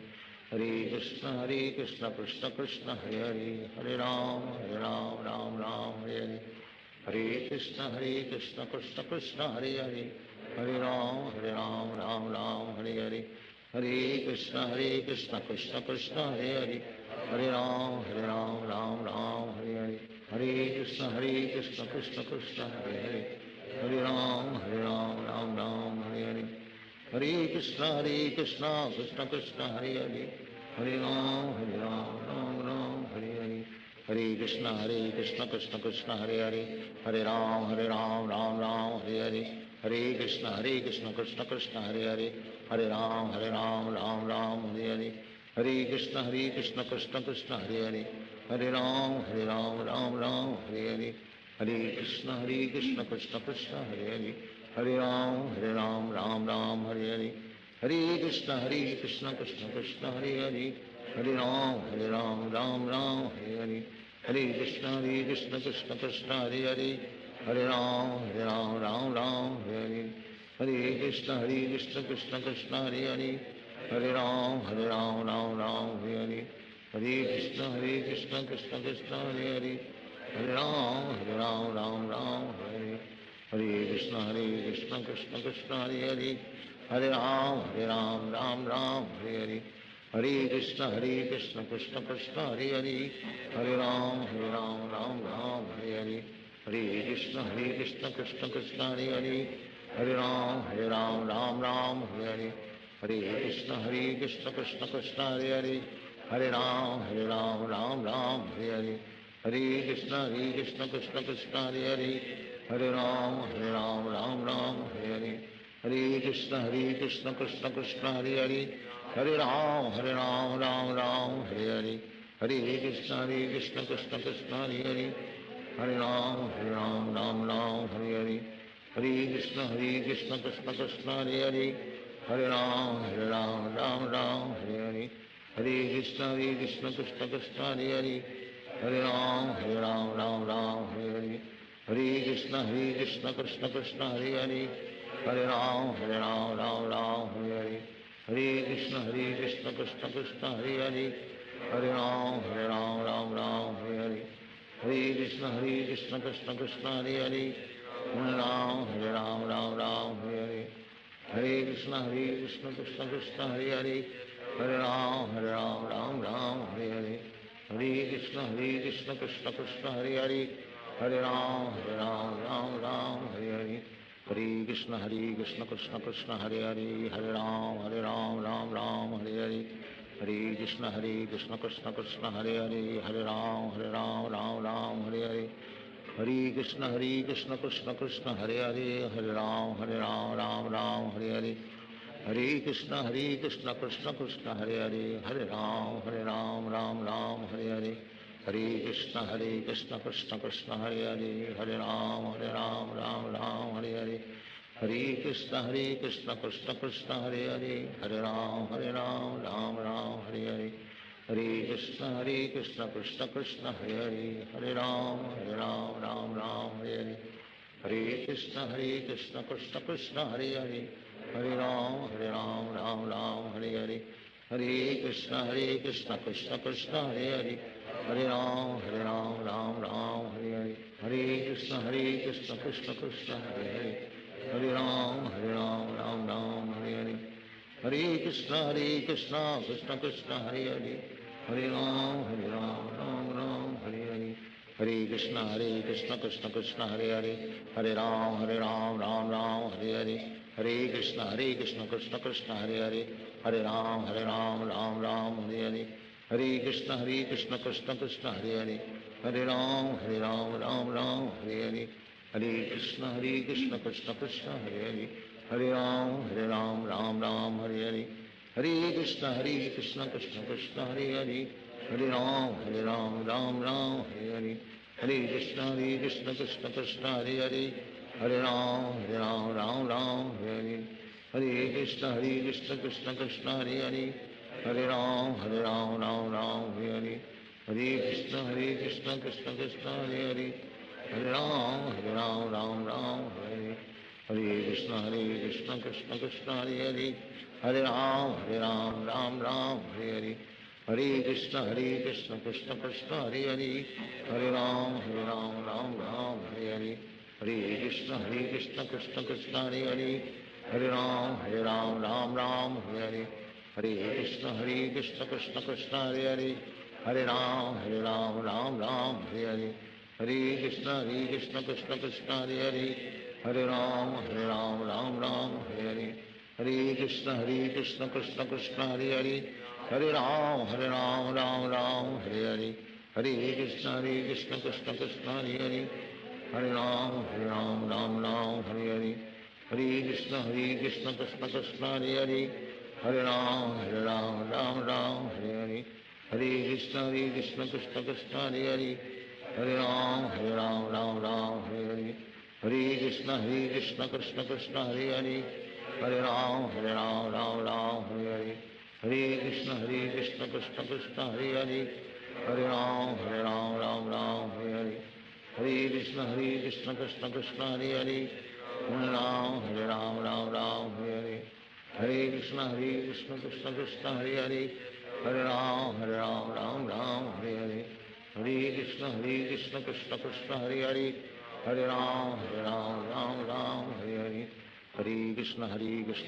Hare Krishna Krishna Krishna Hare Hare, Hare Ram Ram Hare Hare, Hare Krishna Krishna Krishna Hare Hare, Hare Ram Ram Hare Hare, Hare Krishna Krishna Krishna Hare Hare, Hare Ram Ram Hare Hare, Hare Krishna Krishna Krishna Hare Hare, Hare Ram Ram Hare Hare, Hare Krishna Krishna Krishna Hare Hare, Hare Ram Ram Hare Hare, Hare Krishna Krishna Krishna Hare Hare, Hare Ram Ram Hare Hare, Hare Krishna Krishna Krishna Hare Hare, Hare Ram Ram Hare Hare, Hare Krishna Krishna Krishna Hare Hare, Hare Ram Ram Hare Hare, Hare Krishna Krishna Krishna Hare Hare, Hare Ram Ram Hare Hare, Hare Krishna Krishna Krishna Hare Hare, Hare Ram Ram Hare Hare, Hare Krishna Krishna Krishna Hare Hare, Hare Ram Ram Hare Hare, Hare Krishna Krishna Krishna Hare Hare, Hare Ram, Ram Ram, Hare Hare. Hare Krishna, Krishna Krishna, Hare Hare. Hare Ram, Ram Ram, Hare Hare. Hare Krishna, Krishna Krishna, Hare Hare. Hare Ram, Ram, Hare Hare. Hare Krishna, Krishna Krishna, Hare Hare. Hare Ram, Ram, Hare Hare. Hare Krishna, Krishna Krishna, Hare Hare. Hare Ram, Ram, Hare Hare. Hare Krishna, Krishna Krishna, Hare Hare. Hare Ram, Ram, Hare Hare. Hare Krishna, Krishna Krishna, Hare Hare. Hare Ram, Ram, Hare Hare. Hare Krishna, Krishna Krishna, Hare Hare. Hare Ram, Ram, Hare Hare. Hare Krishna, Krishna Krishna, Hare Hare. Hare Ram, Ram, Hare Hare. Hare Krishna, Krishna Krishna, Hare Hare. Hare Ram, Ram, Hare Hare. Hare Krishna, Krishna Krishna, Hare Hare. Hare Ram, Ram, Hare Hare. Hare Krishna, Krishna Krishna, Hare Hare. Hare Ram, Ram, Hare Hare. Hare Krishna, Krishna Krishna, Hare Hare. Hare Ram, Ram, Hare Hare. Hare Krishna, Krishna Krishna, Hare Hare. Hare Ram, Ram, Hare Hare. Hare Krishna, Krishna Krishna, Hare Hare. Hare Ram, Ram, Hare Hare. Hare Krishna, Krishna Krishna, Hare Hare. Hare Ram, Ram, Hare Hare. Hare Krishna, Krishna Krishna, Hare Hare. Hare Ram, Ram, Hare Hare. Hare Krishna, Krishna Krishna, Hare Hare. Hare Ram, Ram, Hare Hare. Hare Krishna, Krishna Krishna, Hare Hare. Hare Ram, Ram, Hare Hare. Hare Krishna, Krishna Krishna, Hare Hare. Hare Ram, Ram, Hare Hare. Hare Krishna, Krishna Krishna, Hare Hare. Hare Ram, Ram, Hare Hare. Hare Krishna, Krishna Krishna, Hare Hare. Hare Ram, Ram, Hare Hare. Hare Krishna, Krishna Krishna, Hare Hare. Hare Ram, Ram, Hare Hare. Hare Krishna, Krishna Krishna, Hare Hare. Hare Ram, Ram, Hare Hare. Hare Krishna, Krishna Krishna, Hare Hare. Hare Ram, Hare Hare. Hare Krishna, Krishna Krishna, Hare Hare. Hare Ram, Ram, Hare Hare. Hare Krishna, Krishna Krishna, Hare Hare. Hare Ram, Ram, Hare Hare. Hare Krishna, Krishna Krishna, Hare Hare. Hare Ram, Ram, Hare Hare. Hare Krishna, Krishna Krishna, Hare Hare. Hare Ram, Ram, Hare Hare. Hare Krishna, Krishna Krishna, Hare Hare. Hare Ram, Ram, Hare Hare. Hare Krishna, Krishna Krishna, Hare Hare. Hare Ram, Ram, Hare Hare. Hare Krishna, Krishna Krishna, Hare Hare. Hare Ram, Ram, Hare Hare. Hare Krishna, Krishna Krishna, Hare Hare. Hare Ram, Ram, Hare Hare. Hare Krishna, Krishna Krishna, Hare Hare. Hare Ram, Ram, Hare Hare. Hare Krishna, Krishna Krishna, Hare Hare. Hare Ram, Ram, Hare Hare. Hare Krishna, Krishna Krishna, Hare Hare. Hare Ram, Ram, Hare Hare. Hare Krishna, Krishna Krishna, Hare Hare. Hare Ram, Ram, Hare Hare. Hare Krishna, Krishna Krishna, Hare Hare. Hare Ram, Ram, Hare Hare. Hare Krishna, Krishna Krishna, Hare Hare. Hare Ram, Ram, Hare Hare. Hare Krishna, Krishna Krishna, Hare Hare. Hare Ram, Ram, Hare Hare. Hare Krishna, Krishna Krishna, Hare Hare. Hare Ram, Ram, Hare Hare. Hare Krishna, Krishna Krishna, Hare Hare. Hare Ram, Ram, Hare Hare. Hare Krishna, Krishna Krishna, Hare Hare. Hare Ram, Ram, Hare Hare. Hare Krishna, Krishna Krishna, Hare Hare. Hare Ram, Ram, Hare Hare. Hare Krishna, Krishna Krishna, Hare Hare. Hare Ram, Ram, Hare Hare. Hare Krishna, Krishna Krishna, Hare Hare. Hare Ram, Ram, Hare Hare. Hare Krishna, Krishna Krishna, Hare Hare. Hare Ram, Ram, Hare Hare. Hare Krishna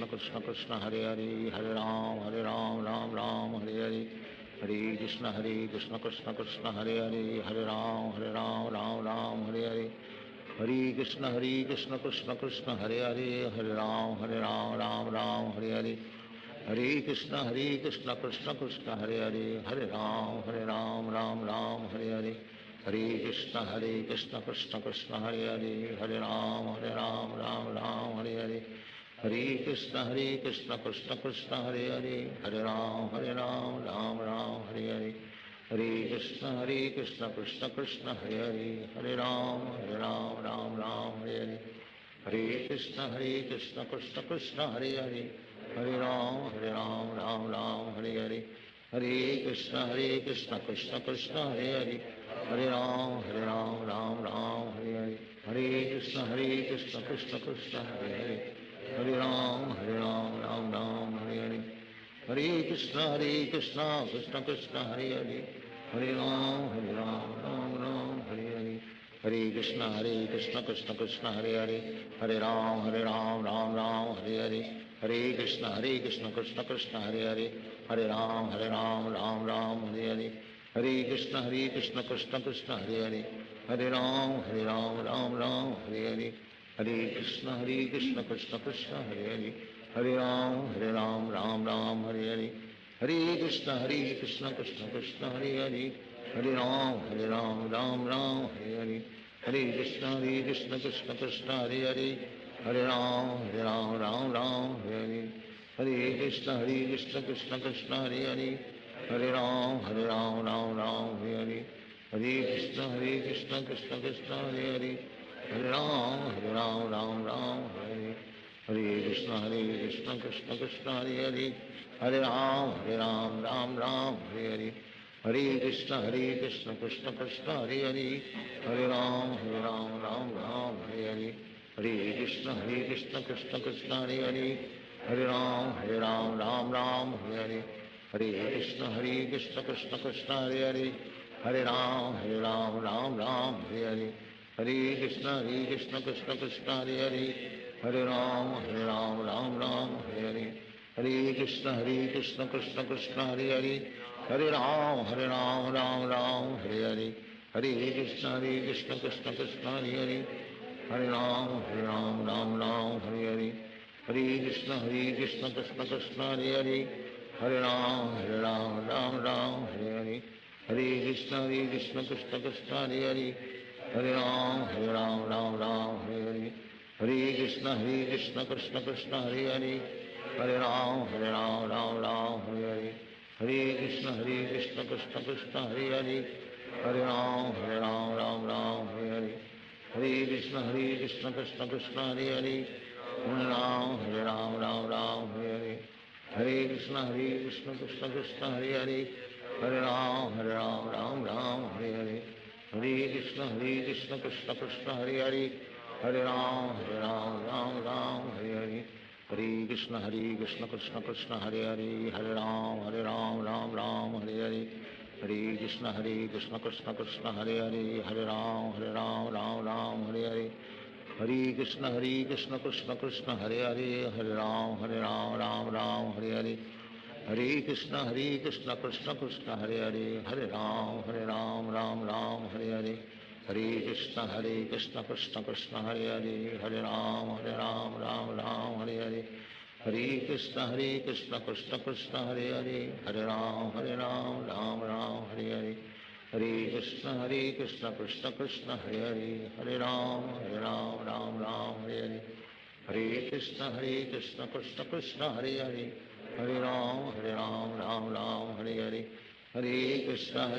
Krishna Krishna Hare Hare, Hare Ram Ram Ram Hare Hare, Hare Krishna Krishna Krishna Hare Hare, Hare Ram Ram Ram Hare Hare, Hare Krishna Krishna Krishna Hare Hare, Hare Ram Ram Ram Hare Hare, Hare Krishna Krishna Krishna Hare Hare, Hare Ram Ram Ram Hare Hare, Hare Krishna Krishna Krishna Hare Hare, Hare Ram Ram Ram Hare Hare, Hare Krishna Krishna Krishna Hare Hare, Hare Ram Ram Ram Hare Hare, Hare Krishna Krishna Krishna Hare Hare, Hare Ram Ram Ram Hare Hare, Hare Krishna Krishna Krishna Hare Hare, Hare Ram Ram Ram Hare Hare, Hare Krishna Krishna Krishna Hare Hare, Hare Ram Ram Ram Hare Hare, Hare Krishna Krishna Krishna Hare Hare, Hare Ram Ram Ram Hare Hare, Hare Krishna Krishna Krishna Hare Hare, Hare Ram Ram Ram Hare Hare, Hare Krishna Krishna Krishna Hare Hare, Hare Ram Ram Ram Hare Hare, Hare Krishna Krishna Krishna Hare Hare, Hare Ram Ram Ram Hare Hare, Hare Krishna Krishna Krishna Hare Hare, Hare Ram Ram Ram Hare Hare, Hare Krishna Krishna Krishna Hare Hare, Hare Ram Ram Ram Hare Hare, Hare Krishna Krishna Krishna Hare Hare, Hare Ram Ram Ram Hare Hare, Hare Krishna Krishna Krishna Hare Hare, Hare Ram Ram Ram Hare Hare, Hare Krishna Krishna Krishna Hare Hare, Hare Ram Ram Ram Hare Hare, Hare Krishna Krishna Krishna Hare Hare, Hare Ram Ram Ram Hare Hare, Hare Krishna Krishna Krishna Hare Hare, Hare Ram Ram Ram Hare Hare, Hare Krishna Krishna Krishna Hare Hare, Hare Ram Ram Ram Hare Hare, Hare Krishna Krishna Krishna Hare Hare, Hare Ram Ram Ram Hare Hare, Hare Krishna Krishna Krishna Hare Hare, Hare Ram Ram Ram Hare Hare, Hare Krishna Krishna Krishna Hare Hare, Hare Ram Ram Ram Hare Hare, Hare Krishna Krishna Krishna Hare Hare, Hare Ram Ram Ram Hare Hare, Hare Krishna Krishna Krishna Hare Hare, Hare Ram Ram Ram Hare Hare, Hare Krishna Krishna Krishna Hare Hare, Hare Ram Ram Ram Hare Hare, Hare Krishna Krishna Krishna Hare Hare, Hare Ram Ram Ram Hare Hare, Hare Krishna Krishna Krishna Hare Hare, Hare Ram Ram Ram Hare Hare, Hare Krishna Krishna Krishna Hare Hare, Hare Ram Ram Ram Hare Hare, Hare Krishna Krishna Krishna Hare Hare, Hare Ram Ram Ram Hare Hare, Hare Krishna Krishna Krishna Hare Hare, Hare Ram Ram Ram Hare Hare, Hare Krishna Krishna Krishna Hare Hare, Hare Ram Ram Ram Hare Hare, Hare Krishna Krishna Krishna Hare Hare, Hare Ram Ram Ram Hare Hare, Hare Krishna Krishna Krishna Hare Hare, Hare Ram Ram Ram Hare Hare, Hare Krishna Krishna Krishna Hare Hare, Hare Ram Ram Ram Hare Hare, Hare Krishna Krishna Krishna Hare Hare, Hare Ram Ram Ram Hare Hare, Hare Krishna Krishna Krishna Hare Hare, Hare Ram Ram Ram Hare Hare, Hare Krishna Krishna Krishna Hare Hare, Hare Ram Ram Ram Hare Hare, Hare Krishna Krishna Krishna Hare Hare, Hare Ram Ram Ram Hare Hare, Hare Krishna Krishna Krishna Hare Hare, Hare Ram Ram Ram Hare Hare, Hare Krishna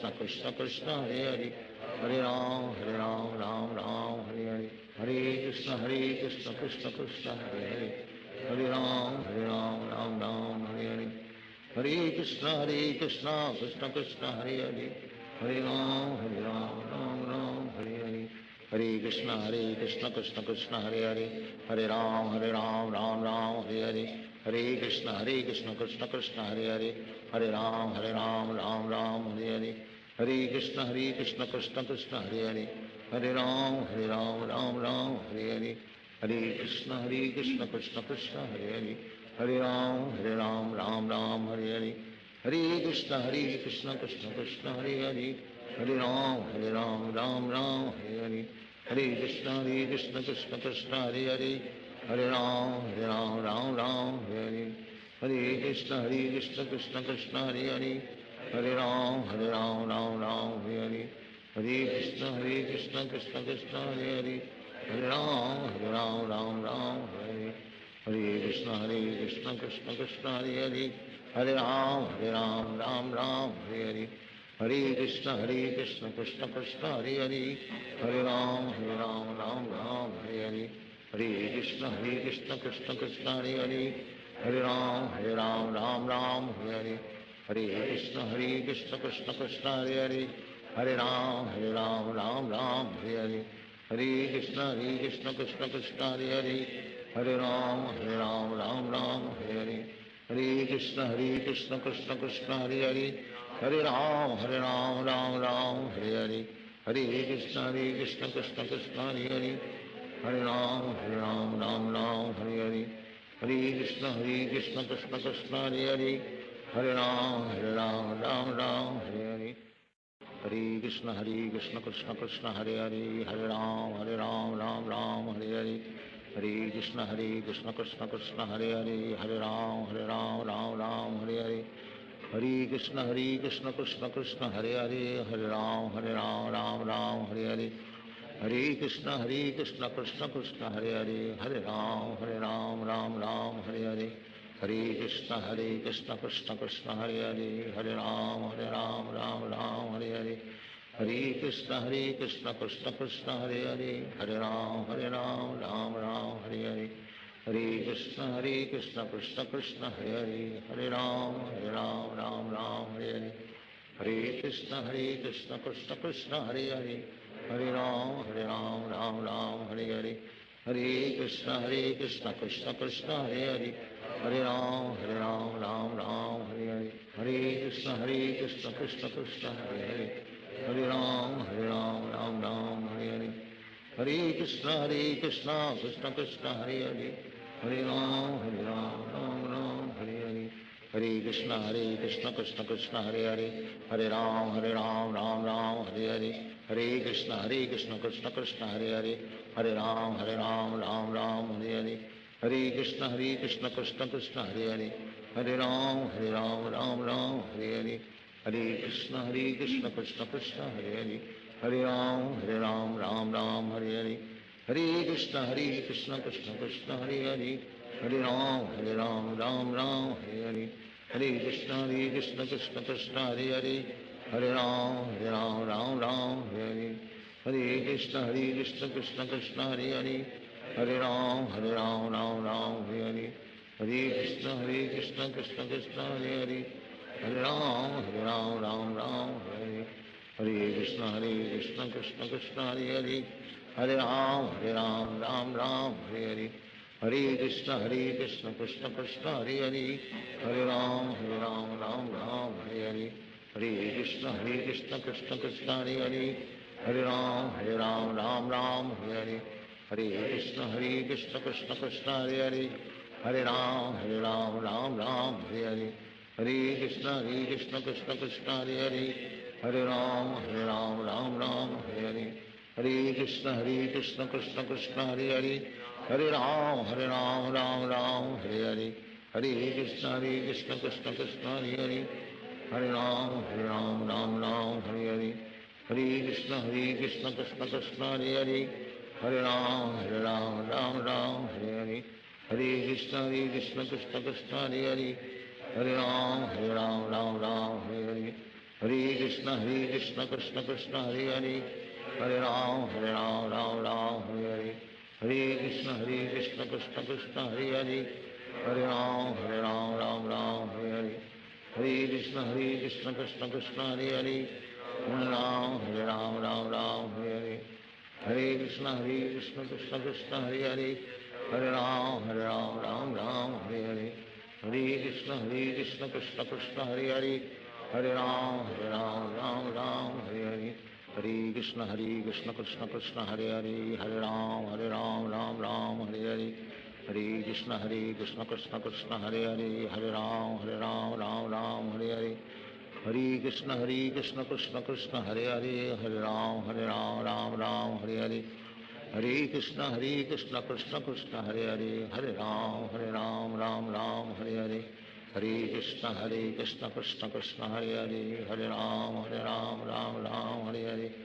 Krishna Krishna Hare Hare, Hare Ram Ram Ram Hare Hare, Hare Krishna Krishna Krishna Hare Hare, Hare Ram Ram Ram Hare Hare, Hare Krishna Krishna Krishna Hare Hare, Hare Ram Ram Ram Hare Hare, Hare Krishna Krishna Krishna Hare Hare, Hare Ram Ram Ram Hare Hare, Hare Krishna Krishna Krishna Hare Hare, Hare Ram Ram Ram Hare Hare, Hare Krishna Krishna Krishna Hare Hare, Hare Ram Ram Ram Hare Hare, Hare Krishna Krishna Krishna Hare Hare, Hare Ram Ram Ram Hare Hare, Hare Krishna Krishna Krishna Hare Hare, Hare Ram Ram Ram Hare Hare, Hare Krishna Krishna Krishna Hare Hare, Hare Ram Ram Ram Hare Hare, Hare Krishna Krishna Krishna Hare Hare, Hare Ram Ram Ram Hare Hare, Hare Krishna Krishna Krishna Hare Hare, Hare Ram Ram Ram Hare, Hare Krishna Krishna Krishna Hare Hare, Hare Ram Ram Ram Hare, Hare Krishna Krishna Krishna Hare Hare, Hare Ram Ram Ram Hare, Hare Krishna Krishna Krishna Hare Hare, Hare Ram Ram Hare, Hare Krishna Krishna Krishna Hare Hare, Hare Ram Ram Hare, Hare Krishna Krishna Krishna Hare Hare, Hare Ram Ram Hare, Hare Krishna Krishna Krishna Hare Hare, Hare Ram Ram Hare, Hare Krishna Krishna Krishna Hare Hare, Hare Ram Ram Hare, Hare Krishna Krishna Krishna Hare Hare, Hare Ram Ram Hare, Hare Krishna Krishna Krishna Hare Hare, Hare Ram Ram Hare Hare, Hare Krishna Krishna Krishna Hare Hare, Hare Ram Ram Hare Hare, Hare Krishna Krishna Krishna Hare Hare, Hare Ram Ram Hare Hare, Hare Krishna Krishna Krishna Hare Hare, Hare Ram Ram Hare Hare, Hare Krishna Krishna Krishna Hare Hare, Hare Ram Ram Hare Hare, Hare Krishna Krishna Krishna Hare Hare, Hare Ram Ram Hare Hare, Hare Krishna Krishna Krishna Hare Hare, Hare Ram Ram Hare Hare, Hare Krishna Krishna Krishna Hare Hare, Hare Ram Ram Hare Hare, Hare Krishna Krishna Krishna Hare Hare, Hare Ram Ram Hare Hare, Hare Krishna Krishna Krishna Hare Hare, Hare Ram Ram Hare Hare, Hare Krishna Krishna Krishna Hare Hare, Hare Ram Ram Hare Hare, Hare Krishna Krishna Krishna Hare Hare, Hare Ram Ram Hare Hare, Hare Krishna Krishna Krishna Hare Hare, Hare Ram Ram Hare Hare, Hare Krishna Krishna Krishna Hare Hare, Hare Ram Ram Hare Hare, Hare Krishna Krishna Krishna Hare Hare, Hare Ram Ram Hare Hare, Hare Krishna Krishna Krishna Hare Hare, Hare Ram Ram Hare Hare, Hare Krishna Krishna Krishna Hare Hare, Hare Ram Ram Hare Hare, Hare Krishna Krishna Krishna Hare Hare, Hare Ram Ram Hare Hare, Hare Krishna Krishna Krishna Hare Hare, Hare Ram Ram Hare, Hare Krishna Krishna Krishna Hare Hare, Hare Ram Ram Hare Hare, Hare Krishna Krishna Krishna Hare Hare, Hare Ram Ram Hare Hare, Hare Krishna Krishna Krishna Hare Hare, Hare Ram Ram Hare Hare, Hare Krishna Krishna Krishna Hare Hare, Hare Ram Ram Hare Hare, Hare Krishna Krishna Krishna Hare Hare, Hare Ram Ram Hare Hare, Hare Krishna Krishna Krishna Hare Hare, Hare Ram Ram Hare Hare, Hare Krishna Krishna Krishna Hare Hare, Hare Ram Ram Hare Hare, Hare Krishna Krishna Krishna Hare Hare, Hare Ram Ram Hare Hare, Hare Krishna Krishna Krishna Hare Hare, Hare Ram Ram Hare Hare, Hare Krishna Krishna Krishna Hare Hare, Hare Ram Ram Hare Hare, Hare Krishna Krishna Krishna Hare Hare, Hare Ram Ram Hare Hare, Hare Krishna Krishna Krishna Hare Hare, Hare Ram Ram Hare Hare, Hare Krishna Krishna Krishna Hare Hare, Hare Ram Ram Hare Hare, Hare Krishna Krishna Krishna Hare Hare, Hare Ram Ram Hare Hare, Hare Krishna Krishna Krishna Hare Hare, Hare Ram Ram Hare Krishna Krishna Krishna Hare Hare, Hare Ram Ram Ram Hare Hare, Hare Krishna Krishna Krishna Hare Hare, Hare Ram Ram Ram Hare Hare, Hare Krishna Krishna Krishna Hare Hare, Hare Ram Ram Ram Hare Hare, Hare Krishna Krishna Krishna Hare Hare, Hare Ram Ram Ram Hare Hare,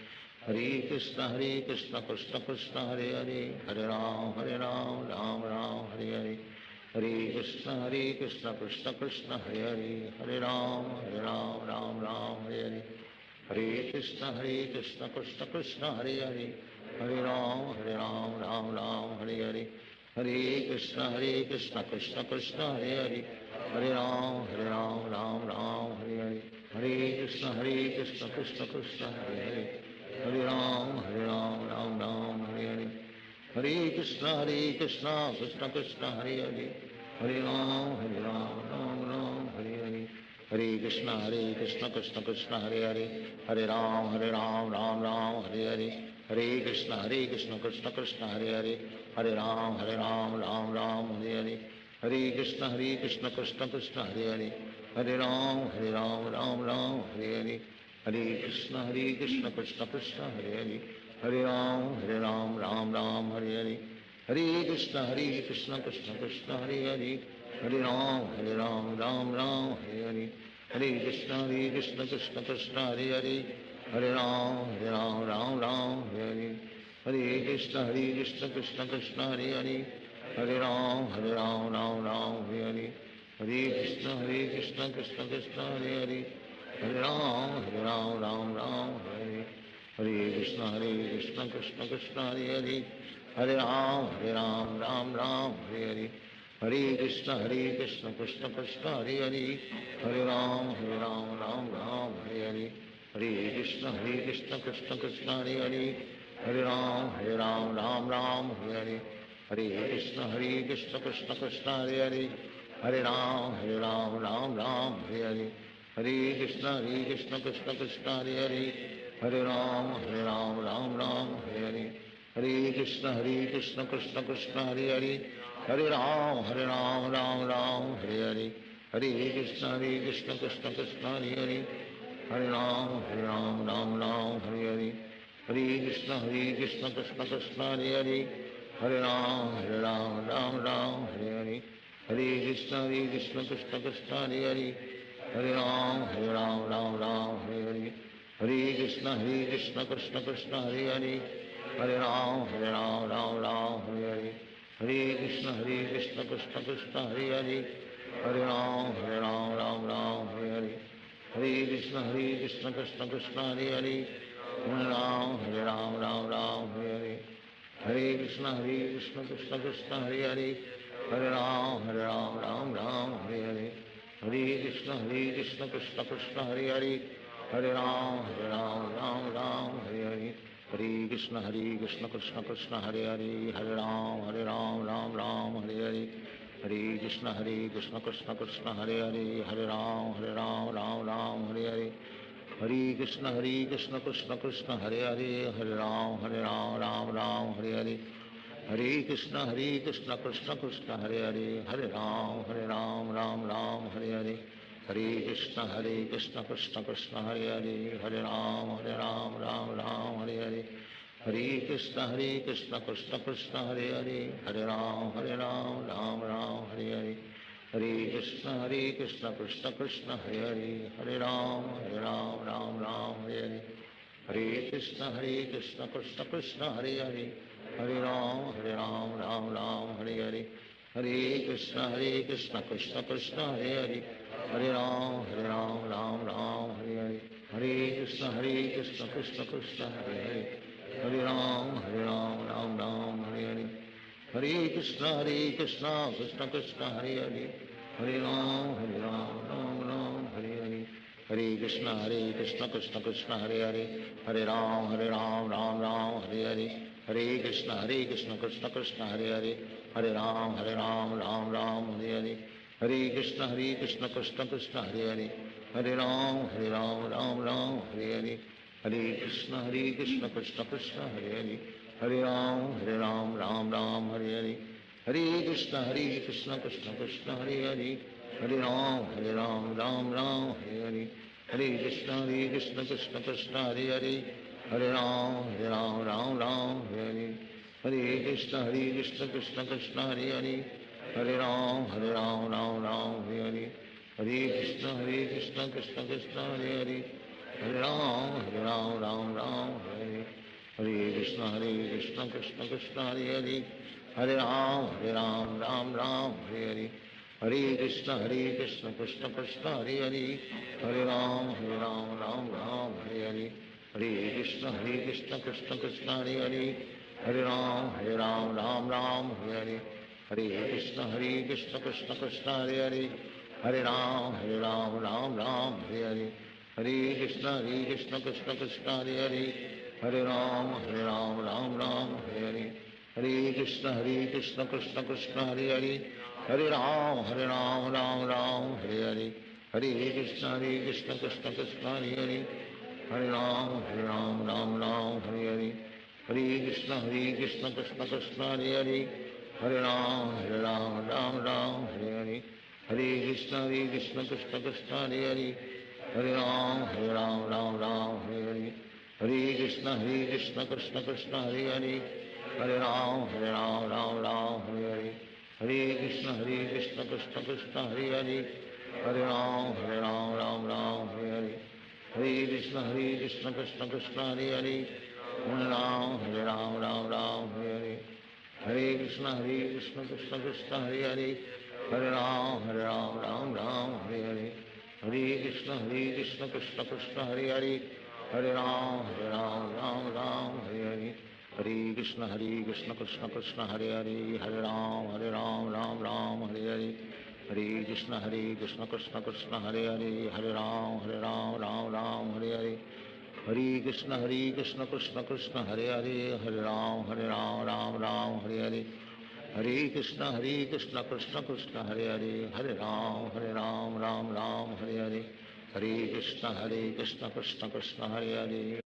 Hare Krishna Krishna Krishna Hare Hare, Hare Ram Ram Ram Hare Hare, Hare Krishna Krishna Krishna Hare Hare, Hare Ram Ram Ram Hare Hare, Hare Krishna Krishna Krishna Hare Hare, Hare Ram Ram Ram Hare Hare, Hare Krishna Krishna Krishna Hare Hare, Hare Ram Ram Hare Hare, Hare Krishna Krishna Krishna Hare Hare, Hare Ram Ram Ram Hare Hare, Hare Krishna Krishna Krishna Hare Hare, Hare Ram Ram Hare Hare, Hare Krishna Krishna Krishna Hare Hare, Hare Ram Ram Ram Hare Hare, Hare Krishna Krishna Krishna Hare Hare, Hare Ram Ram Ram Hare Hare, Hare Krishna Krishna Krishna Hare Hare, Hare Ram Ram Hare Hare, Hare Krishna Krishna Krishna Hare Hare, Hare Ram Ram Hare Hare, Hare Krishna Krishna Krishna Hare Hare, Hare Ram Ram Hare Hare, Hare Krishna Krishna Krishna Hare Hare, Hare Ram Ram Hare Hare, Hare Krishna Krishna Krishna Hare Hare, Hare Ram Ram Hare Hare, Hare Krishna Krishna Krishna Hare Hare, Hare Ram Ram Hare, Hare Krishna Krishna Krishna Hare Hare, Hare Ram Ram Hare Hare, Hare Krishna Krishna Krishna Hare Hare, Hare Ram Ram Hare Hare, Hare Krishna Krishna Krishna Hare Hare, Hare Ram Ram Hare Hare, Hare Krishna Krishna Krishna Hare Hare, Hare Ram Ram Hare Hare, Hare Krishna Krishna Krishna Hare Hare, Hare Ram Ram Hare Hare, Hare Krishna Krishna Krishna Hare Hare, Hare Ram Ram Hare Hare, Hare Krishna Krishna Krishna Hare Hare, Hare Ram Ram Hare Hare, Hare Krishna Krishna Krishna Hare Hare, Hare Ram Ram Hare Hare, Hare Krishna Krishna Krishna Hare Hare, Hare Ram Ram Hare Hare, Hare Krishna Krishna Krishna Hare Hare, Hare Ram Ram Hare Hare, Hare Krishna Krishna Krishna Hare Hare, Hare Ram Ram Hare Hare, Hare Krishna Krishna Krishna Hare Hare, Hare Ram Ram Hare Hare, Hare Krishna Krishna Krishna Hare Hare, Hare Ram Ram Hare Hare, Hare Krishna Krishna Krishna Hare Hare, Hare Ram Ram Hare Hare, Hare Krishna Krishna Krishna Hare Hare, Hare Ram Ram Hare Hare, Hare Krishna Krishna Krishna Hare Hare, Hare Ram Ram Hare Hare, Hare Krishna Krishna Krishna Hare Hare, Hare Ram Ram Hare Hare, Hare Krishna Krishna Krishna Hare Hare, Hare Ram Ram Hare Hare, Hare Krishna Krishna Krishna Hare Hare, Hare Ram Ram Hare Hare, Hare Krishna Krishna Krishna Hare Hare, Hare Ram Ram Hare Hare, Hare Krishna Krishna Krishna Hare Hare, Hare Ram Ram Hare Hare, Hare Krishna Krishna Krishna Hare Hare, Hare Ram Ram Hare Hare, Hare Krishna Krishna Krishna Hare Hare, Hare Ram Ram Hare Hare, Hare Krishna Krishna Krishna Hare Hare, Hare Ram Ram Hare Hare, Hare Krishna Krishna Krishna Hare Hare, Hare Ram Hare Hare, Hare Krishna Krishna Krishna Hare Hare, Hare Ram Ram Hare Hare, Hare Krishna Krishna Krishna Hare Hare, Hare Ram Ram Hare Hare, Hare Krishna Krishna Krishna Hare Hare, Hare Ram Ram Hare Hare, Hare Krishna Krishna Krishna Hare Hare, Hare Ram Ram Hare Hare, Hare Krishna Krishna Hare Hare, Hare Ram Ram Ram Hare Hare, Hare Krishna Krishna Krishna Hare Hare, Hare Ram Ram Hare Hare, Hare Krishna Krishna Krishna Hare Hare, Hare Ram Ram Hare Hare, Hare Krishna Krishna Krishna Hare Hare, Hare Ram Ram Hare Hare, Hare Krishna Krishna Krishna Hare Hare, Hare Ram Ram Hare Hare, Hare Krishna Krishna Krishna Hare Hare, Hare Ram Ram Hare Hare, Hare Krishna Krishna Krishna Hare Hare, Hare Ram Ram Hare Hare, Hare Krishna Krishna Krishna Hare Hare, Hare Ram Hare Hare, Hare Krishna Krishna Krishna Hare Hare, Hare Ram Hare Hare, Hare Krishna Krishna Krishna Hare Hare, Hare Ram Hare Hare, Hare Krishna Krishna Krishna Hare Hare, Hare Ram Hare Hare, Hare Krishna Krishna Krishna Hare Hare, Hare Ram Hare Hare, Hare Krishna Krishna Krishna Hare Hare, Hare Ram Hare Hare, Hare Krishna Krishna Krishna Hare Hare, Hare Ram Hare Hare, Hare Krishna Krishna Krishna Hare Hare, Hare Ram Hare Hare, Hare Krishna Krishna Krishna Hare Hare, Hare Ram Hare Hare, Hare Krishna Krishna Krishna Hare Hare, Hare Ram Hare Hare, Hare Krishna Krishna Krishna Hare Hare, Hare Ram Hare Hare, Hare Krishna Krishna Krishna Hare Hare, Hare Ram Hare Hare, Hare Krishna Krishna Krishna Hare Hare, Hare Ram Hare Hare, Hare Krishna Krishna Krishna Hare Hare, Hare Ram Hare Hare, Hare Krishna Krishna Krishna Hare Hare, Hare Ram Hare Hare, Hare Krishna Krishna Krishna Hare Hare.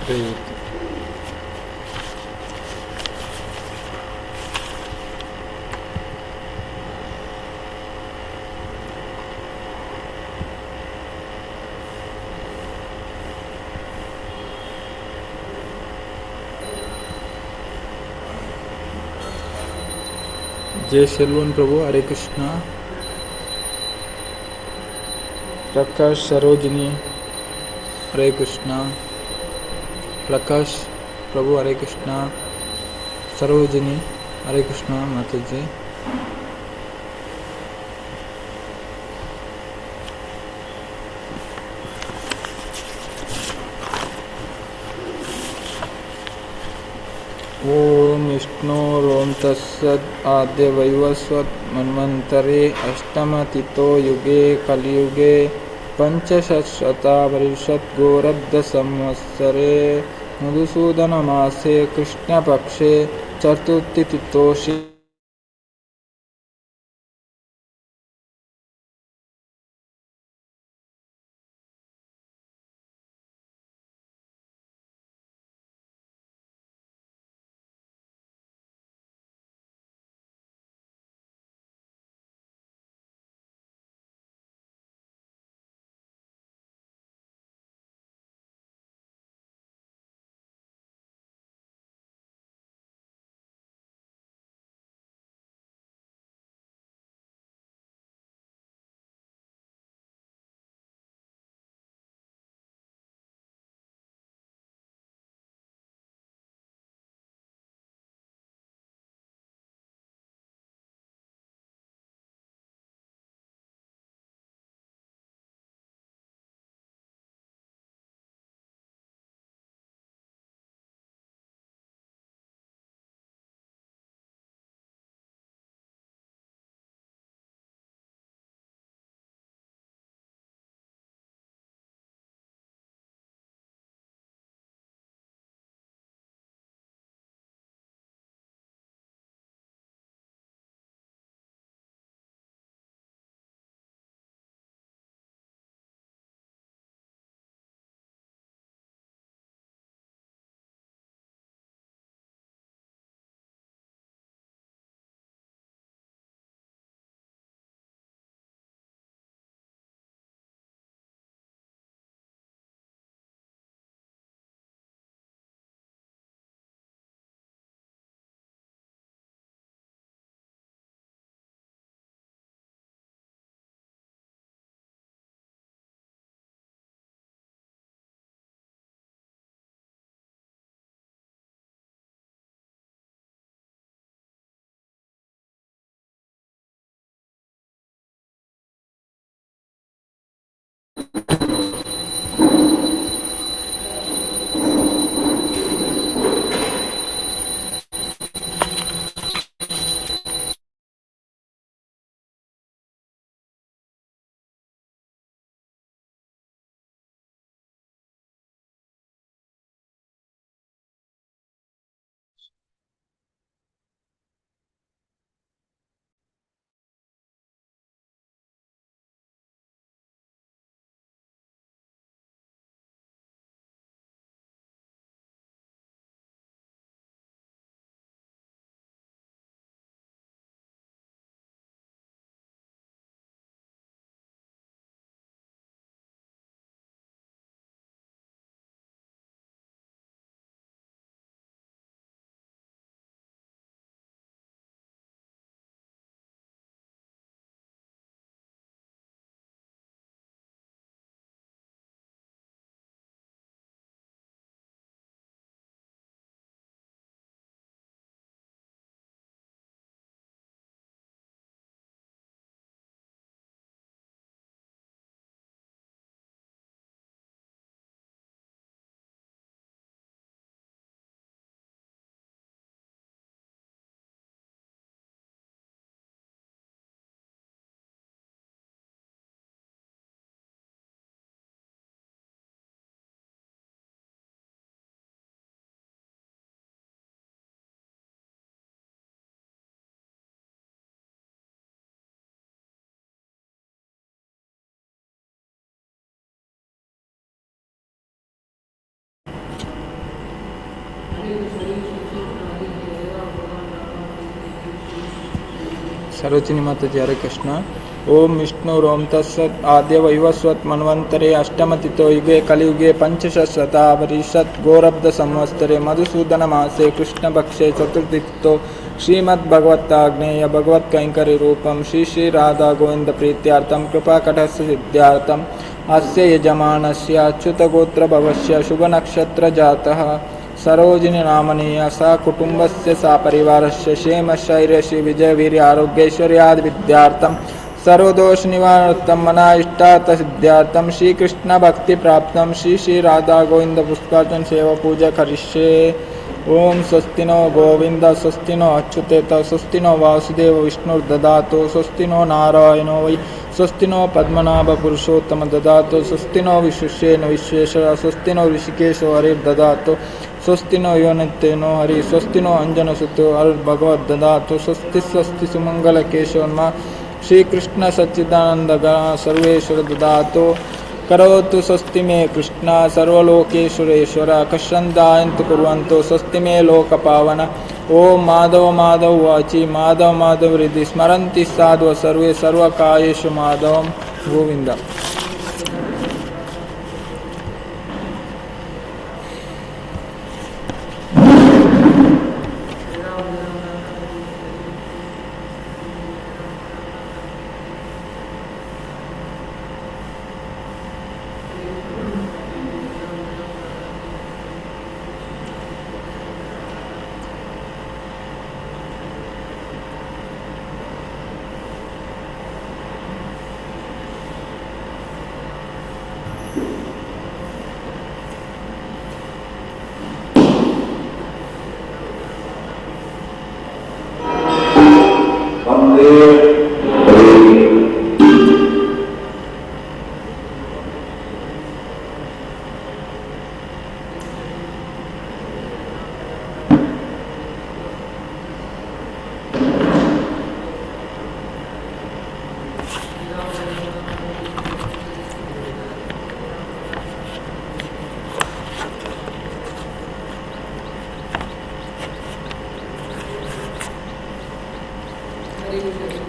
Great. जय सेल्वन प्रभु, हरे कृष्णा। प्रकाश सरोजिनी, हरे कृष्णा। प्रकाश प्रभु, हरे कृष्णा। सरोजिनी, हरे कृष्णा माता जी। ओम विष्णुरोम तत्सत् आद्य वैवस्वत मन्वंतरे अष्टमतितो युगे कलियुगे पंचशता वर्षत् गोरद्ध संवत्सरे मधुसूदन मासे कृष्णपक्षे चतुर्थी सरोजिनी माता जी हरे कृष्ण। ओम विष्णु ओम तत्सत् आद्य वैवस्वत मन्वंतरे अष्टमतितो युगे कलियुगे पंचशता वरिषत् गौरब्ध संवत्सरे मधुसूदन मासे कृष्ण पक्षे चतुर्थितो श्रीमद्भगवत्ताग्नेय भगवत कैंकर्य रूपम श्री श्री राधा गोविंद प्रीत्यार्थम कृपा कटस्य सिद्ध्यार्थम अस्य यजमानस्य अच्युत गोत्र भवस्य शुभ नक्षत्र जातः सरोजिनी नामनीय सा कुटुंबस्य सा परिवारस्य क्षेम शैर्य श्री विजय वीर्य आरोग्यैश्वर्यादि विद्यार्थम सर्वदोष निवारणार्थम मना इष्टार्थ सिद्ध्यार्थम श्री कृष्ण भक्ति प्राप्तम श्री श्री राधा गोविंद पुष्पार्चन सेवा पूजा करिष्ये। ओम स्वस्ति नो गोविंद स्वस्ति नो अच्युतेत स्वस्ति नो वासुदेव विष्णुर्ददातु स्वस्ति नो नारायणो वै स्वस्ति नो पद्मनाभ पुरुषोत्तम ददातु स्वस्ति नो विश्वेन विश्वेश्वर स्वस्ति नो ऋषिकेशो हरिर्ददातु स्वस्ति नो योनित्यनो हरि स्वस्ति नो अंजनसुतो हरिर्भगवद् ददातु स्वस्ति स्वस्ति सुमंगल केशवन्मा श्रीकृष्ण सच्चिदानंद गण सर्वेश्वर ददातु करोतु स्वस्ति मे कृष्ण सर्वलोकेश्वरेश्वर कश्यन्दायन्तु कुर्वन्तु स्वस्ति मे लोकपावन। ओम माधव माधव वाचि माधव माधव हृदि स्मरन्ति साधु सर्वे सर्वकायेषु माधवं गोविंद। Hare